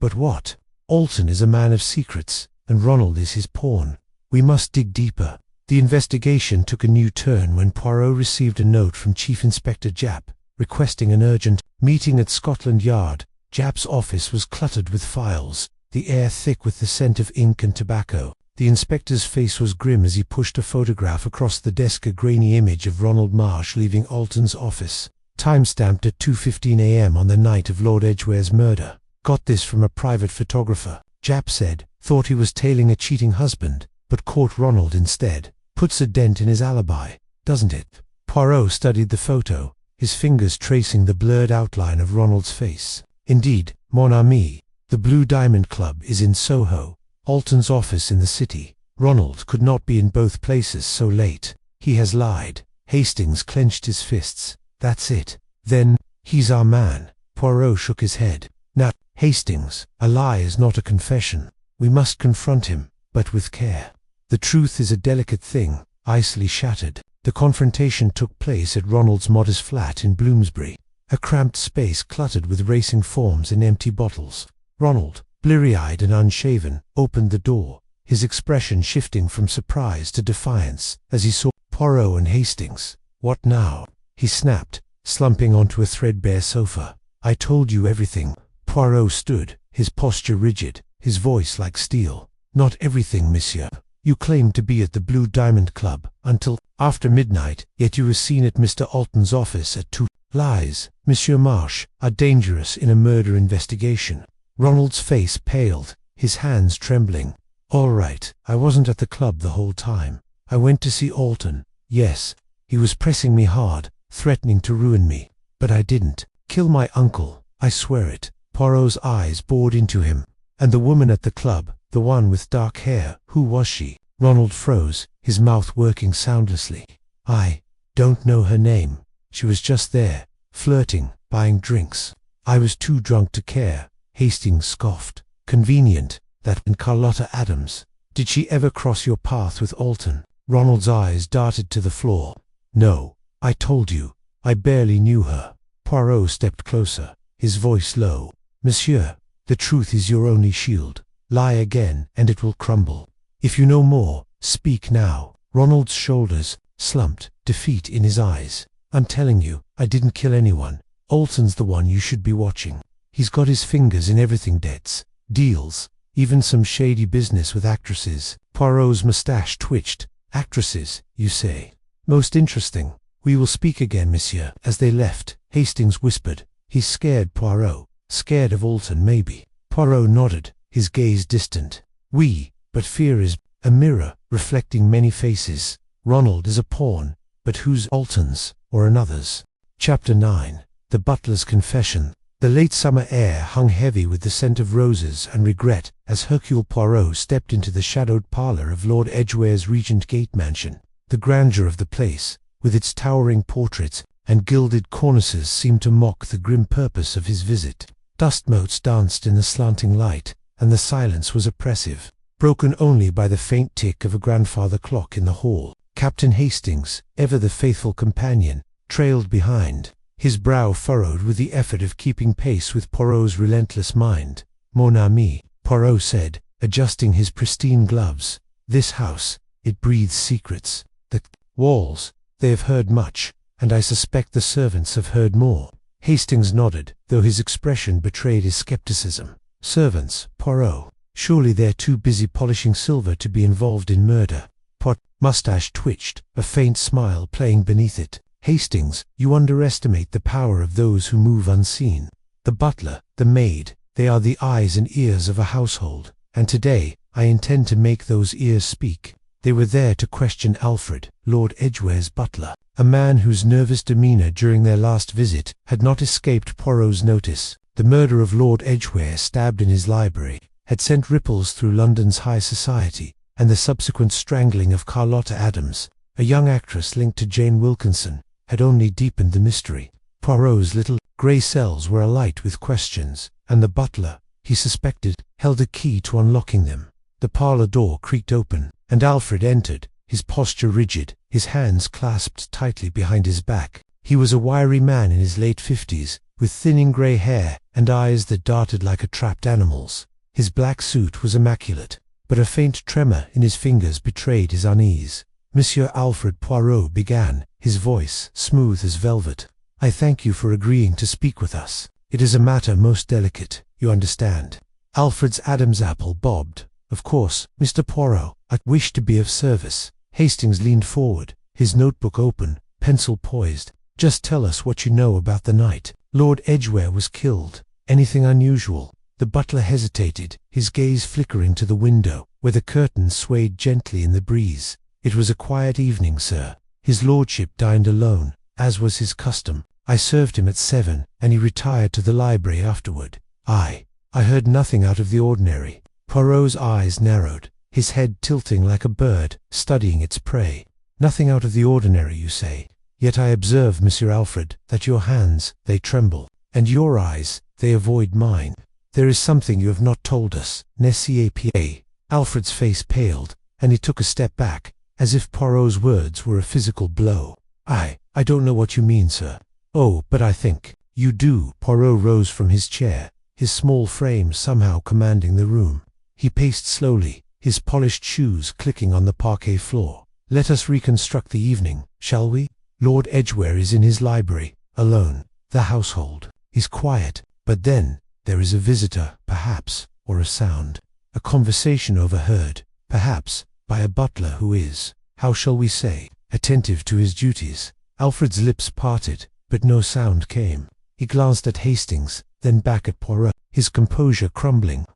A: But what? Alton is a man of secrets, and Ronald is his pawn. We must dig deeper." The investigation took a new turn when Poirot received a note from Chief Inspector Japp, requesting an urgent meeting at Scotland Yard. Japp's office was cluttered with files, the air thick with the scent of ink and tobacco. The inspector's face was grim as he pushed a photograph across the desk, a grainy image of Ronald Marsh leaving Alton's office. Time-stamped at 2:15 a.m. on the night of Lord Edgware's murder. "Got this from a private photographer," Japp said. "Thought he was tailing a cheating husband, but caught Ronald instead. Puts a dent in his alibi, doesn't it?" Poirot studied the photo, his fingers tracing the blurred outline of Ronald's face. "Indeed, mon ami, the Blue Diamond Club is in Soho, Alton's office in the city. Ronald could not be in both places so late. He has lied." Hastings clenched his fists. "That's it. Then, he's our man." Poirot shook his head. "Now, Hastings, a lie is not a confession. We must confront him, but with care. The truth is a delicate thing, icily shattered." The confrontation took place at Ronald's modest flat in Bloomsbury, a cramped space cluttered with racing forms and empty bottles. Ronald, bleary-eyed and unshaven, opened the door, his expression shifting from surprise to defiance as he saw Poirot and Hastings. "What now?" he snapped, slumping onto a threadbare sofa. "I told you everything." Poirot stood, his posture rigid, his voice like steel. "Not everything, monsieur. You claimed to be at the Blue Diamond Club until after midnight, yet you were seen at Mr. Alton's office at 2. Lies, Monsieur Marsh, are dangerous in a murder investigation." Ronald's face paled, his hands trembling. "All right, I wasn't at the club the whole time. I went to see Alton. Yes, he was pressing me hard, threatening to ruin me. But I didn't kill my uncle, I swear it." Poirot's eyes bored into him. "And the woman at the club, the one with dark hair, who was she?" Ronald froze, his mouth working soundlessly. "I don't know her name. She was just there, flirting, buying drinks. I was too drunk to care." Hastings scoffed. "Convenient, that and Carlotta Adams. Did she ever cross your path with Alton?" Ronald's eyes darted to the floor. "No, I told you, I barely knew her." Poirot stepped closer. his voice low. "Monsieur, the truth is your only shield. Lie again, and it will crumble. If you know more, speak now." Ronald's shoulders slumped, defeat in his eyes. "I'm telling you, I didn't kill anyone. Alton's the one you should be watching. He's got his fingers in everything, debts, deals, even some shady business with actresses." Poirot's moustache twitched. "Actresses, you say? Most interesting. We will speak again, monsieur." As they left, Hastings whispered, "He's scared, Poirot. Scared of Alton, maybe." Poirot nodded, his gaze distant. "Oui, but fear is a mirror, reflecting many faces. Ronald is a pawn, but who's Alton's, or another's?" Chapter 9. The Butler's Confession. The late summer air hung heavy with the scent of roses and regret as Hercule Poirot stepped into the shadowed parlour of Lord Edgware's Regent Gate mansion. The grandeur of the place, with its towering portraits and gilded cornices, seemed to mock the grim purpose of his visit. Dust motes danced in the slanting light, and the silence was oppressive, broken only by the faint tick of a grandfather clock in the hall. Captain Hastings, ever the faithful companion, trailed behind, his brow furrowed with the effort of keeping pace with Poirot's relentless mind. "Mon ami," Poirot said, adjusting his pristine gloves, "this house, it breathes secrets. The walls, they have heard much, and I suspect the servants have heard more." Hastings nodded, though his expression betrayed his skepticism. "Servants, Poirot? Surely they're too busy polishing silver to be involved in murder." Poirot's mustache twitched, a faint smile playing beneath it. "Hastings, you underestimate the power of those who move unseen. The butler, the maid, they are the eyes and ears of a household, and today I intend to make those ears speak." They were there to question Alfred, Lord Edgware's butler, a man whose nervous demeanour during their last visit had not escaped Poirot's notice. The murder of Lord Edgware, stabbed in his library, had sent ripples through London's high society, and the subsequent strangling of Carlotta Adams, a young actress linked to Jane Wilkinson, had only deepened the mystery. Poirot's little grey cells were alight with questions, and the butler, he suspected, held a key to unlocking them. The parlour door creaked open, and Alfred entered, his posture rigid, his hands clasped tightly behind his back. He was a wiry man in his late 50s, with thinning grey hair and eyes that darted like a trapped animal's. His black suit was immaculate, but a faint tremor in his fingers betrayed his unease. "Monsieur Alfred Poirot," began, his voice smooth as velvet, "I thank you for agreeing to speak with us. It is a matter most delicate, you understand." Alfred's Adam's apple bobbed. "Of course, Mr. Poirot, I wish to be of service." Hastings leaned forward, his notebook open, pencil poised. "Just tell us what you know about the night. Lord Edgware was killed. Anything unusual?" The butler hesitated, his gaze flickering to the window, where the curtains swayed gently in the breeze. "It was a quiet evening, sir. His lordship dined alone, as was his custom. I served him at 7, and he retired to the library afterward. I heard nothing out of the ordinary." Poirot's eyes narrowed, his head tilting like a bird, studying its prey. "Nothing out of the ordinary, you say? Yet I observe, Monsieur Alfred, that your hands, they tremble, and your eyes, they avoid mine. There is something you have not told us, n'est-ce pas?" Alfred's face paled, and he took a step back, as if Poirot's words were a physical blow. I don't know what you mean, sir." "Oh, but I think you do." Poirot rose from his chair, his small frame somehow commanding the room. He paced slowly, his polished shoes clicking on the parquet floor. "Let us reconstruct the evening, shall we? Lord Edgware is in his library, alone. The household is quiet, but then there is a visitor, perhaps, or a sound. A conversation overheard, perhaps, by a butler who is, how shall we say, attentive to his duties." Alfred's lips parted, but no sound came. He glanced at Hastings, then back at Poirot, his composure crumbling.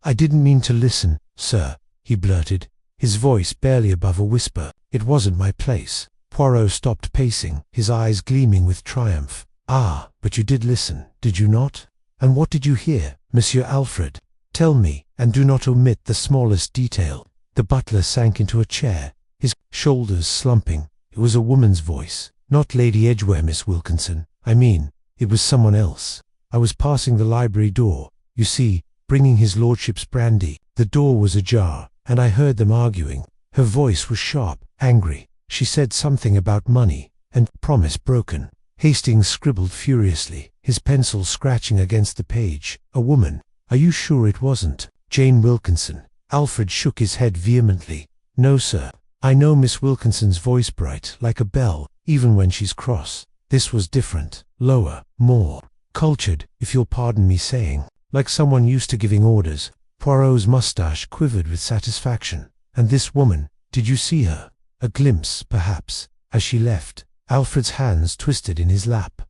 A: "I didn't mean to listen, sir," he blurted, his voice barely above a whisper. "It wasn't my place." Poirot stopped pacing, his eyes gleaming with triumph. "Ah, but you did listen, did you not? And what did you hear, Monsieur Alfred? Tell me, and do not omit the smallest detail." The butler sank into a chair, his shoulders slumping. It was a woman's voice. "Not Lady Edgware, Miss Wilkinson. I mean, it was someone else. I was passing the library door, you see, bringing his lordship's brandy. The door was ajar, and I heard them arguing. Her voice was sharp, angry. She said something about money, and promise broken." Hastings scribbled furiously, his pencil scratching against the page. A woman. Are you sure it wasn't Jane Wilkinson? Alfred shook his head vehemently. No, sir. I know Miss Wilkinson's voice bright, like a bell, even when she's cross. This was different, lower, more cultured, if you'll pardon me saying, like someone used to giving orders. Poirot's mustache quivered with satisfaction. And this woman, did you see her? A glimpse, perhaps, as she left. Alfred's hands twisted in his lap.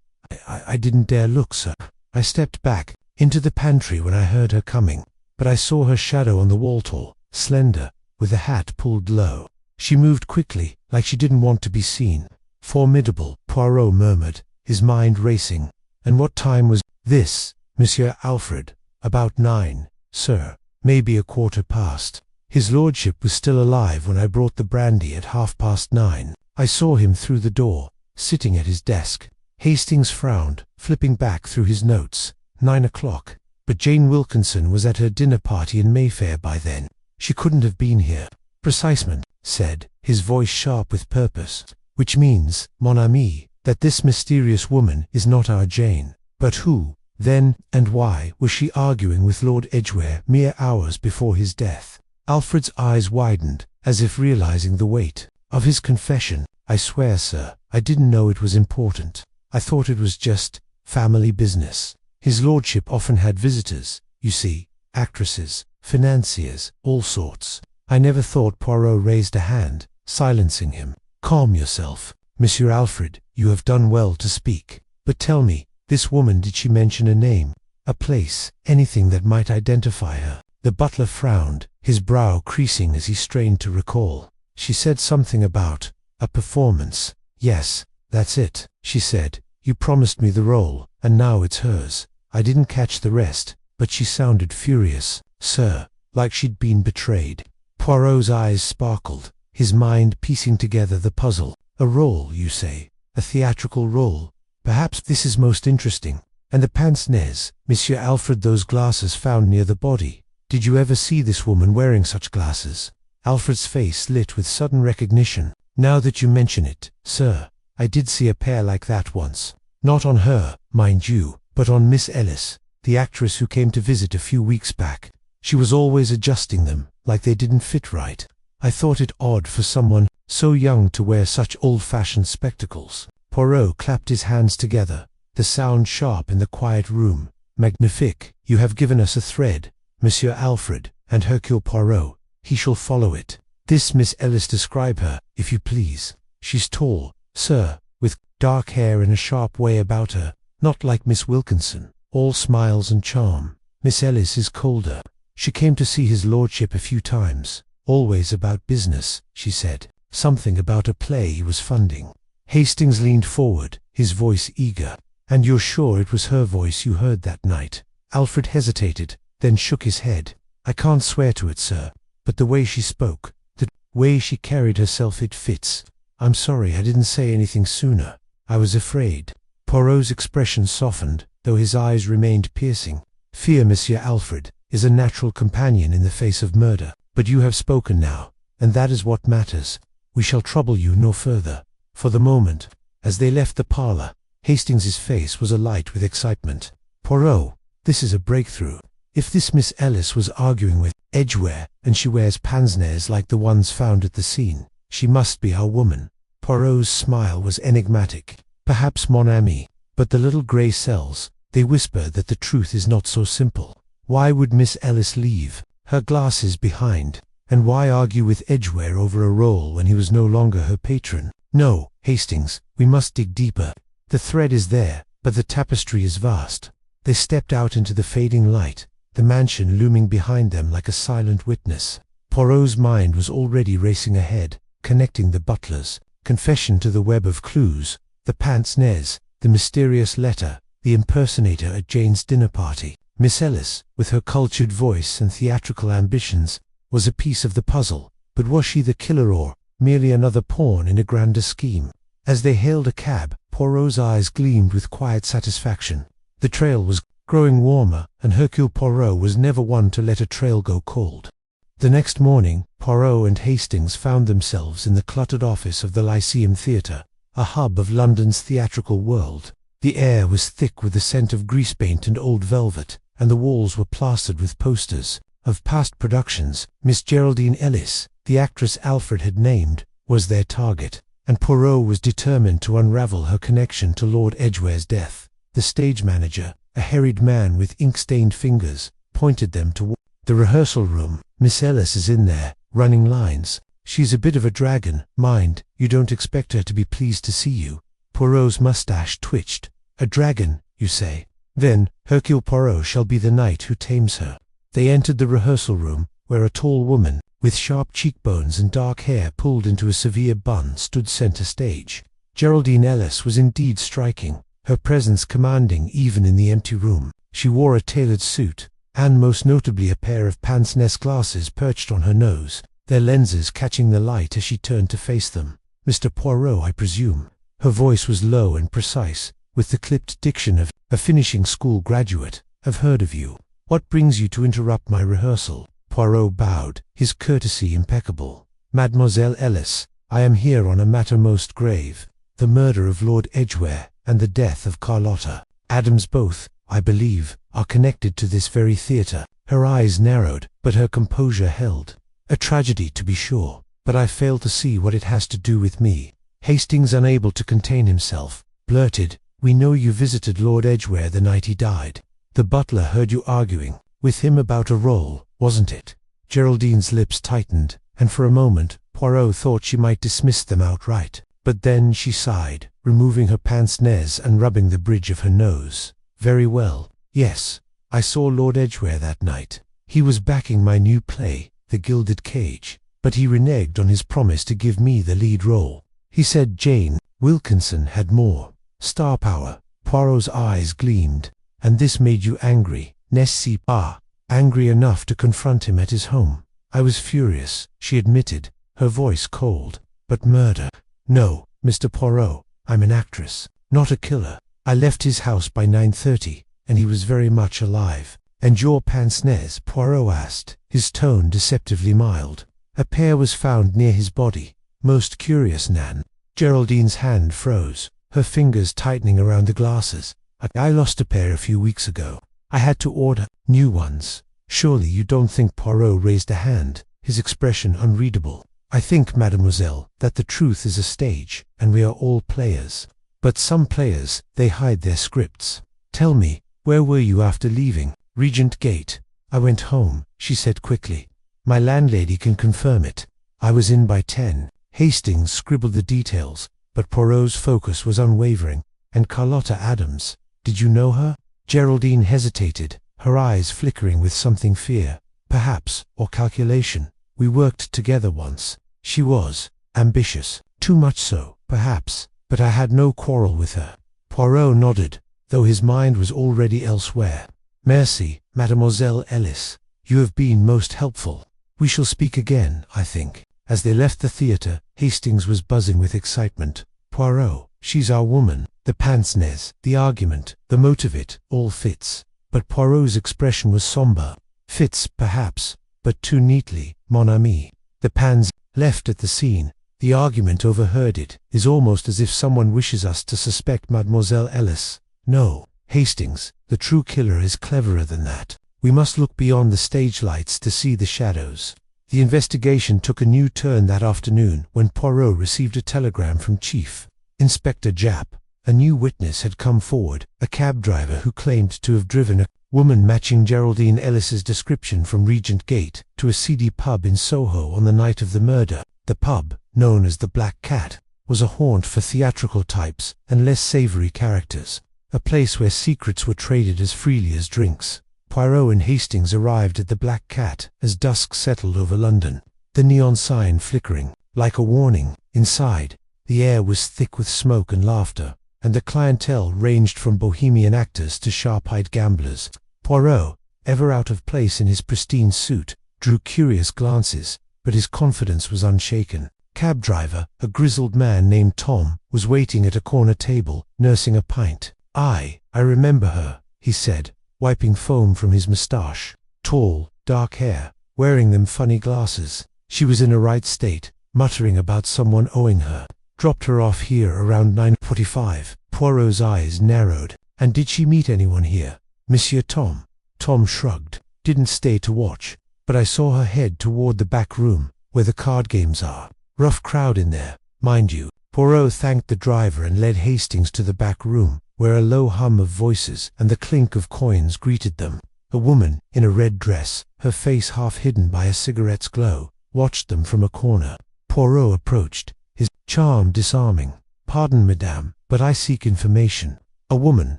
A: I didn't dare look, sir. I stepped back into the pantry when I heard her coming, but I saw her shadow on the wall, tall, slender, with the hat pulled low. She moved quickly, like she didn't want to be seen. Formidable, Poirot murmured, his mind racing. And what time was this, Monsieur Alfred? About 9, sir. Maybe a quarter past. His lordship was still alive when I brought the brandy at 9:30. I saw him through the door, sitting at his desk. Hastings frowned, flipping back through his notes. 9 o'clock. But Jane Wilkinson was at her dinner party in Mayfair by then. She couldn't have been here. Precisement, said, his voice sharp with purpose. Which means, mon ami, that this mysterious woman is not our Jane. But who, then, and why was she arguing with Lord Edgware mere hours before his death? Alfred's eyes widened, as if realizing the weight of his confession. I swear, sir, I didn't know it was important. I thought it was just family business. His lordship often had visitors, you see, actresses, financiers, all sorts. I never thought. Poirot raised a hand, silencing him. Calm yourself, Monsieur Alfred, you have done well to speak. But tell me, this woman, did she mention a name, a place, anything that might identify her? The butler frowned, his brow creasing as he strained to recall. She said something about a performance. Yes, that's it, she said. You promised me the role, and now it's hers. I didn't catch the rest, but she sounded furious, sir, like she'd been betrayed. Poirot's eyes sparkled, his mind piecing together the puzzle. A role, you say? A theatrical role? Perhaps this is most interesting. And the pince-nez, Monsieur Alfred, those glasses found near the body. Did you ever see this woman wearing such glasses? Alfred's face lit with sudden recognition. Now that you mention it, sir, I did see a pair like that once. Not on her, mind you, but on Miss Ellis, the actress who came to visit a few weeks back. She was always adjusting them, like they didn't fit right. I thought it odd for someone so young to wear such old-fashioned spectacles. Poirot clapped his hands together, the sound sharp in the quiet room. Magnifique, you have given us a thread, Monsieur Alfred, and Hercule Poirot. He shall follow it. This Miss Ellis, describe her, if you please. She's tall, sir, with dark hair in a sharp way about her, not like Miss Wilkinson, all smiles and charm. Miss Ellis is colder. She came to see his lordship a few times, always about business, she said, something about a play he was funding. Hastings leaned forward, his voice eager. And you're sure it was her voice you heard that night? Alfred hesitated, then shook his head. I can't swear to it, sir, but the way she spoke, the way she carried herself, it fits. I'm sorry I didn't say anything sooner. I was afraid. Poirot's expression softened, though his eyes remained piercing. Fear, Monsieur Alfred, is a natural companion in the face of murder. But you have spoken now, and that is what matters. We shall trouble you no further, for the moment. As they left the parlour, Hastings's face was alight with excitement. Poirot, this is a breakthrough. If this Miss Ellis was arguing with Edgware, and she wears pince-nez like the ones found at the scene, she must be our woman. Poirot's smile was enigmatic. Perhaps, mon ami, but the little grey cells, they whisper that the truth is not so simple. Why would Miss Ellis leave her glasses behind? And why argue with Edgware over a role when he was no longer her patron? No, Hastings, we must dig deeper. The thread is there, but the tapestry is vast. They stepped out into the fading light, the mansion looming behind them like a silent witness. Poirot's mind was already racing ahead, connecting the butler's confession to the web of clues, the pince-nez, the mysterious letter, the impersonator at Jane's dinner party. Miss Ellis, with her cultured voice and theatrical ambitions, was a piece of the puzzle, but was she the killer or merely another pawn in a grander scheme? As they hailed a cab, Poirot's eyes gleamed with quiet satisfaction. The trail was growing warmer, and Hercule Poirot was never one to let a trail go cold. The next morning, Poirot and Hastings found themselves in the cluttered office of the Lyceum Theatre. a hub of London's theatrical world. The air was thick with the scent of grease paint and old velvet, and the walls were plastered with posters of past productions. Miss Geraldine Ellis, the actress Alfred had named, was their target, and Poirot was determined to unravel her connection to Lord Edgware's death. The stage manager, a harried man with ink-stained fingers, pointed them toward the rehearsal room. Miss Ellis is in there, running lines. She's a bit of a dragon. Mind, you don't expect her to be pleased to see you. Poirot's mustache twitched. A dragon, you say? Then Hercule Poirot shall be the knight who tames her. They entered the rehearsal room, where a tall woman, with sharp cheekbones and dark hair pulled into a severe bun, stood center stage. Geraldine Ellis was indeed striking, her presence commanding even in the empty room. She wore a tailored suit, and most notably a pair of pince-nez glasses perched on her nose, their lenses catching the light as she turned to face them. "Mr. Poirot, I presume?" Her voice was low and precise, with the clipped diction of a finishing school graduate. "I've heard of you. What brings you to interrupt my rehearsal?" Poirot bowed, his courtesy impeccable. "Mademoiselle Ellis, I am here on a matter most grave, the murder of Lord Edgware and the death of Carlotta Adams. Both, I believe, are connected to this very theatre." Her eyes narrowed, but her composure held. "A tragedy, to be sure, but I fail to see what it has to do with me." Hastings, unable to contain himself, blurted, "We know you visited Lord Edgware the night he died. The butler heard you arguing with him about a role, wasn't it?" Geraldine's lips tightened, and for a moment Poirot thought she might dismiss them outright. But then she sighed, removing her pince-nez and rubbing the bridge of her nose. "Very well. Yes, I saw Lord Edgware that night. He was backing my new play, The Gilded Cage, but he reneged on his promise to give me the lead role. He said Jane Wilkinson had more star power." Poirot's eyes gleamed. "And this made you angry, n'est-ce pas?" "Angry enough to confront him at his home." "I was furious," she admitted, her voice cold. "But murder? No, Mr. Poirot, I'm an actress, not a killer. I left his house by 9:30, and he was very much alive." "And your pince-nez?" Poirot asked, his tone deceptively mild. "A pair was found near his body." "Most curious, Nan." Geraldine's hand froze, her fingers tightening around the glasses. "I lost a pair a few weeks ago. I had to order new ones." "Surely you don't think?" Poirot raised a hand, his expression unreadable. "I think, mademoiselle, that the truth is a stage, and we are all players. But some players, they hide their scripts. Tell me, where were you after leaving Regent Gate?" "I went home," she said quickly. "My landlady can confirm it. I was in by 10. Hastings scribbled the details, but Poirot's focus was unwavering. "And Carlotta Adams, did you know her?" Geraldine hesitated, her eyes flickering with something fear, perhaps, or calculation. "We worked together once. She was ambitious, too much so, perhaps, but I had no quarrel with her." Poirot nodded, though his mind was already elsewhere. "Merci, Mademoiselle Ellis. You have been most helpful. We shall speak again, I think." As they left the theatre, Hastings was buzzing with excitement. "Poirot, she's our woman. The pince-nez, the argument, the motive, it all fits." But Poirot's expression was sombre. "Fits, perhaps, but too neatly, mon ami. The pince left at the scene. The argument overheard it. Is almost as if someone wishes us to suspect Mademoiselle Ellis. No, Hastings, the true killer is cleverer than that. We must look beyond the stage lights to see the shadows." The investigation took a new turn that afternoon when Poirot received a telegram from Chief Inspector Japp. A new witness had come forward, a cab driver who claimed to have driven a woman matching Geraldine Ellis's description from Regent Gate to a seedy pub in Soho on the night of the murder. The pub, known as the Black Cat, was a haunt for theatrical types and less savory characters, a place where secrets were traded as freely as drinks. Poirot and Hastings arrived at the Black Cat as dusk settled over London, the neon sign flickering like a warning. Inside, the air was thick with smoke and laughter, and the clientele ranged from bohemian actors to sharp-eyed gamblers. Poirot, ever out of place in his pristine suit, drew curious glances, but his confidence was unshaken. Cab driver, a grizzled man named Tom, was waiting at a corner table, nursing a pint. I remember her," he said, wiping foam from his moustache. "Tall, dark hair, wearing them funny glasses. She was in a right state, muttering about someone owing her. dropped her off here around 9:45. Poirot's eyes narrowed. And did she meet anyone here? Monsieur Tom? Tom shrugged. Didn't stay to watch, but I saw her head toward the back room, where the card games are. Rough crowd in there, mind you. Poirot thanked the driver and led Hastings to the back room, where a low hum of voices and the clink of coins greeted them. A woman, in a red dress, her face half hidden by a cigarette's glow, watched them from a corner. Poirot approached, his charm disarming. "Pardon, madame, but I seek information. A woman,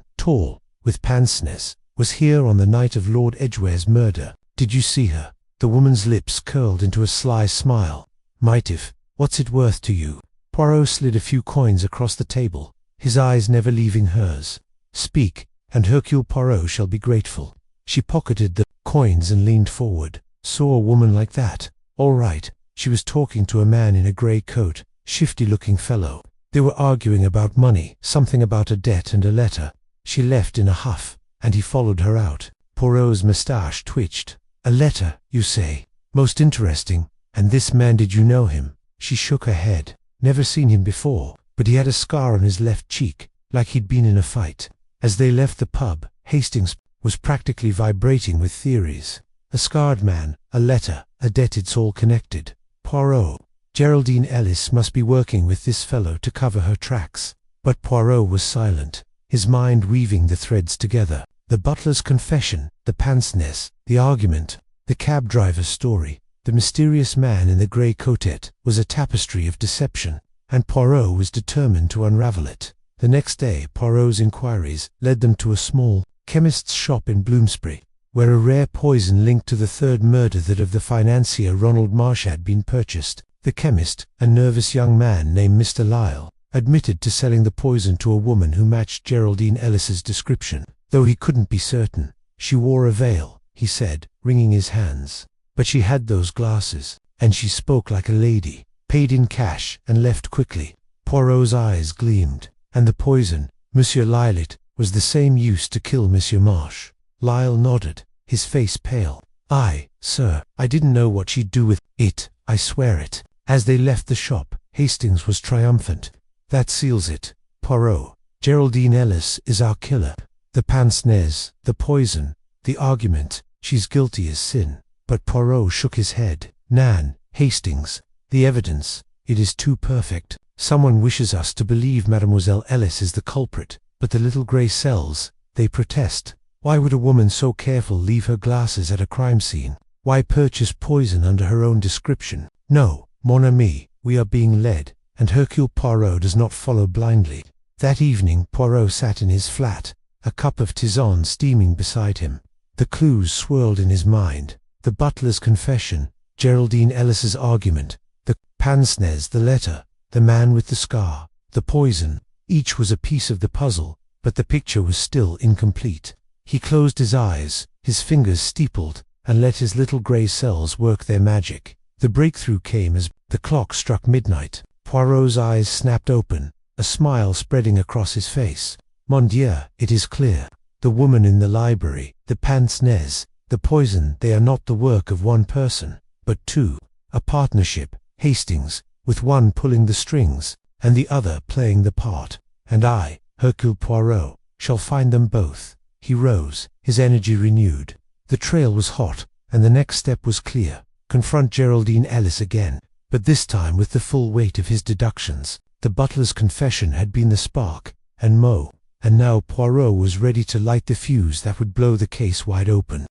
A: tall, with pince-nez, was here on the night of Lord Edgware's murder. Did you see her?" The woman's lips curled into a sly smile. "Might if. What's it worth to you?" Poirot slid a few coins across the table, his eyes never leaving hers. "Speak, and Hercule Poirot shall be grateful." She pocketed the coins and leaned forward. "Saw a woman like that? All right." She was talking to a man in a grey coat, shifty-looking fellow. They were arguing about money, something about a debt and a letter. She left in a huff, and he followed her out. Poirot's moustache twitched. "A letter, you say? Most interesting. And this man, did you know him?" She shook her head. "Never seen him before, but he had a scar on his left cheek, like he'd been in a fight." As they left the pub, Hastings was practically vibrating with theories. A scarred man, a letter, a debt, it's all connected. Poirot. Geraldine Ellis must be working with this fellow to cover her tracks. But Poirot was silent, his mind weaving the threads together. The butler's confession, the pince-nez, the argument, the cab driver's story, the mysterious man in the grey coat was a tapestry of deception, and Poirot was determined to unravel it. The next day Poirot's inquiries led them to a small chemist's shop in Bloomsbury, where a rare poison linked to the third murder that of the financier Ronald Marsh had been purchased. The chemist, a nervous young man named Mr. Lyle, admitted to selling the poison to a woman who matched Geraldine Ellis's description, though he couldn't be certain. "She wore a veil," he said, wringing his hands. "But she had those glasses, and she spoke like a lady, paid in cash, and left quickly." Poirot's eyes gleamed. "And the poison, Monsieur Lilet, was the same used to kill Monsieur Marsh?" Lyle nodded, his face pale. "Aye, sir. I didn't know what she'd do with it, I swear it." As they left the shop, Hastings was triumphant. "That seals it, Poirot. Geraldine Ellis is our killer. The pince-nez, the poison, the argument, she's guilty as sin." But Poirot shook his head. "Nan, Hastings, the evidence, it is too perfect. Someone wishes us to believe Mademoiselle Ellis is the culprit, but the little grey cells, they protest. Why would a woman so careful leave her glasses at a crime scene? Why purchase poison under her own description? No, mon ami, we are being led, and Hercule Poirot does not follow blindly." That evening Poirot sat in his flat, a cup of tisane steaming beside him. The clues swirled in his mind. The butler's confession, Geraldine Ellis's argument, the pince-nez, the letter, the man with the scar, the poison. Each was a piece of the puzzle, but the picture was still incomplete. He closed his eyes, his fingers steepled, and let his little grey cells work their magic. The breakthrough came as the clock struck midnight. Poirot's eyes snapped open, a smile spreading across his face. "Mon Dieu, it is clear. The woman in the library, the pince-nez, the poison, they are not the work of one person, but two. A partnership, Hastings, with one pulling the strings, and the other playing the part. And I, Hercule Poirot, shall find them both." He rose, his energy renewed. The trail was hot, and the next step was clear. Confront Geraldine Ellis again, but this time with the full weight of his deductions. The butler's confession had been the spark, and now Poirot was ready to light the fuse that would blow the case wide open.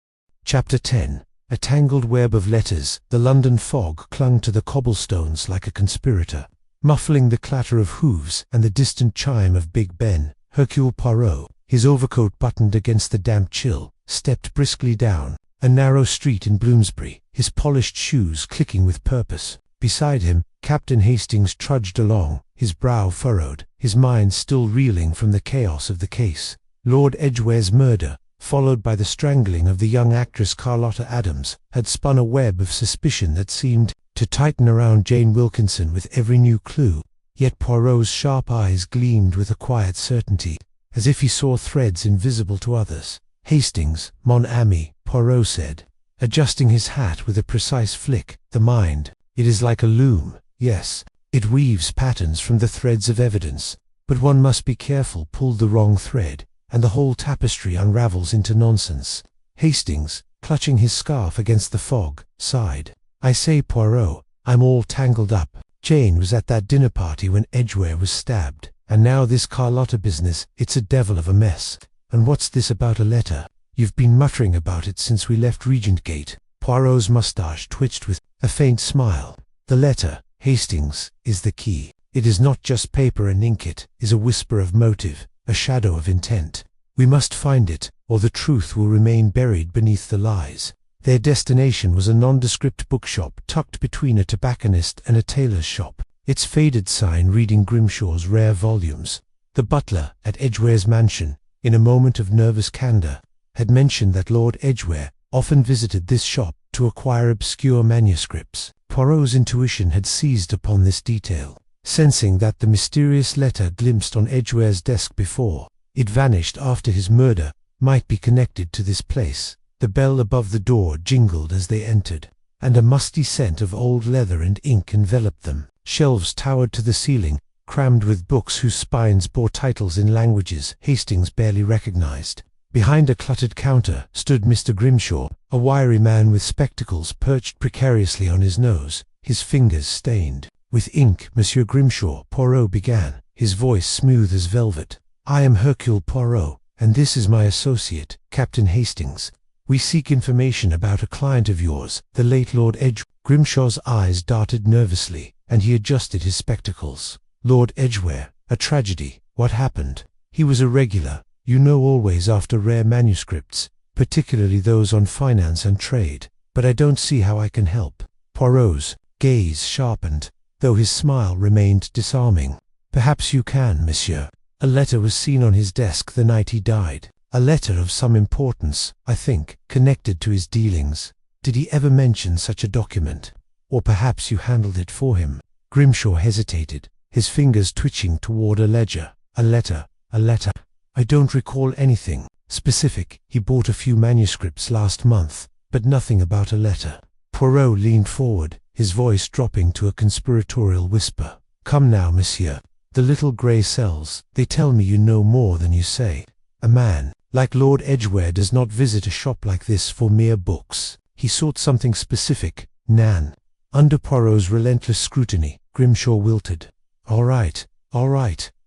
A: Chapter 10. A tangled web of letters. The London fog clung to the cobblestones like a conspirator, muffling the clatter of hooves and the distant chime of Big Ben. Hercule Poirot, his overcoat buttoned against the damp chill, stepped briskly down a narrow street in Bloomsbury, his polished shoes clicking with purpose. Beside him, Captain Hastings trudged along, his brow furrowed, his mind still reeling from the chaos of the case. Lord Edgware's murder, followed by the strangling of the young actress Carlotta Adams, had spun a web of suspicion that seemed to tighten around Jane Wilkinson with every new clue. Yet Poirot's sharp eyes gleamed with a quiet certainty, as if he saw threads invisible to others. "Hastings, mon ami," Poirot said, adjusting his hat with a precise flick. "The mind, it is like a loom. Yes, It weaves patterns from the threads of evidence, but one must be careful. Pull the wrong thread, and the whole tapestry unravels into nonsense. Hastings, clutching his scarf against the fog, sighed. I say, Poirot, I'm all tangled up. Jane was at that dinner party when Edgware was stabbed, and now this Carlotta business, it's a devil of a mess. And what's this about a letter? You've been muttering about it since we left Regent Gate. Poirot's moustache twitched with a faint smile. The letter, Hastings, is the key. It is not just paper and ink, it is a whisper of motive, a shadow of intent. We must find it, or the truth will remain buried beneath the lies. Their destination was a nondescript bookshop tucked between a tobacconist and a tailor's shop, its faded sign reading Grimshaw's rare volumes. The butler at Edgware's mansion, in a moment of nervous candor, had mentioned that Lord Edgware often visited this shop to acquire obscure manuscripts. Poirot's intuition had seized upon this detail. Sensing that the mysterious letter glimpsed on Edgware's desk before it vanished after his murder might be connected to this place, the bell above the door jingled as they entered, and a musty scent of old leather and ink enveloped them. Shelves towered to the ceiling, crammed with books whose spines bore titles in languages Hastings barely recognized. Behind a cluttered counter stood Mr. Grimshaw, a wiry man with spectacles perched precariously on his nose, his fingers stained with ink. Monsieur Grimshaw, Poirot began, his voice smooth as velvet. I am Hercule Poirot, and this is my associate, Captain Hastings. We seek information about a client of yours, the late Lord Edgware. Grimshaw's eyes darted nervously, and he adjusted his spectacles. Lord Edgware, a tragedy. What happened? He was irregular, you know, always after rare manuscripts, particularly those on finance and trade. But I don't see how I can help. Poirot's gaze sharpened, though his smile remained disarming. Perhaps you can, monsieur. A letter was seen on his desk the night he died. A letter of some importance, I think, connected to his dealings. Did he ever mention such a document? Or perhaps you handled it for him? Grimshaw hesitated, his fingers twitching toward a ledger. A letter. I don't recall anything specific. He bought a few manuscripts last month, but nothing about a letter. Poirot leaned forward, his voice dropping to a conspiratorial whisper. Come now, monsieur. The little grey cells, they tell me you know more than you say. A man like Lord Edgware does not visit a shop like this for mere books. He sought something specific, Nan. Under Poirot's relentless scrutiny, Grimshaw wilted. All right,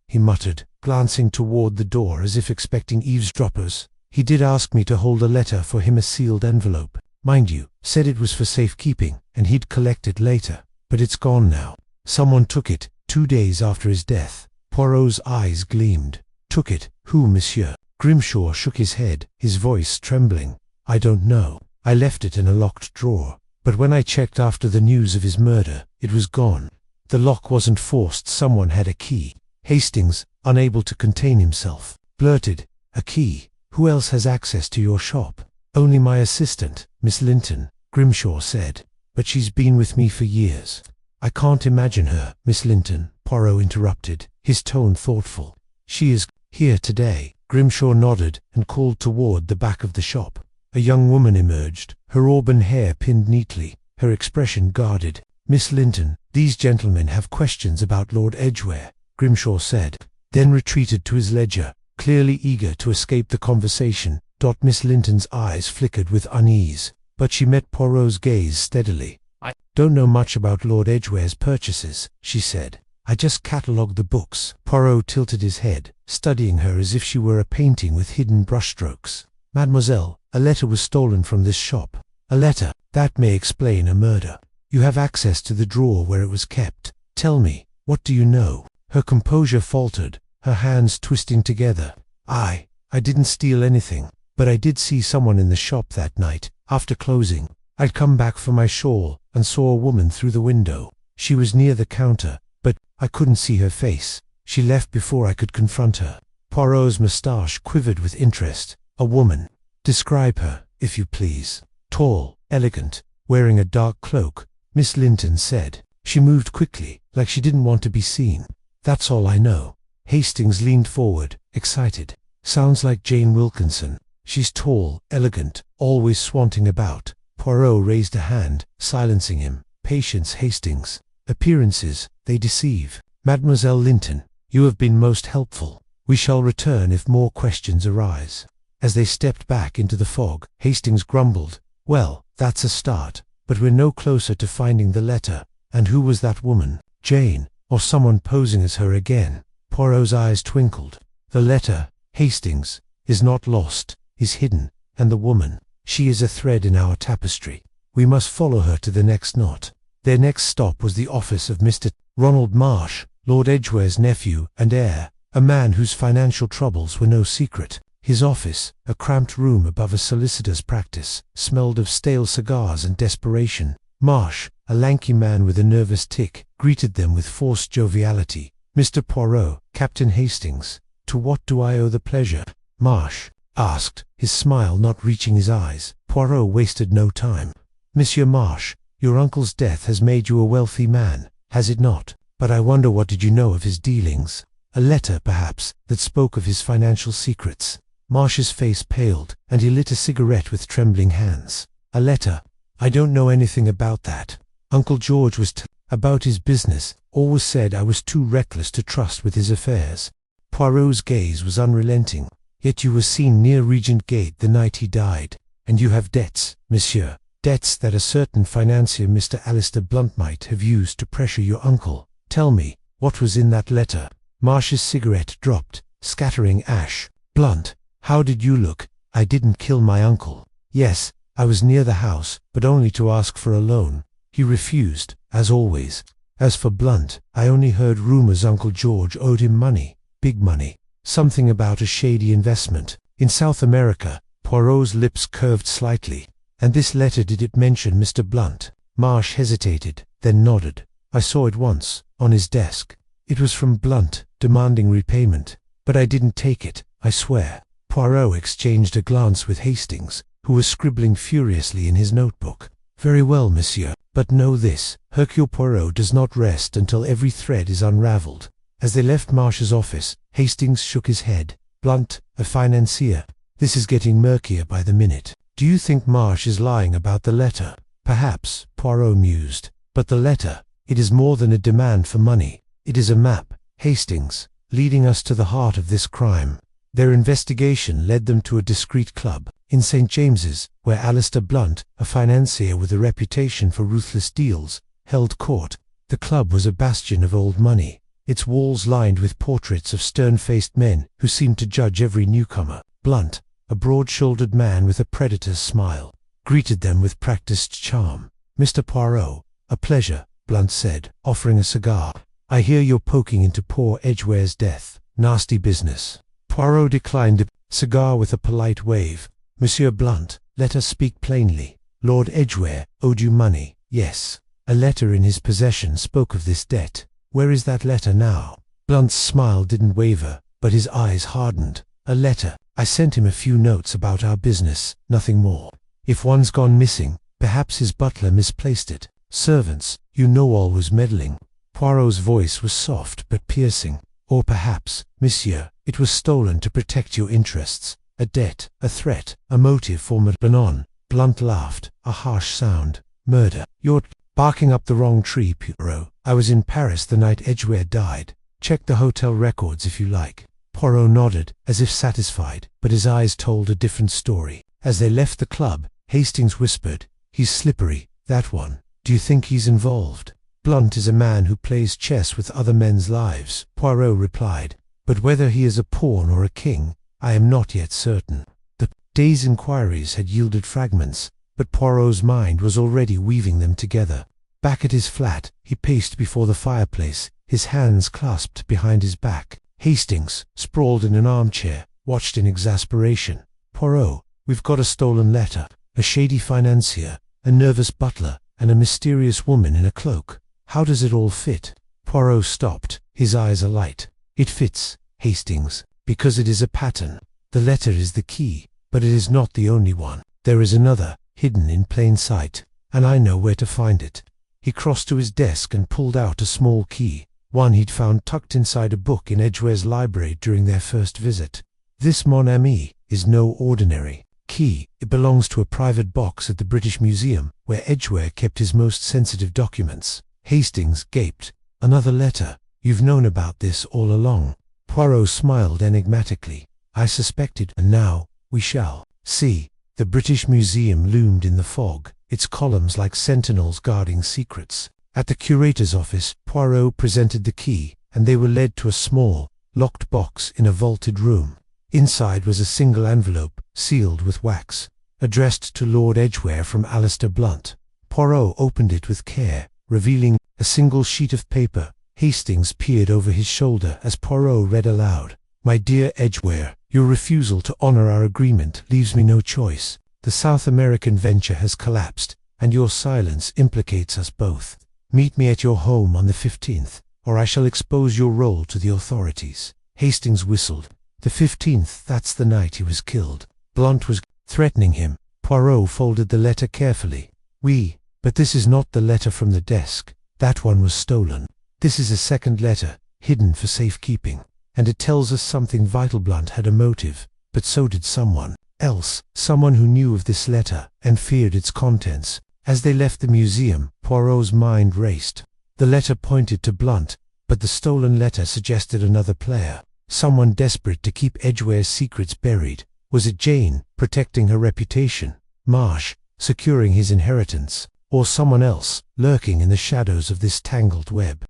A: he muttered, glancing toward the door as if expecting eavesdroppers. He did ask me to hold a letter for him, a sealed envelope. Mind you, said it was for safekeeping, and he'd collect it later. But it's gone now. Someone took it, 2 days after his death. Poirot's eyes gleamed. Took it? Who, monsieur? Grimshaw shook his head, his voice trembling. I don't know. I left it in a locked drawer. But when I checked after the news of his murder, it was gone. The lock wasn't forced, someone had a key. Hastings, unable to contain himself, blurted, A key? Who else has access to your shop? Only my assistant, Miss Linton, Grimshaw said. But she's been with me for years. I can't imagine her. Miss Linton, Poirot interrupted, his tone thoughtful. She is here today. Grimshaw nodded and called toward the back of the shop. A young woman emerged, her auburn hair pinned neatly, her expression guarded. Miss Linton, these gentlemen have questions about Lord Edgware, Grimshaw said, then retreated to his ledger, clearly eager to escape the conversation. Miss Linton's eyes flickered with unease, but she met Poirot's gaze steadily. I don't know much about Lord Edgware's purchases, she said. I just catalogued the books. Poirot tilted his head, studying her as if she were a painting with hidden brushstrokes. Mademoiselle, a letter was stolen from this shop. A letter? That may explain a murder. You have access to the drawer where it was kept. Tell me, what do you know? Her composure faltered, her hands twisting together. I didn't steal anything, but I did see someone in the shop that night, after closing. I'd come back for my shawl, and saw a woman through the window. She was near the counter, but I couldn't see her face. She left before I could confront her. Poirot's moustache quivered with interest. A woman. Describe her, if you please. Tall, elegant, wearing a dark cloak, Miss Linton said. She moved quickly, like she didn't want to be seen. That's all I know. Hastings leaned forward, excited. Sounds like Jane Wilkinson. She's tall, elegant, always swanting about. Poirot raised a hand, silencing him. Patience, Hastings. Appearances, they deceive. Mademoiselle Linton, you have been most helpful. We shall return if more questions arise. As they stepped back into the fog, Hastings grumbled, "Well, that's a start, but we're no closer to finding the letter. And who was that woman? Jane, or someone posing as her again?" Poirot's eyes twinkled. "The letter, Hastings, is not lost, is hidden, and the woman, she is a thread in our tapestry. We must follow her to the next knot." Their next stop was the office of Mr. Ronald Marsh, Lord Edgware's nephew and heir, a man whose financial troubles were no secret. His office, a cramped room above a solicitor's practice, smelled of stale cigars and desperation. Marsh, a lanky man with a nervous tic, greeted them with forced joviality. "Mr. Poirot, Captain Hastings, to what do I owe the pleasure?" Marsh asked, his smile not reaching his eyes. Poirot wasted no time. "Monsieur Marsh, your uncle's death has made you a wealthy man, has it not? But I wonder, what did you know of his dealings? A letter, perhaps, that spoke of his financial secrets?" Marsh's face paled, and he lit a cigarette with trembling hands. "A letter? I don't know anything about that. Uncle George was about his business, always said I was too reckless to trust with his affairs." Poirot's gaze was unrelenting. "Yet you were seen near Regent Gate the night he died, and you have debts, monsieur. Debts that a certain financier, Mr. Alistair Blunt, might have used to pressure your uncle. Tell me, what was in that letter?" Marsh's cigarette dropped, scattering ash. "Blunt, how did you look? I didn't kill my uncle. Yes, I was near the house, but only to ask for a loan. He refused, as always. As for Blunt, I only heard rumors Uncle George owed him money, big money, something about a shady investment in South America." Poirot's lips curved slightly. "And this letter, did it mention Mr. Blunt?" Marsh hesitated, then nodded. "I saw it once, on his desk. It was from Blunt, demanding repayment. But I didn't take it, I swear." Poirot exchanged a glance with Hastings, who was scribbling furiously in his notebook. "Very well, monsieur, but know this, Hercule Poirot does not rest until every thread is unraveled." As they left Marsh's office, Hastings shook his head. "Blunt, a financier. This is getting murkier by the minute. Do you think Marsh is lying about the letter?" "Perhaps," Poirot mused. "But the letter, it is more than a demand for money. It is a map, Hastings, leading us to the heart of this crime." Their investigation led them to a discreet club in St. James's, where Alistair Blunt, a financier with a reputation for ruthless deals, held court. The club was a bastion of old money, its walls lined with portraits of stern-faced men who seemed to judge every newcomer. Blunt, a broad-shouldered man with a predator's smile, greeted them with practiced charm. "Mr. Poirot, a pleasure," Blunt said, offering a cigar. "I hear you're poking into poor Edgware's death. Nasty business." Poirot declined the cigar with a polite wave. "Monsieur Blunt, let us speak plainly. Lord Edgware owed you money." "Yes. A letter in his possession spoke of this debt. Where is that letter now?" Blunt's smile didn't waver, but his eyes hardened. "A letter. I sent him a few notes about our business, nothing more. If one's gone missing, perhaps his butler misplaced it. Servants, you know, always meddling." Poirot's voice was soft but piercing. "Or perhaps, monsieur, it was stolen to protect your interests. A debt, a threat, a motive for murder." Blunt laughed, a harsh sound. "Murder. You're barking up the wrong tree, Poirot. I was in Paris the night Edgware died. Check the hotel records if you like." Poirot nodded, as if satisfied, but his eyes told a different story. As they left the club, Hastings whispered, "He's slippery, that one. Do you think he's involved?" "Blunt is a man who plays chess with other men's lives," Poirot replied. "But whether he is a pawn or a king, I am not yet certain." The day's inquiries had yielded fragments, but Poirot's mind was already weaving them together. Back at his flat, he paced before the fireplace, his hands clasped behind his back. Hastings, sprawled in an armchair, watched in exasperation. "Poirot, we've got a stolen letter, a shady financier, a nervous butler, and a mysterious woman in a cloak. How does it all fit?" Poirot stopped, his eyes alight. "It fits, Hastings, because it is a pattern. The letter is the key, but it is not the only one. There is another, hidden in plain sight, and I know where to find it." He crossed to his desk and pulled out a small key, one he'd found tucked inside a book in Edgware's library during their first visit. "This, mon ami, is no ordinary key. It belongs to a private box at the British Museum, where Edgware kept his most sensitive documents. Hastings gaped. "Another letter. You've known about this all along." Poirot smiled enigmatically. "I suspected, and now we shall see." The British Museum loomed in the fog, its columns like sentinels guarding secrets. At the curator's office, Poirot presented the key, and they were led to a small, locked box in a vaulted room. Inside was a single envelope, sealed with wax, addressed to Lord Edgware from Alistair Blunt. Poirot opened it with care, revealing a single sheet of paper. Hastings peered over his shoulder as Poirot read aloud. "My dear Edgware, your refusal to honor our agreement leaves me no choice. The South American venture has collapsed, and your silence implicates us both. Meet me at your home on the 15th, or I shall expose your role to the authorities." Hastings whistled. "The 15th, that's the night he was killed. Blunt was threatening him." Poirot folded the letter carefully. But this is not the letter from the desk. That one was stolen. This is a second letter, hidden for safekeeping. And it tells us something vital. Blunt had a motive, but so did someone else. Someone who knew of this letter, and feared its contents. As they left the museum, Poirot's mind raced. The letter pointed to Blunt, but the stolen letter suggested another player. Someone desperate to keep Edgware's secrets buried. Was it Jane, protecting her reputation? Marsh, securing his inheritance? Or someone else, lurking in the shadows of this tangled web?